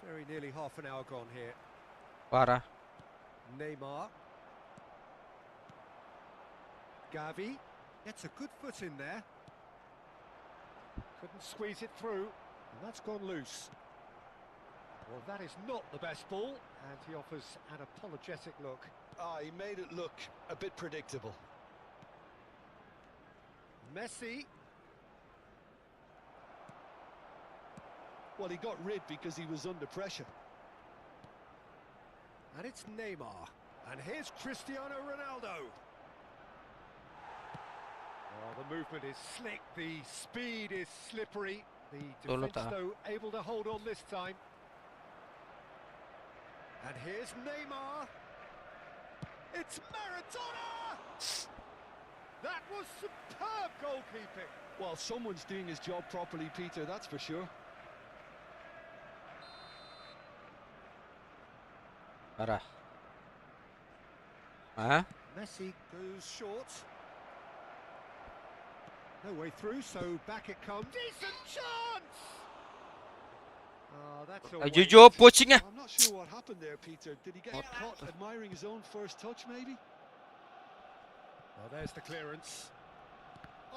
Speaker 4: Very nearly half an hour gone here.
Speaker 6: வாரா
Speaker 4: Neymar. Gavi gets a good foot in there. Couldn't squeeze it through, and that's gone loose. Well, that is not the best ball, and he offers an apologetic look.
Speaker 3: He made it look a bit predictable.
Speaker 4: Messi.
Speaker 3: Well, he got rid because he was under pressure.
Speaker 4: And it's Neymar. And here's Cristiano Ronaldo. Oh, the movement is slick, the speed is slippery. The defence, though, able to hold on this time. And here's Neymar. It's Maradona! That was superb goalkeeping.
Speaker 3: Well, someone's doing his job properly, Peter, that's for sure.
Speaker 6: வாரா
Speaker 4: Messi goes short. No way through, so back it comes. Decent chance! Oh, that's a
Speaker 6: ஐயோ போச்சுங்க.
Speaker 3: I'm not sure what happened there, Peter. Did he get caught admiring his own first touch, maybe?
Speaker 4: Well, there's the clearance.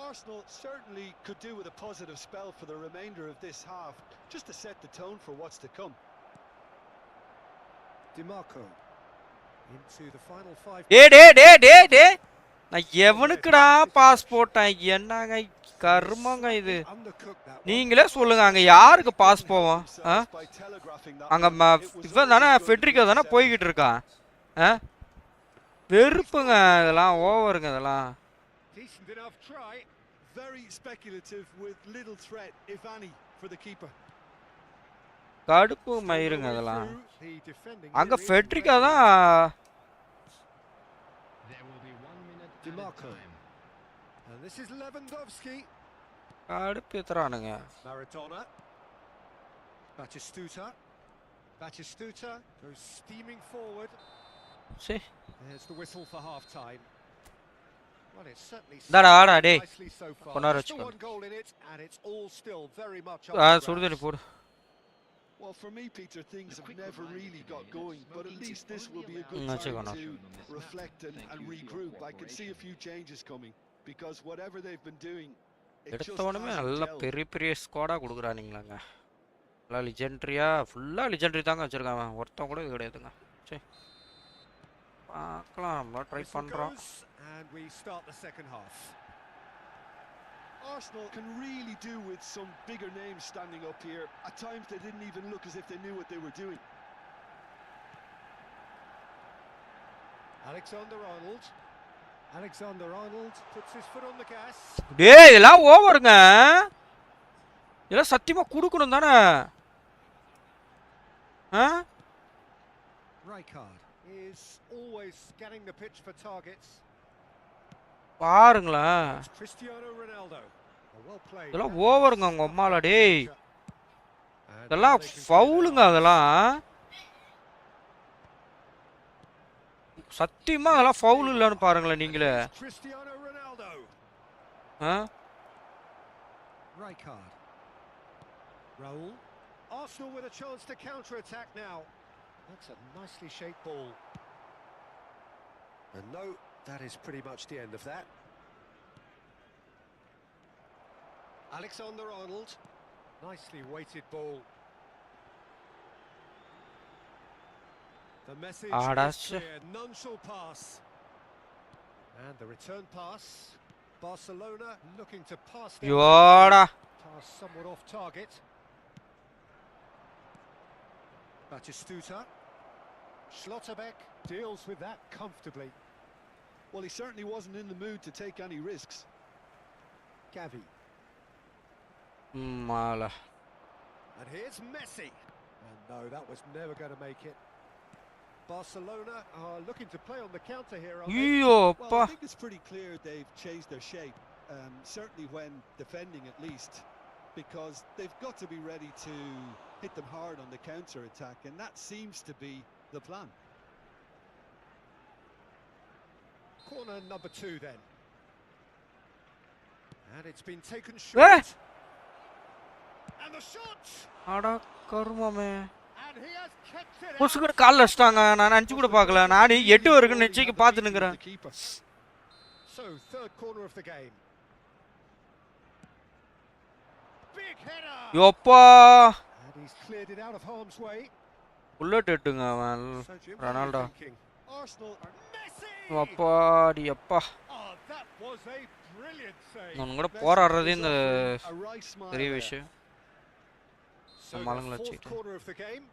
Speaker 3: Arsenal certainly could do with a positive spell for the remainder of this half, just to set the tone for what's to come.
Speaker 4: DiMarco into the final 5.
Speaker 6: டே நான் எவனுக்குடா pass போட்டேன் என்னங்க கர்மங்க இது நீங்களே சொல்லுங்க அங்க யாருக்கு pass போவோம் அங்க இவன் தானே ஃபெட்ரிகோ தானே போய்கிட்டு இருக்கான் வெறுப்புங்க இதெல்லாம் ஓவருங்க இதெல்லாம்
Speaker 3: Very speculative with little threat, if any, for the keeper.
Speaker 6: கடுப்பு மயிருங்க இதெல்லாம் அங்க ஃபெட்ரிகோ தான்
Speaker 4: DiMarco. And this is Lewandowski.
Speaker 6: கடுப்பு ஏத்துறானுங்க
Speaker 4: Maradona. Batistuta goes steaming forward.
Speaker 6: Say
Speaker 4: There's the whistle for half time. Well, it's certainly
Speaker 6: ஆடா டேய்
Speaker 4: nicely so far.
Speaker 6: கொண்டார
Speaker 4: Just
Speaker 6: வச்சுக்கோ
Speaker 4: one goal in it, and it's all still very much
Speaker 6: சுடுதண்ணி போடு
Speaker 3: Well, for me, Peter, things have never really got going, but at least this will be a good time to reflect and regroup. I can see a few changes coming, because whatever they've been doing, it just
Speaker 6: எடுத்தவனுமே நல்ல
Speaker 3: hasn't
Speaker 6: பெரிய பெரிய ஸ்குவாடா கொடுக்குறானுங்களாங்க நல்லா லிஜெண்டரியா ஃபுல்லா legendary தாங்க வச்சிருக்காங்க ஒருத்தன் கூட இது கிடையாதுங்க சரி பார்க்கலாம் நம்ம ட்ரை பண்றோம்
Speaker 4: and we start the second half.
Speaker 3: Arsenal can really do with some bigger names standing up here. At times they didn't even look as if they knew what they were doing.
Speaker 4: Alexander-Arnold puts his foot on the gas.
Speaker 6: டேய் இதெல்லாம் ஓவருங்க இதெல்லாம் சத்தியமா குடுக்கணும் தானே
Speaker 4: Rijkaard is always scanning the pitch for targets.
Speaker 6: பாருங்களேன்
Speaker 4: Cristiano Ronaldo. Well played.
Speaker 6: இதெல்லாம் ஓவருங்க உங்க அம்மால டேய் இதெல்லாம் ஃபவுலுங்க அதெல்லாம் சத்தியமா அதெல்லாம் ஃபவுல் இல்லன்னு பாருங்களேன் நீங்களே
Speaker 4: Cristiano Ronaldo. Rijkaard. Raul. Arsenal with a chance to counter attack now. That's a nicely shaped ball. And no, that is pretty much the end of that. Alexander-Arnold. Nicely weighted ball. The message is clear. None shall pass. And the return pass. Barcelona looking to pass.
Speaker 6: யோடா
Speaker 4: Pass somewhat off target. Batistuta. Schlotterbeck deals with that comfortably.
Speaker 3: Well, he certainly wasn't in the mood to take any risks.
Speaker 4: Gavi.
Speaker 6: Mala
Speaker 4: And here's Messi. And no, that was never going to make it. Barcelona are looking to play on the counter here.
Speaker 6: ஐயோ
Speaker 3: Well,
Speaker 6: அப்பா
Speaker 3: I think it's pretty clear they've changed their shape, certainly when defending at least, because they've got to be ready to hit them hard on the counter attack, and that seems to be the plan.
Speaker 4: Corner number 2 then. And it's been taken short. And the shot.
Speaker 6: அட கருமமே
Speaker 4: And he has kept it out.
Speaker 6: புசுக்கு கால்ல வச்சிட்டாங்க நான் அஞ்சு கூட பார்க்கல நான் 8 வரைக்கும் நிச்சயிக்கு பார்த்து நிக்கிறேன்
Speaker 4: So third corner of the game. Big header.
Speaker 6: யோப்பா
Speaker 4: And he's cleared it out of harm's way.
Speaker 6: Bullet எட்டுங்க அவன்
Speaker 4: So Jim,
Speaker 6: Ronaldo
Speaker 4: what are you thinking?
Speaker 3: Arsenal are
Speaker 4: Messi.
Speaker 6: அப்பாடி அப்பா
Speaker 4: Oh, that was a brilliant save.
Speaker 6: நான் கூட போராடுறதே இந்த
Speaker 3: a right smile
Speaker 6: பெரிய
Speaker 3: there.
Speaker 6: விஷயம்
Speaker 4: So the
Speaker 6: Malangla
Speaker 4: fourth
Speaker 6: cheated.
Speaker 4: corner of the game.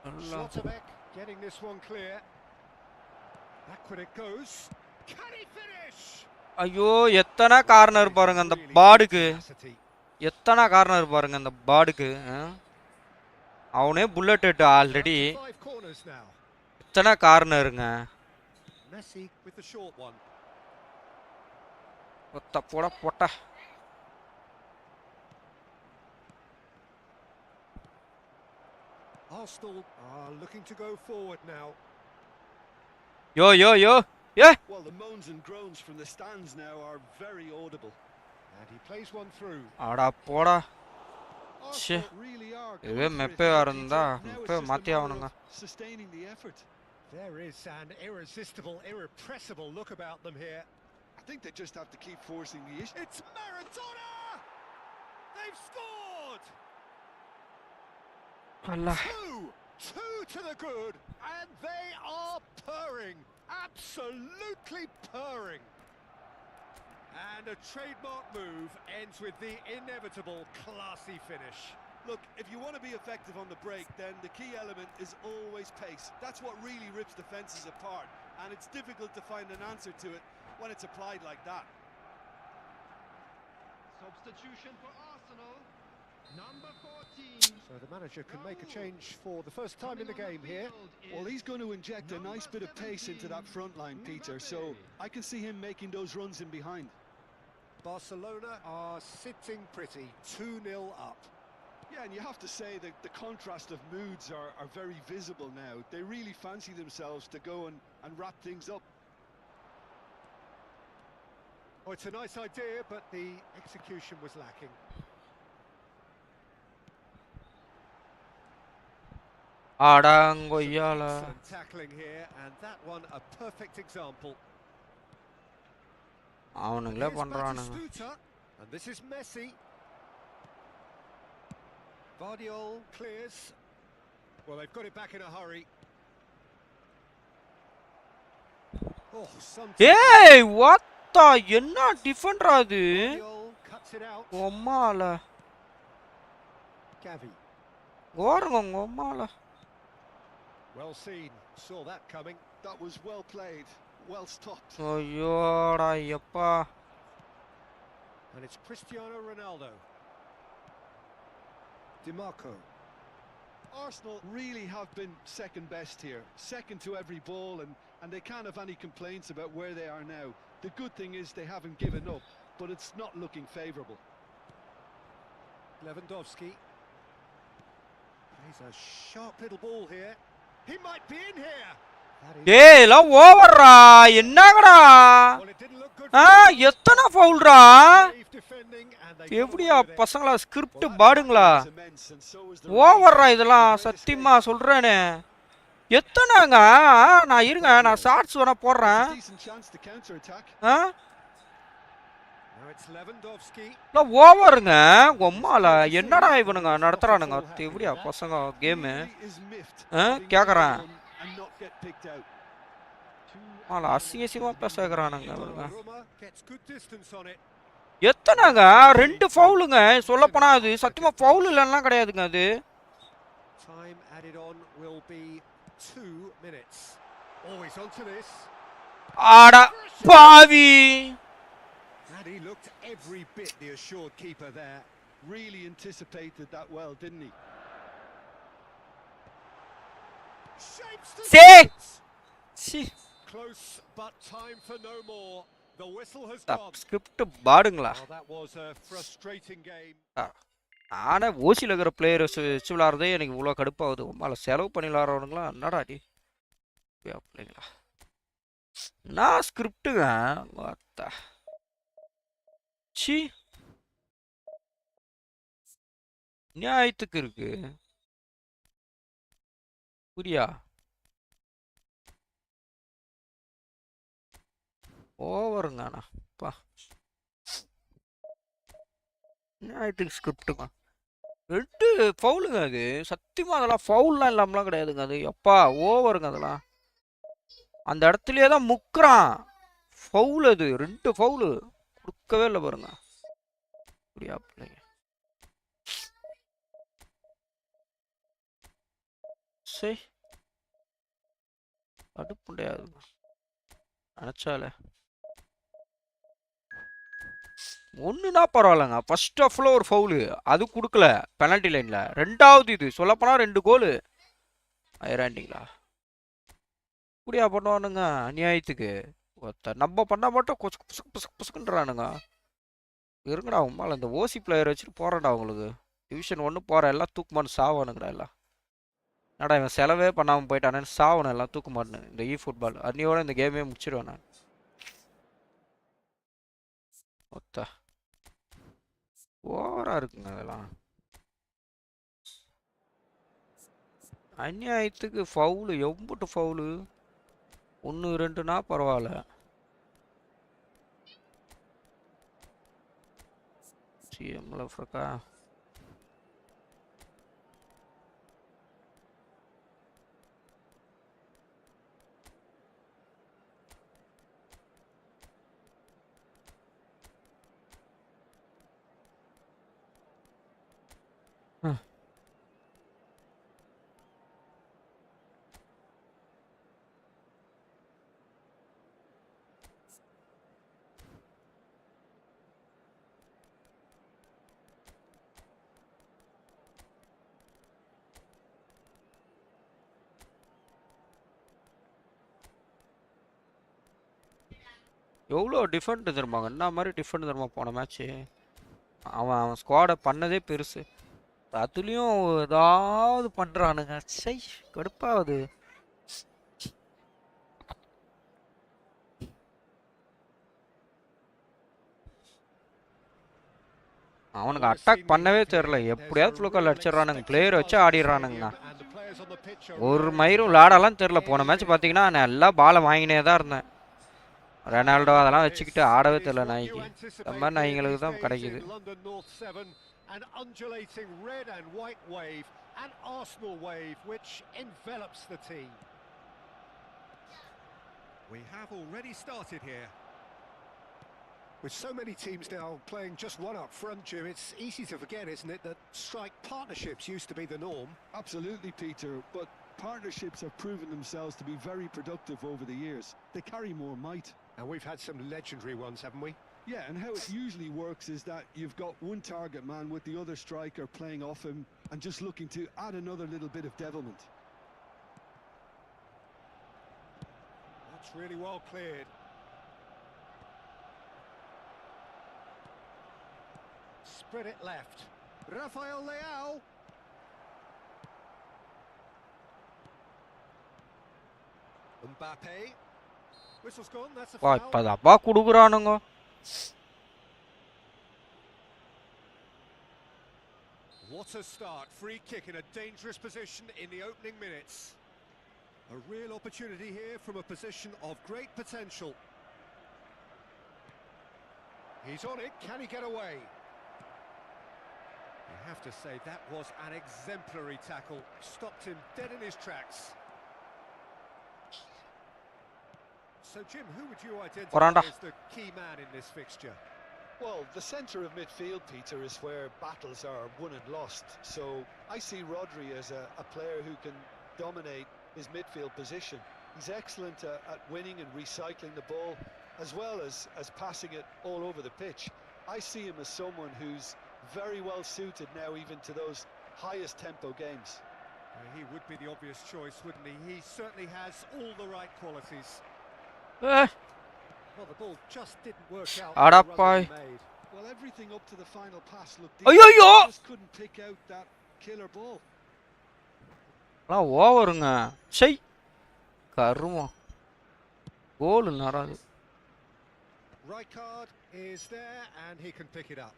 Speaker 6: நல்லா
Speaker 4: Schlotterbeck getting this one clear. Backward it goes. Can he finish?
Speaker 6: ஐயோ எத்தனை கார்னர் பாருங்க அந்த பாடுக்கு எத்தனை கார்னர் பாருங்க அந்த பாடுக்கு அவனே புல்லட் எட்டு ஆல்ரெடி
Speaker 4: 5 corners now.
Speaker 6: எத்தனை கார்னருங்க
Speaker 4: Messi with the short one.
Speaker 6: ஒத்த போட போட்ட
Speaker 4: Arsenal are looking to go forward now.
Speaker 6: Yo A
Speaker 3: Well, the moans and groans from the stands now are very audible.
Speaker 4: And he plays one through.
Speaker 6: அடா போடா
Speaker 3: Arsenal really are
Speaker 6: இதுவே
Speaker 3: going for it
Speaker 6: மெப்பையா
Speaker 3: here,
Speaker 6: இருந்தா
Speaker 3: Peter. Now it's
Speaker 6: மெப்பை
Speaker 3: just a
Speaker 6: மாத்தி
Speaker 3: matter
Speaker 6: ஆகணுங்க
Speaker 3: of sustaining the effort.
Speaker 4: There is an irresistible, irrepressible look about them here.
Speaker 3: I think they just have to keep forcing the issue.
Speaker 4: It's Maradona! They've scored!
Speaker 6: Allah
Speaker 4: Two to the good, and they are purring, absolutely purring. And a trademark move ends with the inevitable classy finish.
Speaker 3: Look, if you want to be effective on the break, then the key element is always pace. That's what really rips defenses apart, and it's difficult to find an answer to it when it's applied like that.
Speaker 5: Substitution for Arsenal. Number 14.
Speaker 4: So the manager can make a change for the first time in the game here.
Speaker 3: Well, he's going to inject a nice bit of pace into that front line, Peter, so I can see him making those runs in behind.
Speaker 4: Barcelona are sitting pretty, 2-0 up.
Speaker 3: Yeah, and you have to say that the contrast of moods are very visible now. They really fancy themselves to go and wrap things up.
Speaker 4: Oh, it's a nice idea, but the execution was lacking.
Speaker 6: அடங்கொய்யால
Speaker 4: Excellent tackling here, and that one a perfect example.
Speaker 6: அவனுங்களே
Speaker 4: Here's
Speaker 6: பண்றானுங்க
Speaker 4: Batistuta, and this is Messi. Vardiol clears. Well, they've got it back in a hurry. Oh, some.
Speaker 6: ஏய் வாத்தா என்ன டிஃபெண்டரா அது
Speaker 4: Vardiol cuts it out.
Speaker 6: ஒம்மால
Speaker 4: Gavi.
Speaker 6: ஓரங்க ஒம்மால
Speaker 4: Well seen. Saw that coming.
Speaker 3: That was well played, well stopped.
Speaker 6: ஐயோடா எப்பா
Speaker 4: And it's Cristiano Ronaldo. Di Marco.
Speaker 3: Arsenal really have been second best here, second to every ball, and they can't have any complaints about where they are now. The good thing is they haven't given up, but it's not looking favourable.
Speaker 4: Lewandowski. Plays a sharp little ball here. He might be in here.
Speaker 6: ஏய் எல்லாம் ஓவர்ரா என்னங்கடா
Speaker 4: Well, it didn't look good.
Speaker 6: எத்தனை ஃபவுல்ரா
Speaker 4: Brave defending, and they
Speaker 6: எப்படியா
Speaker 4: got away with it.
Speaker 6: பசங்களா script பாடுங்களா
Speaker 3: It's immense, and so is the
Speaker 6: ஓவர்ரா இதெல்லாம் சத்தியமா சொல்றேனே எத்தனைங்க நான் இருங்க நான் ஷார்ட்ஸ் வேணா போடுறேன்
Speaker 3: It's a decent chance to counter attack.
Speaker 4: Now it's Lewandowski.
Speaker 6: ஓவருங்க ஒம்மால என்னடா இவனுங்க நடத்துறானுங்க எப்படியா பசங்க game
Speaker 3: Really is miffed
Speaker 6: Huh?
Speaker 3: having
Speaker 6: Kya
Speaker 3: let
Speaker 6: kar raha hai?
Speaker 3: run and not get picked out.
Speaker 6: ஆள அசிங்கமா பேசறானுங்க அவனுங்க.
Speaker 4: Roma gets good distance on it.
Speaker 6: எத்தனைங்க ரெண்டு ஃபவுலுங்க சொல்லப்போனா அது சத்தியமா ஃபவுல் இல்லன்னா கிடையாதுங்க அது.
Speaker 4: Time added on will be 2 minutes. Always onto this.
Speaker 6: ஆட பாவி.
Speaker 3: And he looked every bit the assured keeper there. Really anticipated that well, didn't he?
Speaker 4: Shapes the
Speaker 6: See? C
Speaker 4: close, but time for no more. The whistle has
Speaker 6: தப்
Speaker 4: gone.
Speaker 6: Script பாடுங்களா.
Speaker 4: Well, that was a frustrating game.
Speaker 6: ஆனா ஓசில இருக்கிற player வச்சு விளாடுறதே எனக்கு இவ்வளோ கடுப்பாகுது. உமால செலவு பண்ணி விளாட்றவனுங்களா என்னடா டி பிள்ளைங்களா. நான் ஸ்கிரிப்டுங்க வார்த்தா சி நியாயத்துக்கு இருக்கு புரியா. ஓவருங்க அண்ணா பா நியாயத்துக்கு ஸ்கிரிப்டுங்க. ரெண்டு ஃபவுலுங்க அது சத்தியமா அதெல்லாம் ஃபவுல்லாம் இல்லாமலாம் கிடையாதுங்க அது. எப்பா ஓவருங்க அதெல்லாம். அந்த இடத்துலயே தான் முக்குறான். ஃபவுல் அது ரெண்டு ஃபவுலு கொடுக்கவே இல்லை பாருங்க. புரியா பிள்ளைங்க. சரி அடுப்பு முடியாது நினச்சாலே ஒன்றுனா பரவாயில்லைங்க. ஃபர்ஸ்ட் ஆஃப்ல ஒரு ஃபவுலு அது கொடுக்கல பெனல்டி லைனில். ரெண்டாவது இது சொல்லப்போனால் 2 கோலு ஐராண்டிங்களா. இப்படியா பண்ணுவானுங்க அநியாயத்துக்கு. ஒருத்தர் நம்ம பண்ணால் மட்டும் கொசு புசுக்கு புசுக்கு புசுக்குன்றானுங்க. இருங்கடா உமால இந்த ஓசி பிளேயர் வச்சுட்டு போகிறேன்டா உங்களுக்கு. டிவிஷன் 1 போகிறேன் எல்லாம் தூக்குமான்னு சாவானுங்கடா எல்லாம். என்னடா இவன் செலவே பண்ணாமல் போயிட்டானேன்னு சாவணும் எல்லாம் தூக்க மாட்டேன் இந்த ஃபுட்பால். அன்னியோட இந்த கேமே முடிச்சிடுவேன் நான். ஒத்தா ஓவரா இருக்குங்க அதெல்லாம். அநியாயத்துக்கு ஃபவுலு எம்புட்டு ஃபவுலு 1 2னா பரவாயில்ல. சிஎம்ல ஃப்ரக்கா எவ்வளோ டிஃபெண்ட் தருமாங்க. என்ன மாதிரி டிஃபெண்ட் தருமா போன மேட்ச்சு. அவன் ஸ்குவாடை பண்ணதே பெருசு. அதுலேயும் ஏதாவது பண்ணுறானுங்க. சை கடுப்பாகுது. அவனுக்கு அட்டாக் பண்ணவே தெரில. எப்படியாவது ஃப்ளூக்கால் அடிச்சிடறானுங்க. பிளேயர் வச்சு ஆடிடுறானுங்க. ஒரு மயிரும் விளாடலாம் தெரில. போன மேட்ச் பார்த்தீங்கன்னா நான் எல்லா பாலை வாங்கினே தான் இருந்தேன். ரெனால்டோ அதெல்லாம் வச்சுக்கிட்டு ஆடவே தெரியல நாய்க்கு. அந்த மாதிரி நாய்ங்களுக்கு தான் கிடைக்குது.
Speaker 4: An undulating red and white wave, an Arsenal wave which envelops the team. We have already started here.
Speaker 3: With so many teams now playing just one up front, Jim, it's easy to forget, isn't it, that strike partnerships used to be the norm? Absolutely, Peter, but partnerships have proven themselves to be very productive over the years. They carry more might.
Speaker 4: And we've had some legendary ones, haven't we?
Speaker 3: Yeah, and how it usually works is that you've got one target man with the other striker playing off him and just looking to add another little bit of devilment.
Speaker 4: That's really well cleared. Spread it left. Rafael Leao. Mbappe. Whistle's gone, that's a
Speaker 6: வா
Speaker 4: foul.
Speaker 6: இப்போதாப்பா கொடுக்குறானுங்க.
Speaker 4: What a start. Free kick in a dangerous position in the opening minutes. A real opportunity here from a position of great potential. He's on it. Can he get away? You have to say that was an exemplary tackle. Stopped him dead in his tracks. So Jim, who would you
Speaker 6: Oranda.
Speaker 4: identify as the key man in this fixture?
Speaker 3: Well, the centre of midfield, Peter, is where battles are won and lost. So I see Rodri as a player who can dominate his midfield position. He's excellent at winning and recycling the ball, as well as passing it all over the pitch. I see him as someone who's very well suited now even to those highest tempo games.
Speaker 4: He would be the obvious choice, wouldn't he? He certainly has all the right qualities. Well, the ball just didn't work out.
Speaker 6: Adapai.
Speaker 3: Well, everything up to the final pass looked
Speaker 6: Ayyo!
Speaker 3: decent. Just couldn't pick out that killer ball.
Speaker 6: எல்லாம் ஓவருங்க shy கருமம் கோல் நராது
Speaker 4: Rijkaard is there and he can pick it up.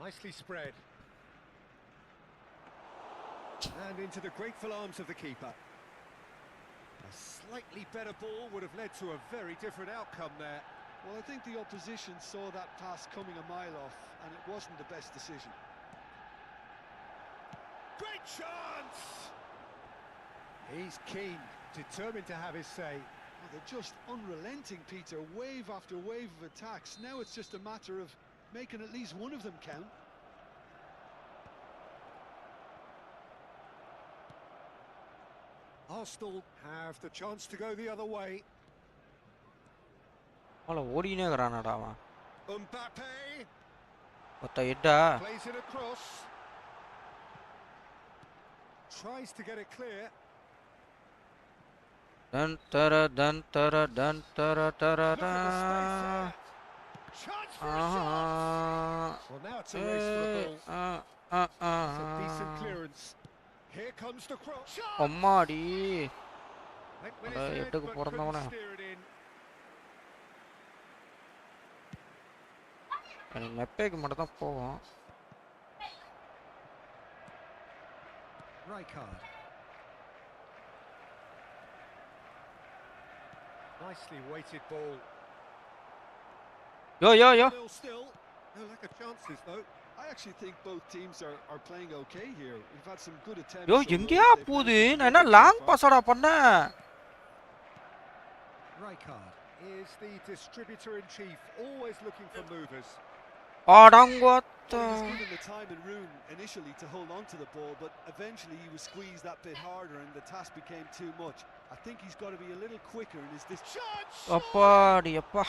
Speaker 4: Nicely spread. And into the grateful arms of the keeper. A slightly better ball would have led to a very different outcome there.
Speaker 3: Well, I think the opposition saw that pass coming a mile off, and it wasn't the best decision.
Speaker 4: Great chance! He's keen, determined to have his say.
Speaker 3: Oh, they're just unrelenting, Peter. Wave after wave of attacks. Now it's just a matter of making at least one of them count.
Speaker 4: Arsenal have the chance to go the other way.
Speaker 6: அவள ஓடினே இருக்கறானடா அவன்
Speaker 4: Mbappe
Speaker 6: ஒத்த எட்டா
Speaker 4: plays it across. Tries to get it clear.
Speaker 6: டன் தர டன் தர டன் தர தர
Speaker 4: Look at the space there. Chance for a shot. Well, now it's a race for the ball. It's a decent clearance. Here comes the cross.
Speaker 6: அம்மாடி
Speaker 4: Went with his head,
Speaker 6: எட்டுக்கு
Speaker 4: but
Speaker 6: பிறந்தவனே
Speaker 4: couldn't steer it in.
Speaker 6: நெப்பேக்கு மட்டும் தான் போவோம்
Speaker 4: Rijkaard. Nicely weighted ball.
Speaker 6: Yo yo yo
Speaker 4: Still. No lack of chances though.
Speaker 3: I actually think both teams are playing okay here. We've had some good attempts.
Speaker 6: Yo
Speaker 3: although
Speaker 6: எங்கயா
Speaker 3: they've
Speaker 6: போகுது
Speaker 3: managed to
Speaker 6: நான் என்ன
Speaker 3: make it
Speaker 6: long
Speaker 3: far.
Speaker 6: பாஸடா பண்ணேன்
Speaker 4: Rijkaard is the distributor in chief, always looking for movers.
Speaker 6: அடங்கோத்த
Speaker 3: Well, he was given the time and room initially to hold on to the ball, but eventually he was squeezed that bit harder and the task became too much. I think he's got to be a little quicker in his discharge.
Speaker 6: அப்பாடி அப்பா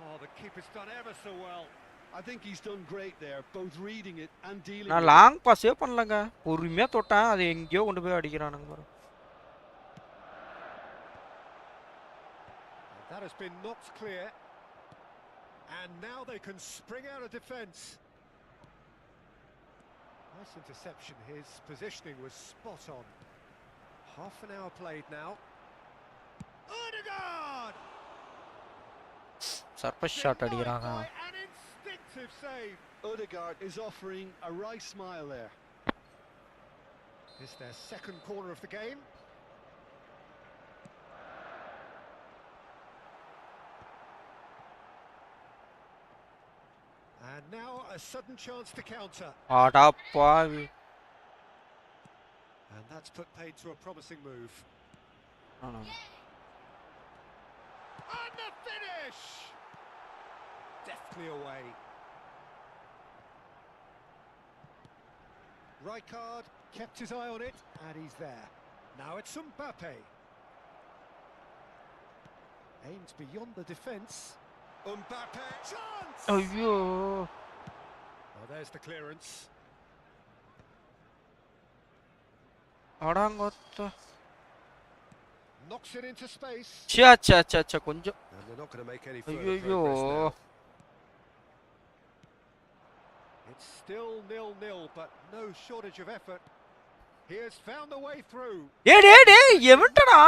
Speaker 4: Oh, the keeper's done ever so well.
Speaker 3: I think he's done great there, both reading it and dealing
Speaker 6: நான்
Speaker 3: with it.
Speaker 6: Long பாஸே பண்ணலங்க பொறுமையா தொட்டேன் அது எங்கேயோ கொண்டு போய் அடிக்கிறானுங்க பாரு
Speaker 4: That has been knocked clear. And now they can spring out of defence. Nice interception. His positioning was spot on. Half an hour played now. Odegaard!
Speaker 6: Surprise shot அடிக்கிறாங்க
Speaker 4: An instinctive save.
Speaker 3: Odegaard is offering a wry smile there.
Speaker 4: It's their second corner of the game. And now a sudden chance to counter.
Speaker 6: அடப்பாவி
Speaker 4: And that's put paid to a promising move. And the finish! Deftly away. Rijkaard kept his eye on it, and he's there. Now it's Mbappe. Aimed beyond the defence. Mbappe, chance!
Speaker 6: ஐயோ
Speaker 4: Oh, there's the clearance.
Speaker 6: அடங்கோத்த
Speaker 4: Knocks it into space.
Speaker 6: சே சே சே சே கொஞ்சம்
Speaker 4: And they're not going to make any
Speaker 6: ஐயோ
Speaker 4: It's still 0-0, but no shortage of effort. He has found the way through.
Speaker 6: டேய் எவன்டடா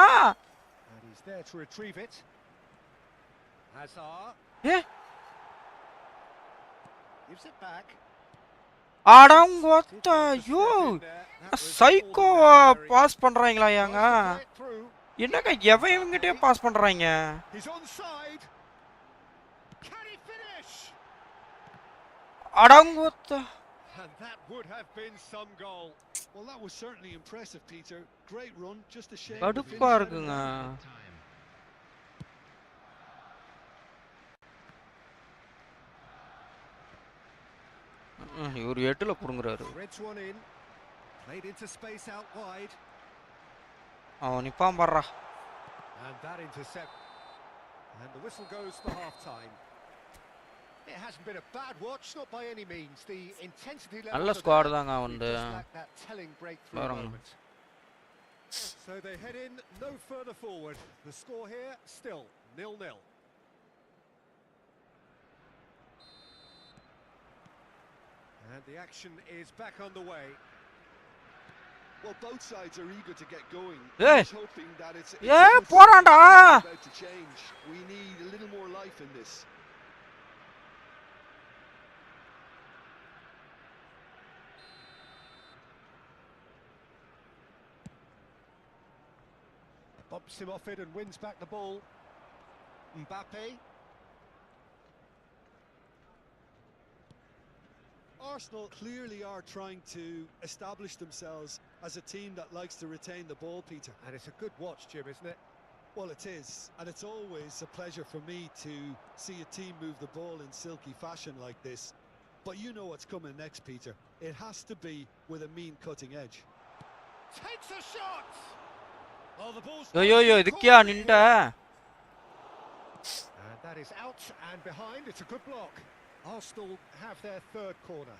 Speaker 4: And he's there to retrieve it. Hazard
Speaker 6: A
Speaker 4: gives it back.
Speaker 6: அடங்கோத்த
Speaker 4: Did have to
Speaker 6: ஐயோ
Speaker 4: step in there. That was
Speaker 6: psycho
Speaker 4: all necessary.
Speaker 6: Pass பண்றாங்களா ஏங்க
Speaker 4: Tries to play it through.
Speaker 6: என்னங்க எவன் இவங்கிட்டே pass பண்றாங்க
Speaker 4: He's onside. Can he finish?
Speaker 6: அடங்கோத்த
Speaker 4: And that would have been some goal.
Speaker 3: Well, that was certainly impressive, Peter. Great run, just a shame. the
Speaker 6: கடுப்பா
Speaker 3: finish out of
Speaker 6: இருக்குங்க
Speaker 3: that.
Speaker 6: இவர் 8ல புடுங்குறாரு.
Speaker 4: Threads one in. Played into space out wide.
Speaker 6: அவன் நிப்பான் பாறா.
Speaker 4: And that intercept. And the whistle goes for half time. It hasn't been a bad watch, not by any means. The intensity level.
Speaker 6: நல்ல squad தாங்க அவன்து.
Speaker 4: That telling breakthrough moment. So they head in no further forward. The score here still 0-0. And the action is back underway.
Speaker 3: Well, both sides are eager to get going.
Speaker 6: Hey!
Speaker 3: Just hoping that it's
Speaker 6: போறான்டா.
Speaker 3: about to change. We need a little more life in this.
Speaker 4: Bumps him off it and wins back the ball. Mbappe.
Speaker 3: Arsenal clearly are trying to establish themselves as a team that likes to retain the ball, Peter.
Speaker 4: And it's a good watch, Jim, isn't it?
Speaker 3: Well, it is, and it's always a pleasure for me to see a team move the ball in silky fashion like this. But you know what's coming next, Peter. It has to be with a mean cutting edge.
Speaker 4: Takes a shot! Oh, the ball's
Speaker 6: yo இதுக்கியா நின்ட?
Speaker 4: And that is out and behind. It's a good block. Arsenal have their third corner.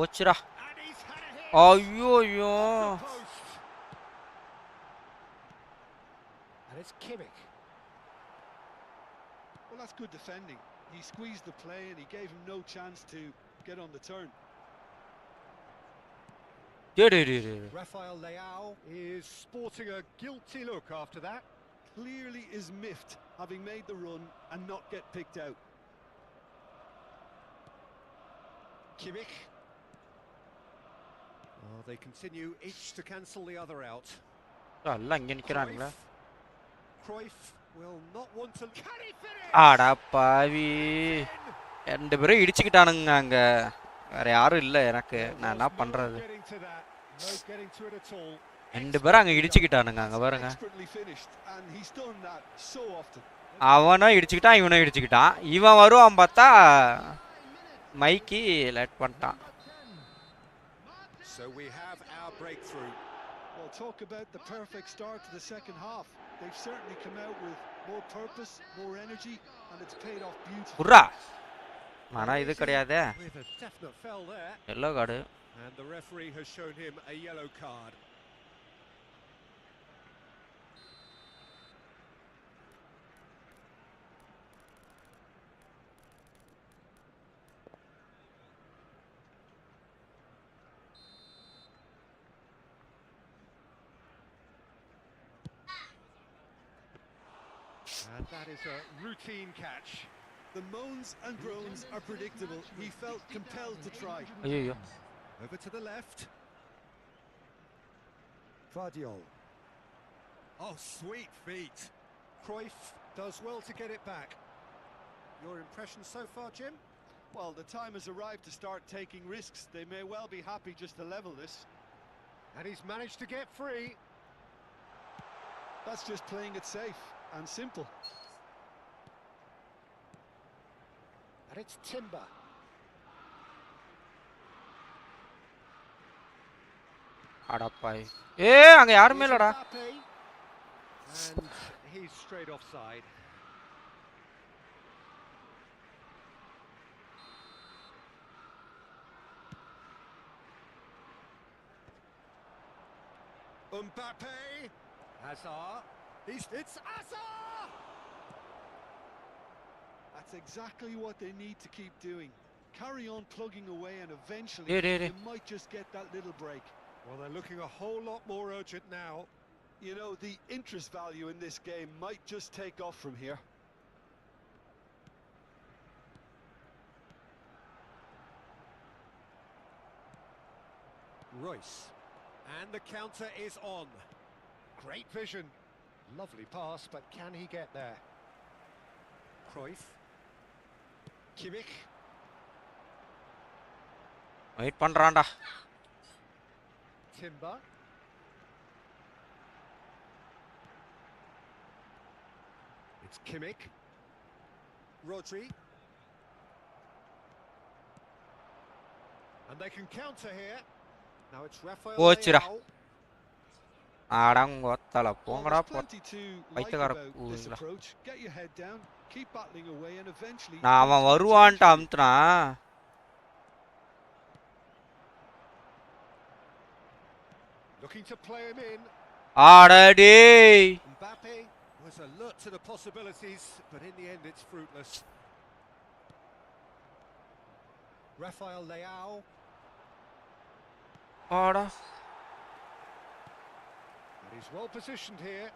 Speaker 6: ஓச்சுடா.
Speaker 4: And he's had a hit.
Speaker 6: ஐயோயோ.
Speaker 4: Off the post. And it's Kimmich.
Speaker 3: Well, that's good defending. He squeezed the play and he gave him no chance to get on the turn.
Speaker 6: டேய்.
Speaker 4: Rafael Leao is sporting a guilty look after that.
Speaker 3: Clearly is miffed having made the run and not get picked out.
Speaker 4: Kimmich. Oh, they continue each to cancel the other out.
Speaker 6: எல்லாம் இங்க நிக்கறானுங்களா?
Speaker 4: Cruyff will not want to. Can he finish?
Speaker 6: ஆடா பாவி. ரெண்டு பேரும் இடிச்சிட்டானுங்க அங்க. வேற யாரும் இல்ல எனக்கு. நான் என்ன பண்றது?
Speaker 4: No getting to it at all.
Speaker 6: ரெண்டு பேரும் அங்க இடிச்சிட்டானுங்க அங்க பாருங்க.
Speaker 3: Expertly finished, and he's done that so often.
Speaker 6: அவனும் இடிச்சிட்டான் இவனும் இடிச்சிட்டான். இவன் வருவான் பார்த்தா மைக்கி லேட் பண்ணிட்டான்.
Speaker 4: So we have our breakthrough.
Speaker 3: Well, talk about the perfect start to the second half. They've certainly come out with more purpose, more energy, and it's paid off beautifully.
Speaker 6: Burra. ஆனா இது கிடையாதே.
Speaker 4: With a definite foul there.
Speaker 6: Yellow card.
Speaker 4: And the referee has shown him a yellow card. And that is a routine catch.
Speaker 3: The moans and groans are predictable. He felt compelled to try.
Speaker 6: ஐயோ.
Speaker 4: Over to the left. Guardiol. Oh, sweet feet. Cruyff does well to get it back. Your impression so far, Jim?
Speaker 3: Well, the time has arrived to start taking risks. They may well be happy just to level this.
Speaker 4: And he's managed to get free.
Speaker 3: That's just playing it safe and simple.
Speaker 4: And it's Timber.
Speaker 6: அடப்பாய். அங்க யாருமே இல்லடா.
Speaker 4: And he's straight offside. Mbappe. Hazard. It's Hazard!
Speaker 3: That's exactly what they need to keep doing. Carry on plugging away and eventually
Speaker 6: They
Speaker 3: might just get that little break.
Speaker 4: Well, they're looking a whole lot more urgent now.
Speaker 3: You know, the interest value in this game might just take off from here.
Speaker 4: Royce. And the counter is on. Great vision. Lovely pass, but can he get there? Cruyff. Kimmich.
Speaker 6: Wait பண்றான்டா.
Speaker 4: Timber. It's Kimmich. Rodri. And they can counter here. Now it's Rafael
Speaker 6: போச்சுடா
Speaker 4: Leao.
Speaker 6: அடங்கொத்தல
Speaker 3: Well,
Speaker 6: போங்கடா
Speaker 3: there's plenty to like
Speaker 6: பைத்தியக்கார
Speaker 3: about this
Speaker 6: ஊருங்களா
Speaker 3: approach. Get your head down, keep battling away, and eventually
Speaker 6: நான் அவன்
Speaker 3: things will change
Speaker 6: வருவான்ட்டு
Speaker 3: for you.
Speaker 6: அமுத்துனான்
Speaker 4: Looking to play him in.
Speaker 6: ஆடடே
Speaker 4: Mbappe was alert to the possibilities, but in the end it's fruitless. Rafael Leao.
Speaker 6: ஆடா
Speaker 4: And he's well positioned here.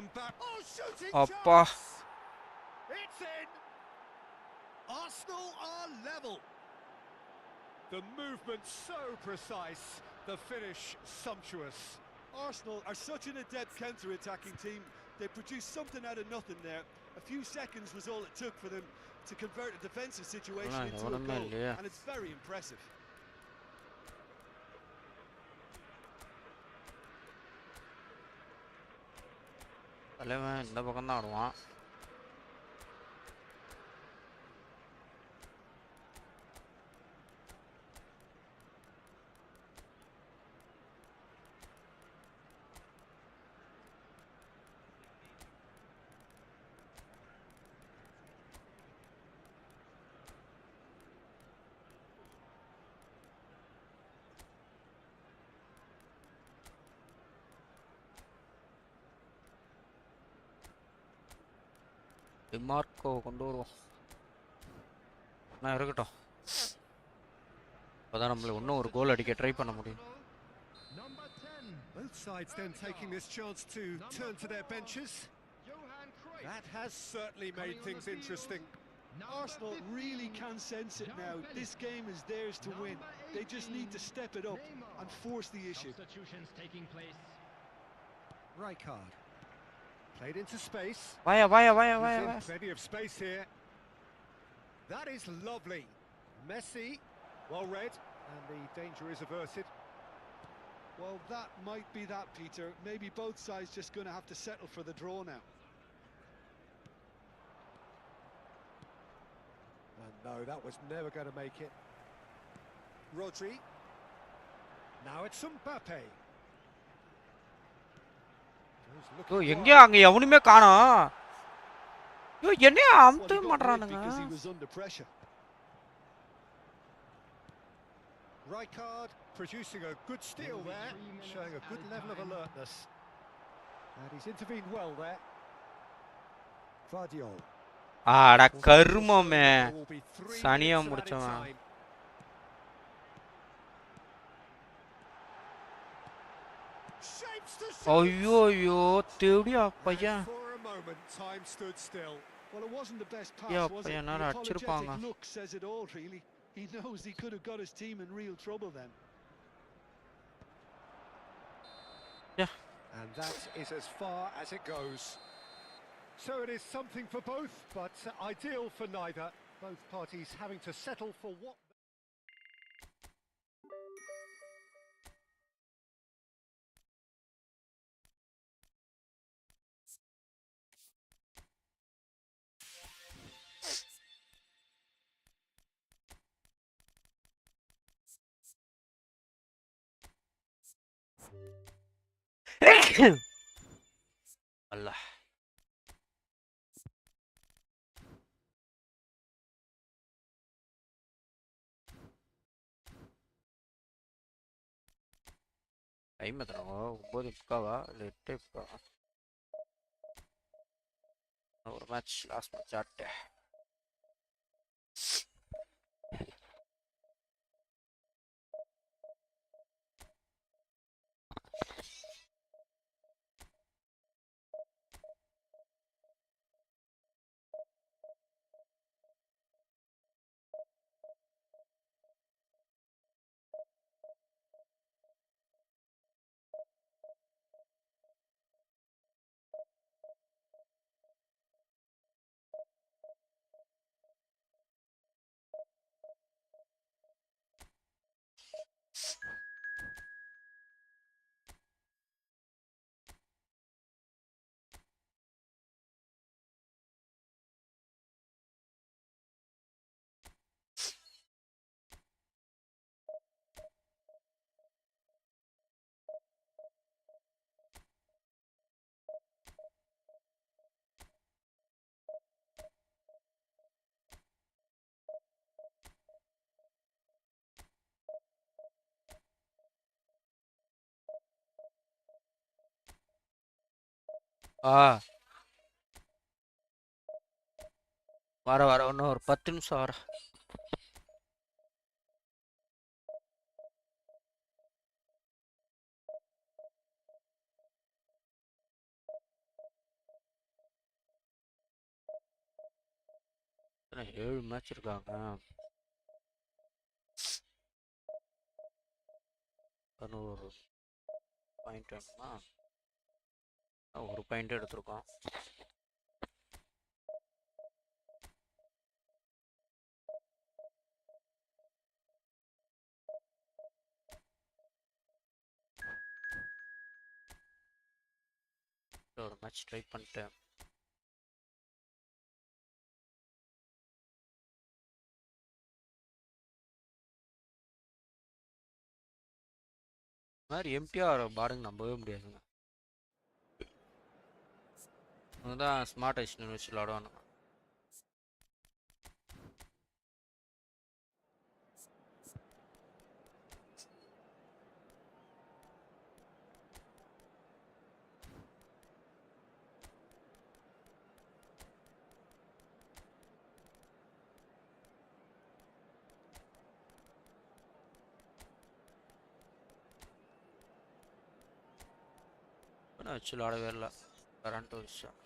Speaker 4: Mbappe. Oh, shooting
Speaker 6: அப்பா
Speaker 4: chance! It's in! Arsenal are level. The movement so precise, the finish sumptuous.
Speaker 3: Arsenal are such an adept counter-attacking team. They produced something out of nothing there. A few seconds was all it took for them to convert a defensive situation
Speaker 6: ஆனா
Speaker 3: into a
Speaker 6: எவனுமே
Speaker 3: goal,
Speaker 6: இல்லையா
Speaker 3: and it's very impressive.
Speaker 6: தலைவன் இந்த பக்கம் தான் ஆடுவான் டிமார்க்கோ கொண்டு வருவோம் நான் இருக்கட்டும் அப்பதான் நம்மள இன்னும் ஒரு கோல் அடிக்க ட்ரை பண்ண முடியும்
Speaker 5: Number 10.
Speaker 4: Both sides then taking this chance to turn to their benches.
Speaker 5: Johan Cruyff.
Speaker 4: That has certainly made things interesting.
Speaker 3: Arsenal really can sense it now. This game is theirs to win. They just need to step it up and force the issue.
Speaker 5: Substitutions taking place.
Speaker 4: Rijkaard. Played into space.
Speaker 6: வாயா வாயா வாயா
Speaker 4: He's
Speaker 6: வாயா
Speaker 4: in
Speaker 6: வாயா
Speaker 4: plenty of space here. That is lovely. Messi, well read, and the danger is averted.
Speaker 3: Well, that might be that, Peter. Maybe both sides just going to have to settle for the draw now.
Speaker 4: And no, that was never going to make it. Rodri. Now it's Mbappe. Who's
Speaker 6: O
Speaker 4: looking
Speaker 6: எங்க
Speaker 4: wide.
Speaker 6: அங்க எவனுமே காணோம் ஐயோ என்னைய
Speaker 3: Well, he
Speaker 6: அமுத்தவே
Speaker 3: got rid
Speaker 6: மாட்றானுங்க
Speaker 3: because he was under pressure.
Speaker 4: Rijkaard producing a good steal there, showing a good level of alertness. And he's intervened well there. Guardiola.
Speaker 6: ஆட கருமமே
Speaker 4: There will be 3
Speaker 6: சனியா
Speaker 4: minutes of added
Speaker 6: முடிச்சவன்
Speaker 4: time. Shapes to shoot.
Speaker 6: ஐயோ ஐயோ தேடியா
Speaker 4: And
Speaker 6: பையன்
Speaker 4: for a moment, time stood still.
Speaker 3: Well, it wasn't the best pass,
Speaker 6: Yeah,
Speaker 3: was
Speaker 6: but
Speaker 3: it?
Speaker 6: you're not
Speaker 3: The
Speaker 6: அடிச்சிருப்பாங்க.
Speaker 3: apologetic look says it all, really. He knows he could have got his team in real trouble then.
Speaker 4: And that is as far as it goes. So it is something for both, but ideal for neither. Both parties having to settle for what...
Speaker 6: அல்ல time எத்தனை 9:45 இல்லை 8:45 ஒரு match last match ஆட்டு ஆ வர இன்னும் ஒரு 10 நிமிஷம் வர. எத்தனை 7 மேட்ச் இருக்காங்க. ஒரு பாயிண்ட் வேணுமா? ஒரு பாயிண்ட் எடுத்திருக்கோம். ஒரு மேட்ச் ட்ரை பண்ணிட்டேன். மாதிரி எம்டிஆர் பாருங்க நம்பவே முடியாதுங்க. அதுதான் ஸ்மார்ட் ஐஸ்னு வச்சு விளாடுவானுங்க. வச்சு விளாடவே இல்லை. கரண்ட் விஷயம்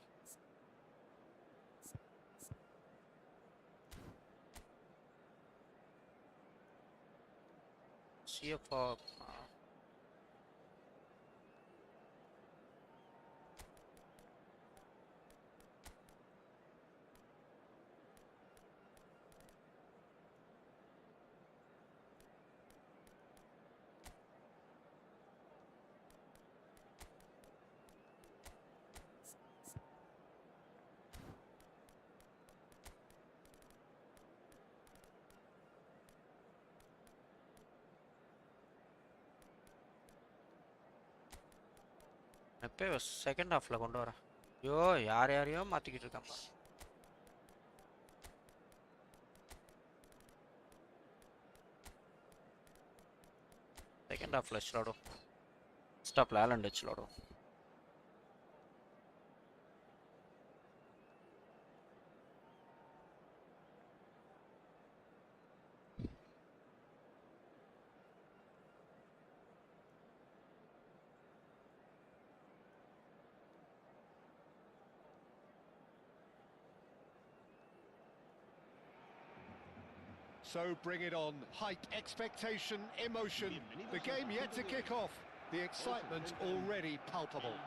Speaker 6: சிஎஃப்ஆ எப்போ செகண்ட் ஹாஃபில் கொண்டு வரேன். ஐயோ யாரையோ மாற்றிக்கிட்டு இருக்கேன்ப்பா. செகண்ட் ஹாஃபில் வச்சு விளாடும். ஸ்டாப்பில் ஆலண்ட் வச்சு விளாடும்.
Speaker 4: So bring it on. Hype, expectation, emotion. The game yet to kick off. The excitement already palpable.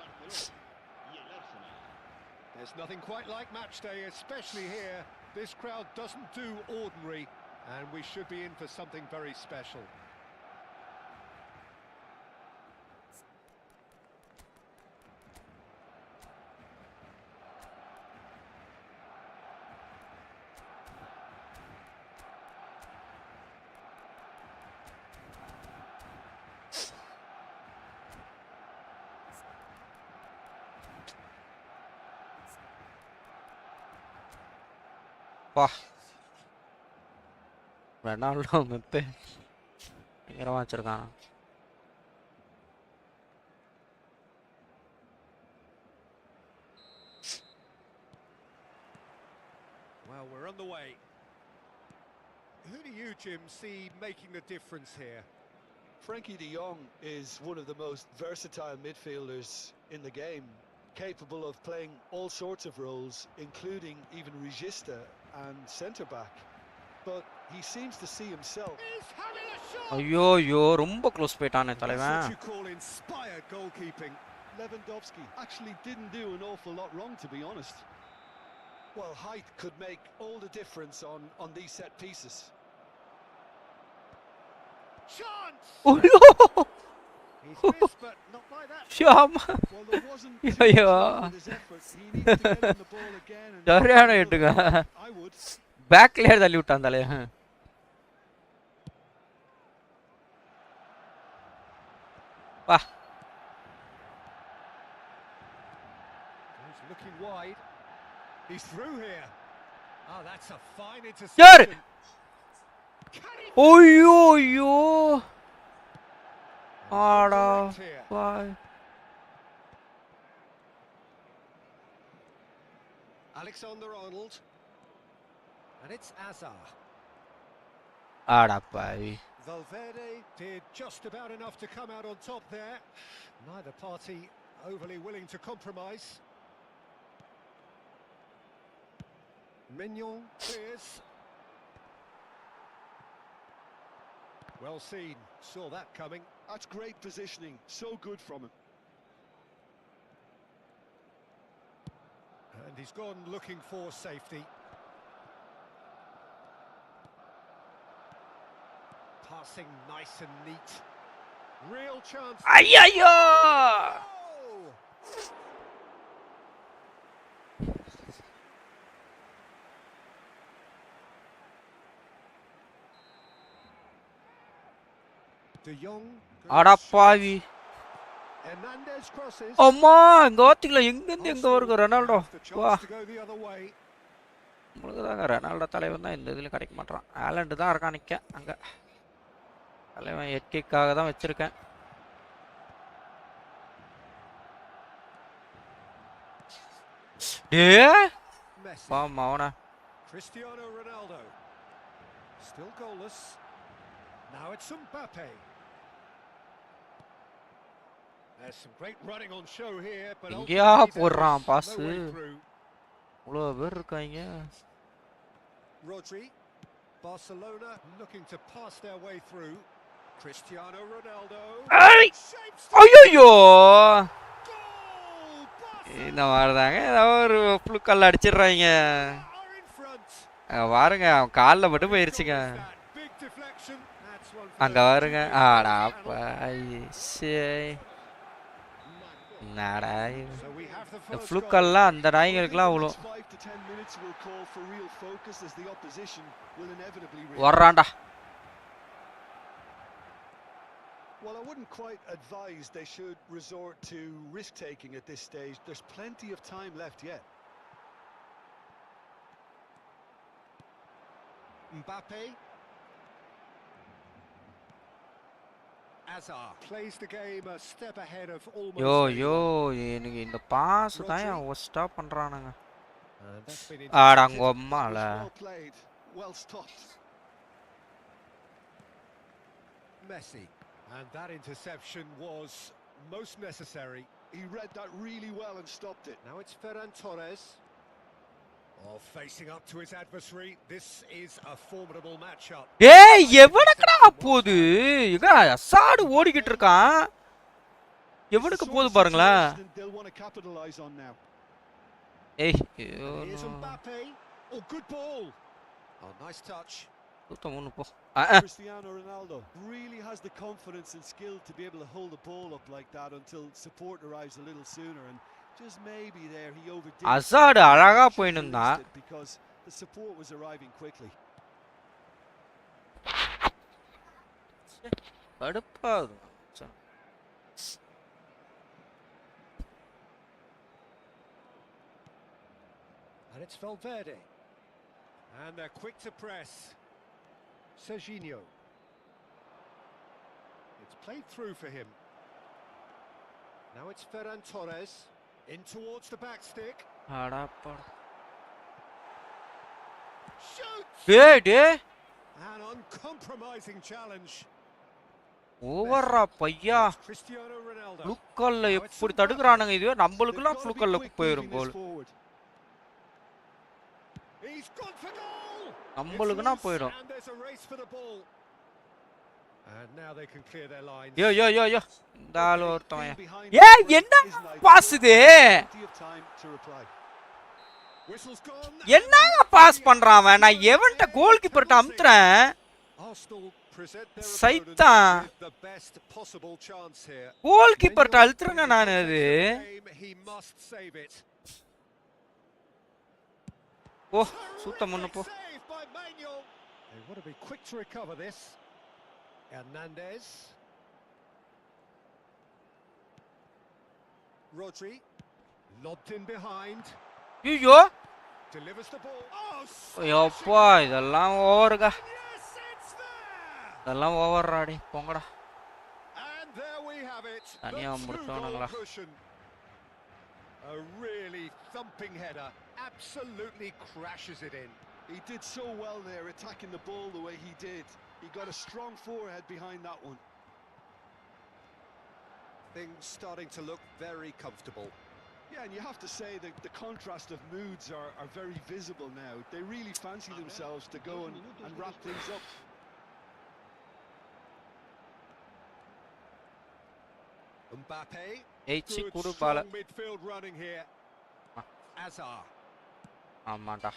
Speaker 4: There's nothing quite like match day, especially here. This crowd doesn't do ordinary, and we should be in for something very special.
Speaker 6: வா Ronaldo மெப்பே பயங்கரமாக வச்சுருக்கான்.
Speaker 4: Well, we're on the way. Who do you, Jim, see making the difference here?
Speaker 3: Frankie de Jong is one of the most versatile midfielders in the game, capable of playing all sorts of roles, including even regista and centre-back. But he seems to see himself.
Speaker 6: ஐயோ ஐயோ ரொம்ப close போயிட்டானே தலைவன்.
Speaker 4: That's what you call inspired goalkeeping.
Speaker 3: Lewandowski actually didn't do an awful lot wrong, to be honest. Well, height could make all the difference on these set pieces.
Speaker 4: Chance!
Speaker 6: Oh no!
Speaker 4: He's missed, but not by that.
Speaker 6: Sham
Speaker 3: Well, there wasn't too much
Speaker 6: ஐயோ
Speaker 3: wrong with his effort. He needed to get on the ball again. And
Speaker 6: சரியான ஹிட்டுங்க.
Speaker 3: I would.
Speaker 6: பேக்லேயே தள்ளி விட்டான் தலைவன். வா
Speaker 4: He's looking wide. He's through here. Oh, that's a fine
Speaker 6: யார்?
Speaker 4: interception.
Speaker 6: ஐயோ ஐயோ ஆடா
Speaker 4: Correct here.
Speaker 6: வா
Speaker 4: Alexander-Arnold. And it's Azar.
Speaker 1: Adapai.
Speaker 4: Valverde did just about enough to come out on top there. Neither party overly willing to compromise. Mignon clears. Well seen, saw that coming.
Speaker 3: That's great positioning, so good from him.
Speaker 4: And he's gone looking for safety. Passing nice and neat. Real chance.
Speaker 6: ஐயோ
Speaker 4: Oh! De Jong.
Speaker 6: அடப்பாவி
Speaker 4: Hernandez crosses.
Speaker 6: அம்மா இங்க ஓத்திக்கல எங்க இருந்து எங்க வருது Ronaldo வா
Speaker 4: To go the other way.
Speaker 6: உங்களுக்கு தாங்க ரொனால்டோ தலைவன் தான் இந்த இதுல கிடைக்க மாட்டான் ஆலண்ட் தான் இருக்கான் நிக்க அங்க தலைவன் எட்கிக்காக தான் வச்சிருக்கேன் டே
Speaker 4: Messi.
Speaker 6: பா மாவனா
Speaker 4: Cristiano Ronaldo. Still goalless. Now it's Mbappe. There's some great running on show here, but
Speaker 6: எங்கயா
Speaker 4: ultimately
Speaker 6: போடுறான்
Speaker 4: there's
Speaker 6: pass
Speaker 4: no way through.
Speaker 6: இவ்வளோ பேர் இருக்காங்க
Speaker 4: Rodri. Barcelona looking to pass their way through. Cristiano Ronaldo.
Speaker 6: I
Speaker 4: Shapes
Speaker 6: ஐயோ
Speaker 4: goal.
Speaker 6: இந்த மாதிரி தாங்க ஏதாவது ஒரு புழுக்கல்ல அடிச்சிடுறாங்க
Speaker 4: Are in front.
Speaker 6: பாருங்க அவன் காலில் மட்டும் போயிருச்சுங்க
Speaker 4: That big deflection. That's one for
Speaker 6: அங்க
Speaker 4: the
Speaker 6: பாருங்க
Speaker 4: two
Speaker 6: ஆடா
Speaker 4: panel.
Speaker 6: பாய் நாடா
Speaker 4: So we have the
Speaker 6: இந்த
Speaker 4: first goal.
Speaker 6: புழுக்கல்லாம் அந்த
Speaker 3: I think
Speaker 6: நாய்களுக்கெல்லாம்
Speaker 3: the
Speaker 6: அவ்வளோ
Speaker 3: next 5 to 10 minutes will call for real focus as the opposition will inevitably react.
Speaker 6: வர்றான்டா
Speaker 3: Well, I wouldn't quite advise they should resort to risk-taking at this stage. There's plenty of time left yet.
Speaker 4: Mbappe. Azar plays the game a step ahead of almost
Speaker 6: yo
Speaker 4: anyone.
Speaker 6: யோ எனக்கு இந்த pass தான் ஒஸ்டா பண்றானுங்க
Speaker 4: And that's been
Speaker 6: ஆடாங்க
Speaker 4: intercepted.
Speaker 6: அம்மால
Speaker 3: Well played, well stopped.
Speaker 4: Messi. And that interception was most necessary.
Speaker 3: He read that really well and stopped it.
Speaker 4: Now it's Ferran Torres. Oh, facing up to his adversary. This is a formidable matchup.
Speaker 6: ஏய் எவனுக்குடா போகுது எங்க அசாடு ஓடிக்கிட்டு இருக்கான் எவனுக்கு
Speaker 3: It's the
Speaker 6: போகுது
Speaker 3: sort of
Speaker 6: பாருங்களேன்
Speaker 3: situation they'll want to capitalize on now.
Speaker 6: ஏய்
Speaker 4: And here's Mbappe. Oh, good ball. Oh, nice touch.
Speaker 6: சுத்தம் ஒன்று போ
Speaker 3: Cristiano Ronaldo really has the confidence and skill to be able to hold the ball up like that until support arrives a little sooner, and just maybe there he overdid it.
Speaker 6: அசாடு அழகா போயின்னு
Speaker 3: Released
Speaker 6: இருந்தான்
Speaker 3: it because the support was arriving quickly.
Speaker 6: கடுப்பா
Speaker 4: And it's Valverde. And they're quick to press. Serginho. It's played through for him. Now it's Ferran Torres. In towards the back stick.
Speaker 6: அடாப்பா
Speaker 4: Shoots!
Speaker 6: Day
Speaker 4: An uncompromising challenge.
Speaker 6: ஓவர்ரா Bhaiya
Speaker 4: Cristiano Ronaldo.
Speaker 6: புளுக்கல்ல எப்படி தடுக்கிறானுங்க இதுவே நம்மளுக்குலாம்
Speaker 3: They've got to be
Speaker 6: புளுக்கல்ல
Speaker 3: quick
Speaker 6: போயிரும்
Speaker 3: moving
Speaker 6: goal
Speaker 3: this forward.
Speaker 4: He's gone for goal.
Speaker 6: நம்மளுக்குனா
Speaker 4: It's
Speaker 6: போயிடும்
Speaker 4: loose and there's a race for the ball. And now they can clear their lines.
Speaker 6: யோ யோ யோ யோ இந்த ஆள்
Speaker 3: Being
Speaker 6: ஒருத்தவன்
Speaker 3: behind
Speaker 6: ஏய்
Speaker 3: the
Speaker 6: என்ன
Speaker 3: isn't ideal.
Speaker 6: Pass இது
Speaker 3: Plenty of time to reply.
Speaker 4: Whistle's gone.
Speaker 6: என்னங்க pass பண்றான் அவன் நான் எவன்ட்ட கோல் கீப்பர்ட்ட அமுத்துறேன்
Speaker 4: Arsenal present their
Speaker 6: சைத்தான்
Speaker 4: opponent with the best possible chance here.
Speaker 6: கோல் கீப்பர்ட்ட அழுத்துறேங்க நான் அது
Speaker 4: He must save it.
Speaker 6: ஓ சுத்தம் ஒண்ணு போ
Speaker 4: Save by Manuel. They want to be quick to recover this. Hernandez. Rodri. Lobbed in behind.
Speaker 6: ஐயோ
Speaker 4: Delivers the ball. Oh,
Speaker 6: ஐயோப்பா இதெல்லாம் ஓவருங்க
Speaker 4: yes, it's there.
Speaker 6: இதெல்லாம் ஓவர்ராடி போங்கடா
Speaker 4: And there we have it. The
Speaker 6: தனியா
Speaker 4: two-goal
Speaker 6: முடிச்சவனுங்களா
Speaker 4: cushion. A really thumping header, absolutely crashes it in.
Speaker 3: He did so well there, attacking the ball the way he did. He got a strong forehead behind that one.
Speaker 4: Things starting to look very comfortable.
Speaker 3: Yeah, and you have to say that the contrast of moods are very visible now. They really fancy themselves to go and wrap things up.
Speaker 4: Mbappe,
Speaker 6: ஏய்ச்சி
Speaker 4: good
Speaker 6: குடு பால
Speaker 4: strong midfield running here. Azar.
Speaker 6: ஆமாடா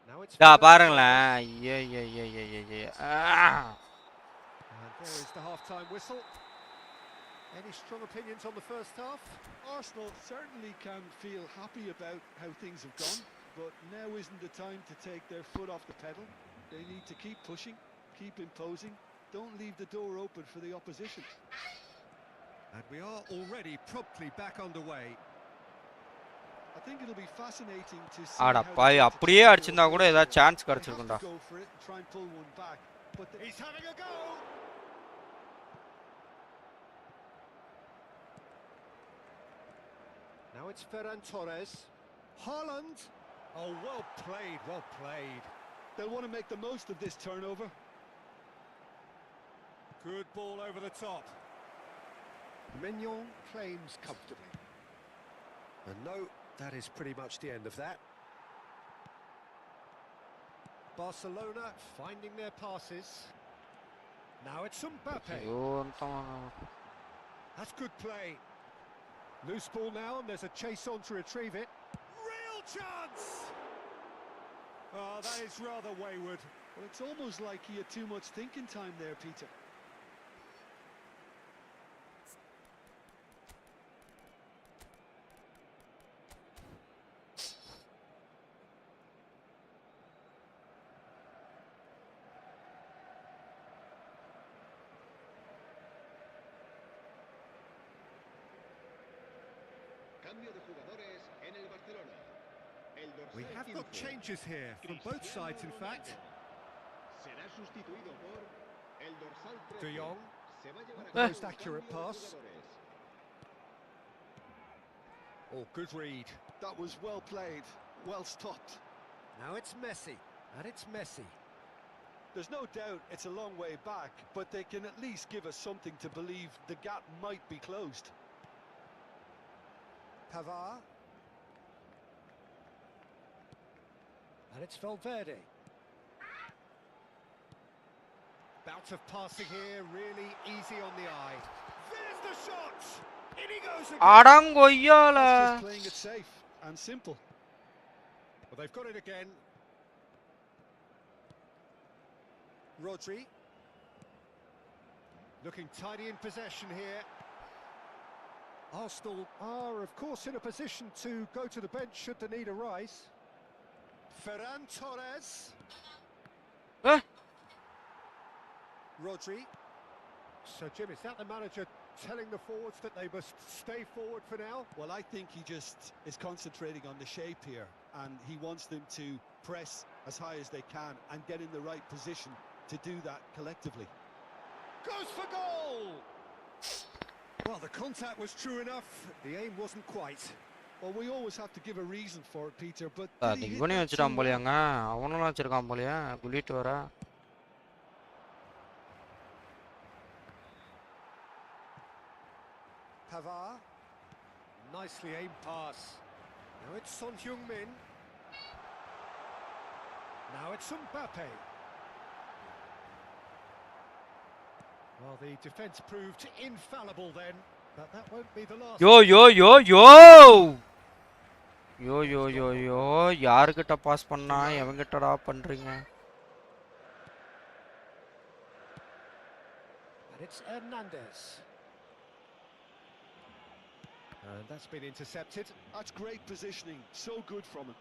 Speaker 4: Now it's
Speaker 6: டா
Speaker 4: Ferran
Speaker 6: பாருங்களேன்
Speaker 4: Torres.
Speaker 6: ஐயே ஐயே ஐயே ஐயே ஐயே
Speaker 4: And there is the half-time whistle. Any strong opinions on the first half?
Speaker 3: Arsenal certainly can feel happy about how things have gone, but now isn't the time to take their foot off the pedal. They need to keep pushing, keep imposing. Don't leave the door open for the opposition.
Speaker 4: And we are already promptly back underway.
Speaker 3: I think it'll be fascinating to see
Speaker 6: ஆடா
Speaker 3: how
Speaker 6: bye
Speaker 3: they
Speaker 6: அப்படியே
Speaker 3: take
Speaker 6: அடிச்சிருந்தா கூட
Speaker 3: the
Speaker 6: ஏதாவது chance
Speaker 3: They have
Speaker 6: கிடைச்சிருக்கும்டா
Speaker 3: to go for it and try and pull one back, but
Speaker 4: He's having a go! Now it's Ferran Torres. Haaland! Oh, well played, well played.
Speaker 3: they'll want to make the most of this turnover.
Speaker 4: Good ball over the top. Mignon claims comfortably. And no, that is pretty much the end of that. Barcelona finding their passes. Now it's Mbappe.
Speaker 6: ஐயோ
Speaker 4: That's good play. Loose ball now, and there's a chase on to retrieve it. Real chance! Oh, that is rather wayward.
Speaker 3: Well, it's almost like he had too much thinking time there, Peter.
Speaker 5: Cambio de jugadores en el Barcelona. El dorsal
Speaker 4: We have got
Speaker 5: 15,
Speaker 4: changes here from both sides, in fact.
Speaker 5: será sustituido por el dorsal 13.
Speaker 4: De Jong.
Speaker 5: Se va a llevar a
Speaker 4: Not
Speaker 5: cabo
Speaker 4: the most
Speaker 5: un
Speaker 4: accurate
Speaker 5: cambio de
Speaker 4: pass.
Speaker 5: jugadores.
Speaker 4: Oh, good read.
Speaker 3: That was well played, well stopped.
Speaker 4: Now it's Messi, and it's Messi.
Speaker 3: There's no doubt it's a long way back, but they can at least give us something to believe the gap might be closed.
Speaker 4: Pavard. And it's Valverde. Bout of passing here, really easy on the eye. There's the shot! In he goes again!
Speaker 6: அடங்கொய்யால
Speaker 3: That's just playing it safe and simple.
Speaker 4: Well, they've got it again. Rodri. Looking tidy in possession here. Arsenal are, of course, in a position to go to the bench should the need arise. Ferran Torres. Rodri. So, Jim, is that the manager telling the forwards that they must stay forward for now?
Speaker 3: Well, I think he just is concentrating on the shape here, and he wants them to press as high as they can and get in the right position to do that collectively.
Speaker 4: Goes for goal! Well, the contact was true enough. The aim wasn't quite.
Speaker 3: Well, we always have to give a reason for it, Peter, but
Speaker 6: அது இவனையும் வச்சிட்டான் போலியாங்க அவனும் வச்சிருக்கான் போலியா quilt வர
Speaker 4: Pavard. Nicely aimed pass. Now it's Son Heung-min. Now it's Mbappe. Well, the defence proved infallible then, but that won't be the last.
Speaker 6: யோ யாருக்கிட்ட pass பண்ணா எவங்கிட்டடா பண்றீங்க
Speaker 4: And it's Hernandez. And that's been intercepted.
Speaker 3: that's great positioning, so good from him.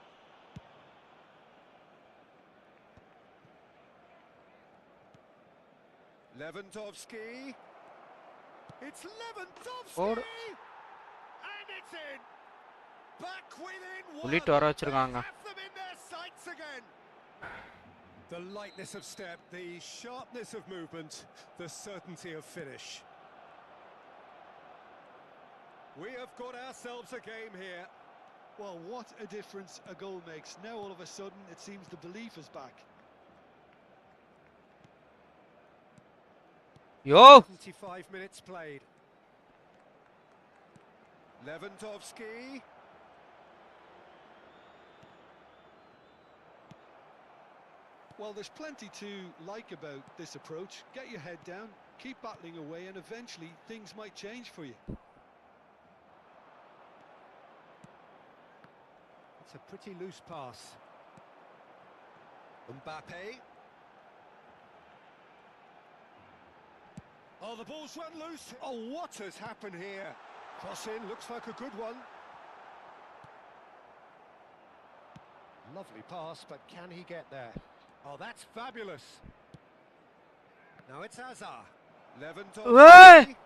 Speaker 4: Lewandowski. It's Lewandowski!
Speaker 6: Or
Speaker 4: And it's in! Back within one!
Speaker 6: புள்ளிட்டு வர வச்சிருக்காங்க
Speaker 4: Have them in their sights again! The lightness of step, the sharpness of movement, the certainty of finish. We have got ourselves a game here.
Speaker 3: Well, what a difference a goal makes. Now all of a sudden it seems the belief is back.
Speaker 6: Yo!
Speaker 4: 75 minutes played. Lewandowski.
Speaker 3: Well, there's plenty to like about this approach. Get your head down, keep battling away, and eventually things might change for you.
Speaker 4: It's a pretty loose pass. Mbappe. Oh, the ball's run loose. Oh, what has happened here? Cross in, looks like a good one. Lovely pass, but can he get there? Oh, that's fabulous. Now it's Hazard. Lewandowski.
Speaker 6: Hey!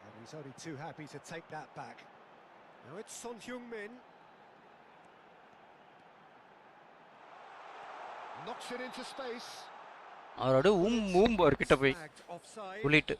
Speaker 4: And he's only too happy to take that back. Now it's Son Heung-min. Knocks it into space.
Speaker 6: அவரோட கிட்ட போய்
Speaker 4: Snagged offside.
Speaker 6: புலிட்டு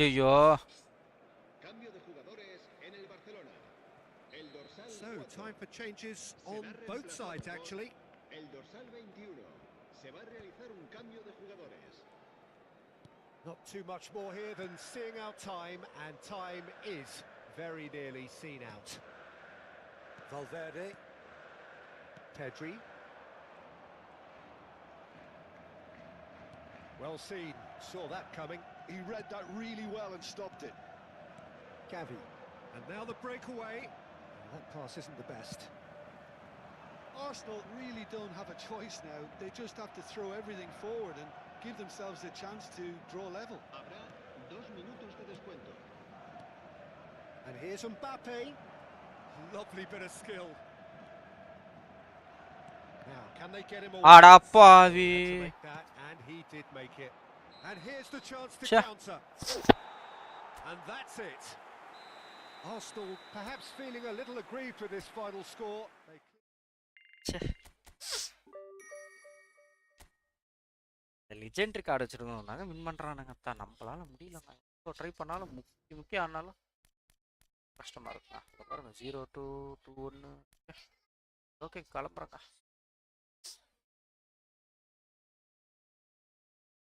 Speaker 6: ஐயோ
Speaker 5: Cambio de jugadores en el Barcelona. El dorsal
Speaker 4: So,
Speaker 5: 4
Speaker 4: time for changes
Speaker 5: será
Speaker 4: on both
Speaker 5: reemplazado
Speaker 4: sides,
Speaker 5: por
Speaker 4: actually.
Speaker 5: El dorsal 21. Se va a realizar un cambio de jugadores.
Speaker 4: Not too much more here than seeing out time, and time is very nearly seen out. Valverde. Pedri. Well seen, saw that coming.
Speaker 3: He read that really well and stopped it.
Speaker 4: Gavi. And now the breakaway. That pass isn't the best.
Speaker 3: Arsenal really don't have a choice now. They just have to throw everything forward and give themselves a chance to draw level.
Speaker 5: Habrá 2 minutos de descuento.
Speaker 4: And here's Mbappe. Lovely bit of skill. Now, can they get him away?
Speaker 6: அட
Speaker 4: To
Speaker 6: பாவி
Speaker 4: make that, and he did make it. And here's the chance to
Speaker 6: Sure.
Speaker 4: counter. And that's it. Arsenal perhaps feeling a little aggrieved with this final score.
Speaker 6: Legendary card வச்சிருக்கோம்னாங்க win பண்றானுங்க தான் நம்மளால முடியலங்க try பண்ணாலும் முக்கிய ஆனாலும் கஷ்டமா இருக்குங்க பாருங்க 0-2 2-1 ஓகே கிளம்புறேங்க